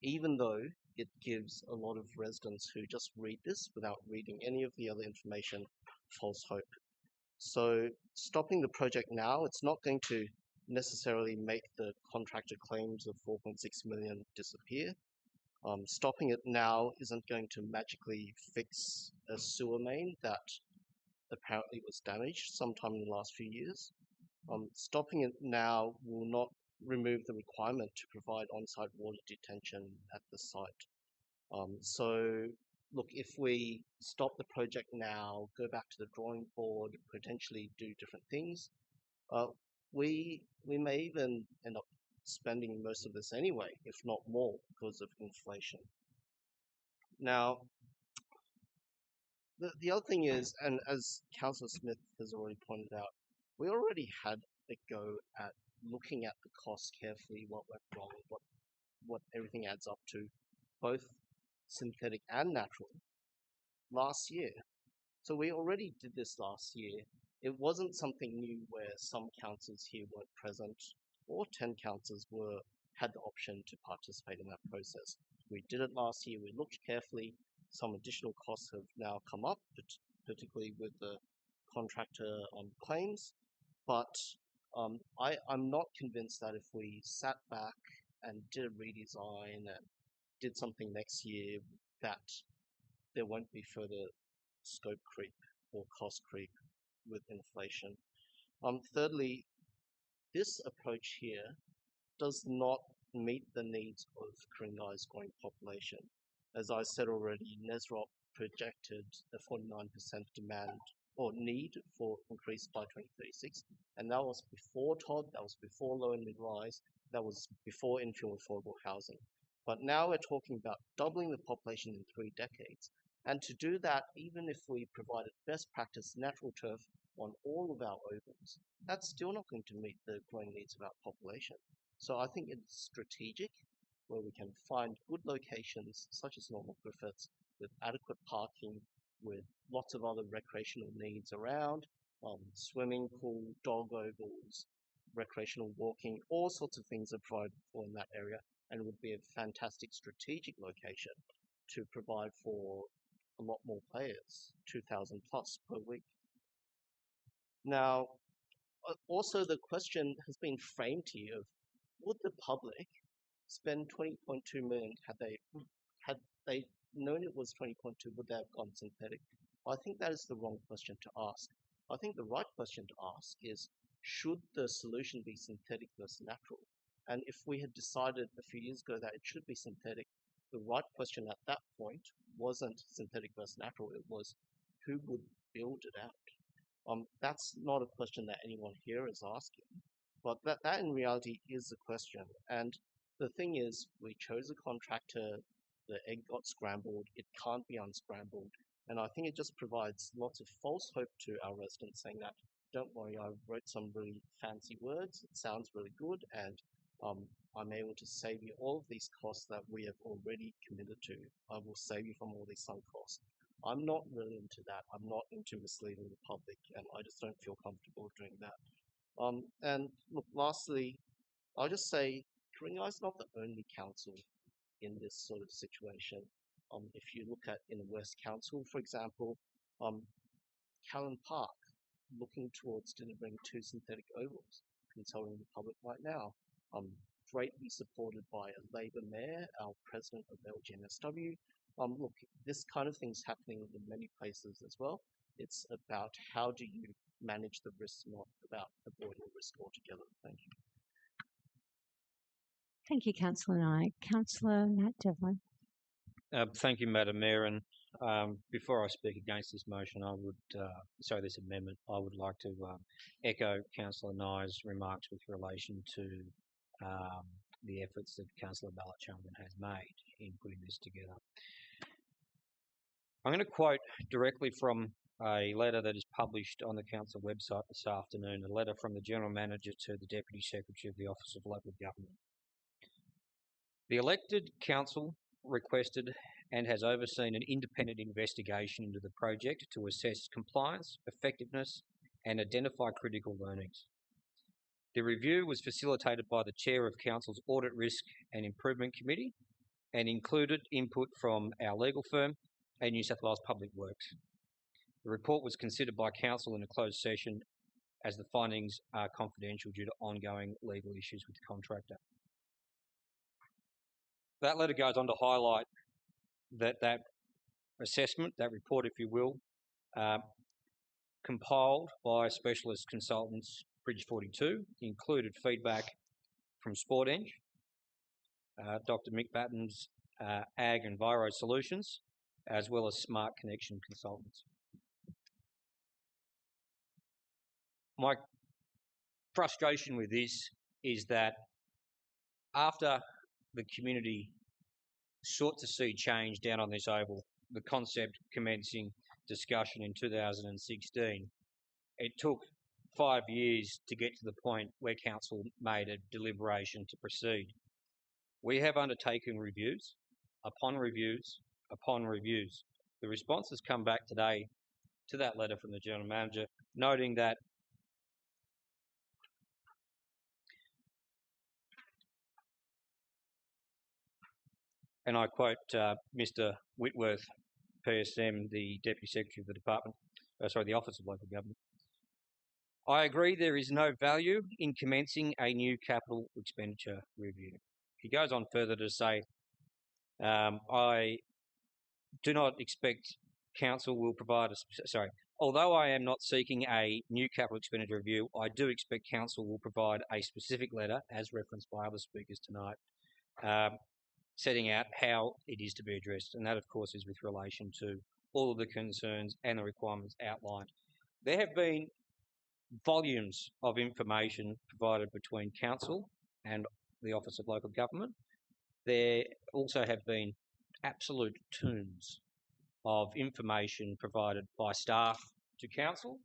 even though it gives a lot of residents who just read this without reading any of the other information false hope. So stopping the project now, it's not going to necessarily make the contractor claims of 4.6 million disappear. Stopping it now isn't going to magically fix a sewer main that apparently was damaged sometime in the last few years. Stopping it now will not remove the requirement to provide on-site water detention at the site. So look, if we stop the project now, go back to the drawing board, potentially do different things, we may even end up spending most of this anyway, if not more, because of inflation. Now, the other thing is, and as Councillor Smith has already pointed out, we already had a go at looking at the costs carefully, what went wrong, what everything adds up to, both synthetic and natural, last year. So we already did this last year. It wasn't something new where some councillors here weren't present, or 10 councillors had the option to participate in that process. We did it last year, we looked carefully. Some additional costs have now come up, particularly with the contractor claims, but I'm not convinced that if we sat back and did a redesign and did something next year, that there won't be further scope creep or cost creep with inflation. Thirdly, this approach here does not meet the needs of Ku-ring-gai's growing population. As I said already, NESROP projected a 49% demand or need for increase by 2036, and that was before Todd, that was before low and mid-rise, that was before infill affordable housing. But now we're talking about doubling the population in 3 decades. And to do that, even if we provided best practice natural turf on all of our ovals, that's still not going to meet the growing needs of our population. So I think it's strategic, where we can find good locations such as Normal Griffiths with adequate parking, with lots of other recreational needs around, swimming pool, dog ovals, recreational walking, all sorts of things are provided for in that area, and it would be a fantastic strategic location to provide for a lot more players, 2,000 plus per week. Now, also the question has been framed here of, would the public spend 20.2 million had they known it was 20.2, would they have gone synthetic? I think that is the wrong question to ask. I think the right question to ask is, should the solution be synthetic versus natural? And if we had decided a few years ago that it should be synthetic, the right question at that point wasn't synthetic versus natural, it was who would build it out? That's not a question that anyone here is asking, but that in reality is a question. And the thing is, we chose a contractor, the egg got scrambled, it can't be unscrambled. And I think it just provides lots of false hope to our residents, saying that, don't worry, I wrote some really fancy words, it sounds really good, and I'm able to save you all of these costs that we have already committed to. I will save you from all these sunk costs. I'm not really into that. I'm not into misleading the public, and I just don't feel comfortable doing that. And look, lastly, I'll just say, Ku-ring-gai is not the only council in this sort of situation. If you look at in the West Council, for example, Callan Park, looking towards delivering 2 synthetic ovals, consulting the public right now, greatly supported by a Labor mayor, our president of LGNSW. Look, this kind of thing's happening in many places as well. It's about how do you manage the risks, not about avoiding risk altogether. Thank you. Thank you, Councillor Knight. Councillor Matt Devlin. Thank you, Madam Mayor. And before I speak against this motion, this amendment, I would like to echo Councillor Knight's remarks with relation to the efforts that Councillor Ballachandran has made in putting this together. I'm going to quote directly from a letter that is published on the council website this afternoon, a letter from the General Manager to the Deputy Secretary of the Office of Local Government. The elected council requested and has overseen an independent investigation into the project to assess compliance, effectiveness, and identify critical learnings. The review was facilitated by the Chair of Council's Audit Risk and Improvement Committee and included input from our legal firm and New South Wales Public Works. The report was considered by Council in a closed session as the findings are confidential due to ongoing legal issues with the contractor. That letter goes on to highlight that assessment, that report, if you will, compiled by specialist consultants Bridge 42, included feedback from SportEng, Dr. Mick Batten's Ag and Viro Solutions, as well as Smart Connection Consultants. My frustration with this is that after the community sought to see change down on this oval, the concept commencing discussion in 2016, it took 5 years to get to the point where council made a deliberation to proceed. We have undertaken reviews upon reviews upon reviews. The response has come back today to that letter from the General Manager, noting that and I quote Mr. Whitworth, PSM, the Deputy Secretary of the Department, the Office of Local Government. I agree there is no value in commencing a new capital expenditure review. He goes on further to say, I do not expect council will provide although I am not seeking a new capital expenditure review, I do expect council will provide a specific letter, as referenced by other speakers tonight, setting out how it is to be addressed. And that, of course, is with relation to all of the concerns and the requirements outlined. There have been volumes of information provided between council and the Office of Local Government. There also have been absolute tombs of information provided by staff to council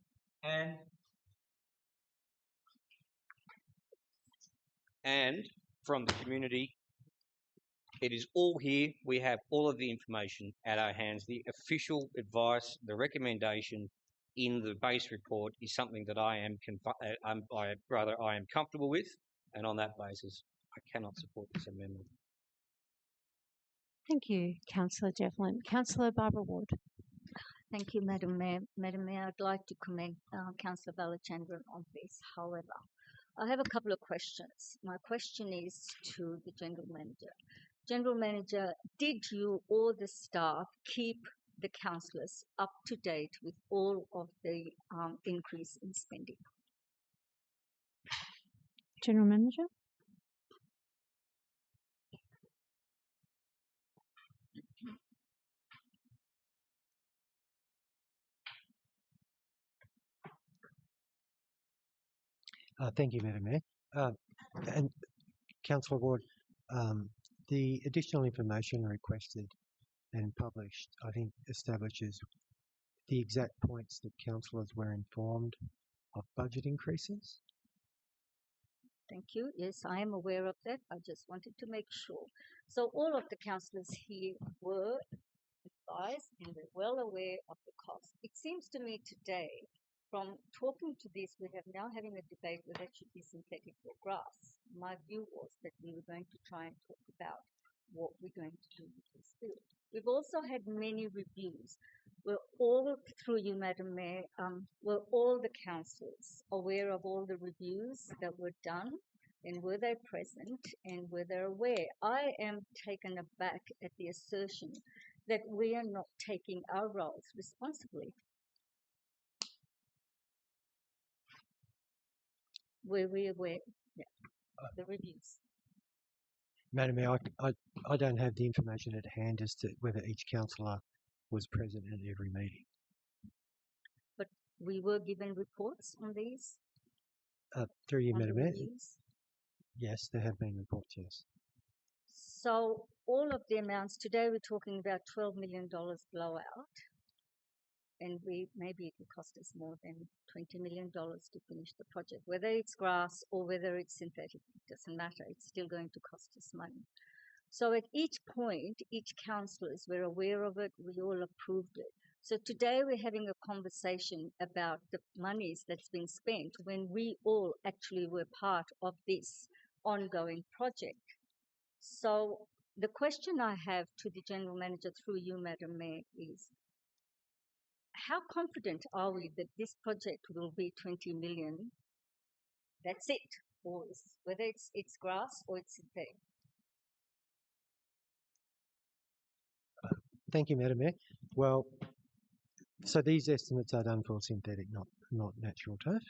and from the community. It is all here. We have all of the information at our hands. The official advice, the recommendation in the base report is something that I am comfortable with, and on that basis, I cannot support this amendment. Thank you, Councillor Devlin. Councillor Barbara Ward. Thank you, Madam Mayor. Madam Mayor, I'd like to commend Councillor Balachandran on this. However, I have a couple of questions. My question is to the General Manager. General Manager, did you or the staff keep the councillors up to date with all of the increase in spending? General Manager. Thank you, Madam Mayor. And Councillor Ward, the additional information requested and published, I think, establishes the exact points that councillors were informed of budget increases. Thank you. Yes, I am aware of that. I just wanted to make sure. So all of the councillors here were advised and were well aware of the cost. It seems to me today, from talking to this, we have now having a debate whether it should be synthetic or grass. My view was that we were going to try and talk about what we're going to do with this bill. We've also had many reviews. We're all, through you, Madam Mayor, were all the councillors aware of all the reviews that were done, and were they present and were they aware? I am taken aback at the assertion that we are not taking our roles responsibly. Were we aware? Yeah, the reviews. Madam Mayor, I don't have the information at hand as to whether each councillor was present at every meeting. But we were given reports on these? Through you, Madam Mayor. Reviews? Yes, there have been reports, yes. So all of the amounts, today we're talking about $12 million blowout. and maybe it will cost us more than $20 million to finish the project. Whether it's grass or whether it's synthetic, it doesn't matter. It's still going to cost us money. So at each point, each councillors were aware of it. We all approved it. So today we're having a conversation about the monies that's been spent when we all actually were part of this ongoing project. So the question I have to the General Manager through you, Madam Mayor, is how confident are we that this project will be 20 million? That's it, or whether it's grass or it's synthetic. Thank you, Madam Mayor. Well, so these estimates are done for synthetic, not natural turf.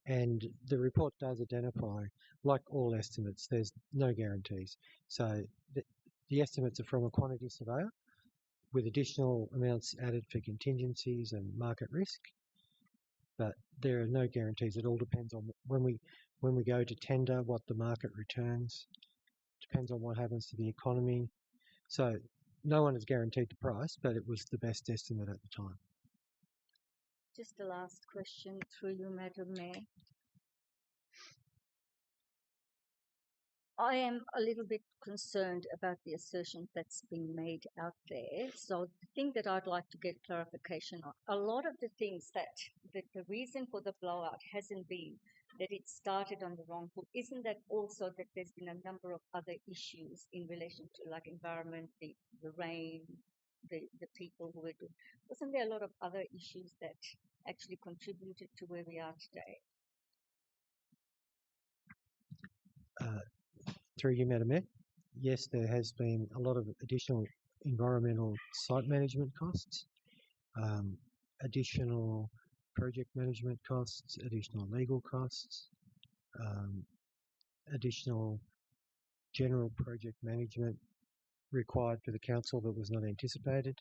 And the report does identify, like all estimates, there's no guarantees. So the estimates are from a quantity surveyor with additional amounts added for contingencies and market risk. But there are no guarantees. It all depends on when we go to tender, what the market returns. Depends on what happens to the economy. So no one is guaranteed the price, but it was the best estimate at the time. Just a last question through you, Madam Mayor. I am a little bit concerned about the assertion that's being made out there. So the thing that I'd like to get clarification on, a lot of the things that the reason for the blowout hasn't been that it started on the wrong foot. Isn't that also that there's been a number of other issues in relation to like environment, the rain, the people who were doing? Wasn't there a lot of other issues that actually contributed to where we are today? Through you, Madam Mayor, yes, there has been a lot of additional environmental site management costs, additional project management costs, additional legal costs, additional general project management required for the council that was not anticipated.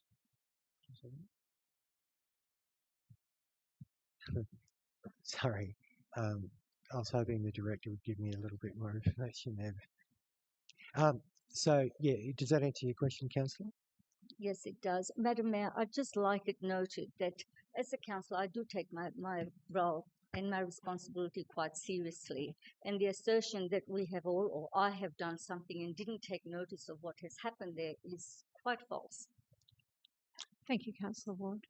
Sorry, I was hoping the director would give me a little bit more information there. So, yeah, does that answer your question, Councillor? Yes, it does. Madam Mayor, I'd just like it noted that as a councillor, I do take my role and my responsibility quite seriously. And the assertion that we have all, or I have done something and didn't take notice of what has happened there is quite false. Thank you, Councillor Ward.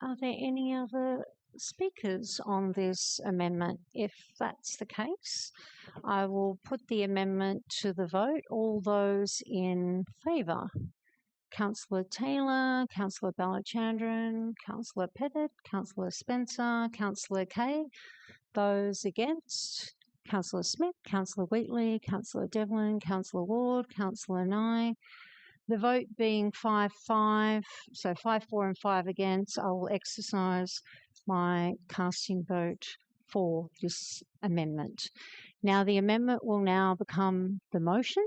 Are there any other speakers on this amendment? If that's the case, I will put the amendment to the vote. All those in favour? Councillor Taylor, Councillor Balachandran, Councillor Pettit, Councillor Spencer, Councillor Kay. Those against? Councillor Smith, Councillor Wheatley, Councillor Devlin, Councillor Ward, Councillor Nye. The vote being 5-5, so 5 for and 5 against, I will exercise my casting vote for this amendment. Now, the amendment will now become the motion.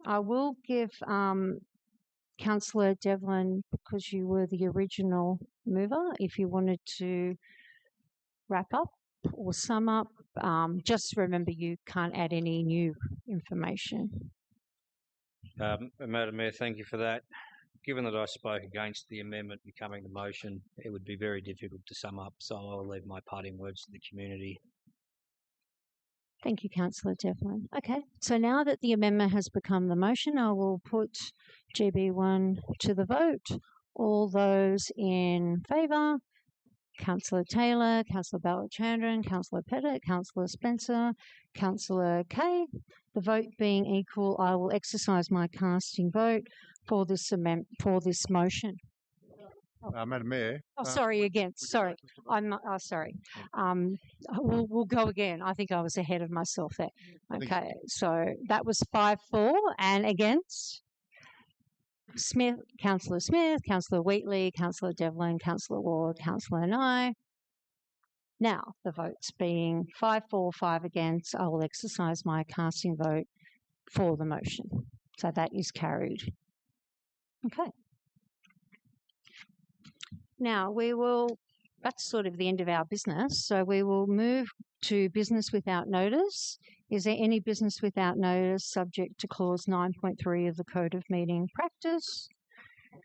I will give Councillor Devlin, because you were the original mover, if you wanted to wrap up or sum up, just remember you can't add any new information. Madam Mayor, thank you for that. Given that I spoke against the amendment becoming the motion, it would be very difficult to sum up, so I'll leave my parting words to the community. Thank you, Councillor Devlin. Okay, so now that the amendment has become the motion, I will put GB1 to the vote. All those in favour? Councillor Taylor, Councillor Balachandran, Councillor Pettit, Councillor Spencer, Councillor Kay. The vote being equal, I will exercise my casting vote for this amendment, for this motion. Madam Mayor. Oh, sorry, against. Sorry, I'm not. Oh, sorry. We'll go again. I think I was ahead of myself there. Okay, so that was 5-4 and against. Smith, Councillor Smith, Councillor Wheatley, Councillor Devlin, Councillor Ward, Councillor Nye. Now, the votes being 5-4, 5 against, I will exercise my casting vote for the motion. So that is carried. Okay. Now, that's sort of the end of our business, so we will move to business without notice. Is there any business without notice subject to clause 9.3 of the Code of Meeting Practice,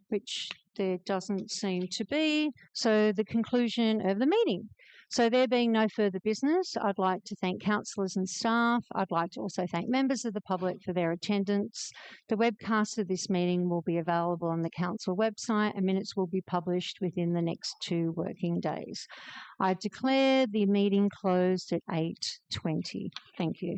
which There doesn't seem to be. So the conclusion of the meeting. So there being no further business, I'd like to thank councillors and staff. I'd like to also thank members of the public for their attendance. The webcast of this meeting will be available on the council website and minutes will be published within the next 2 working days. I declare the meeting closed at 8:20. Thank you.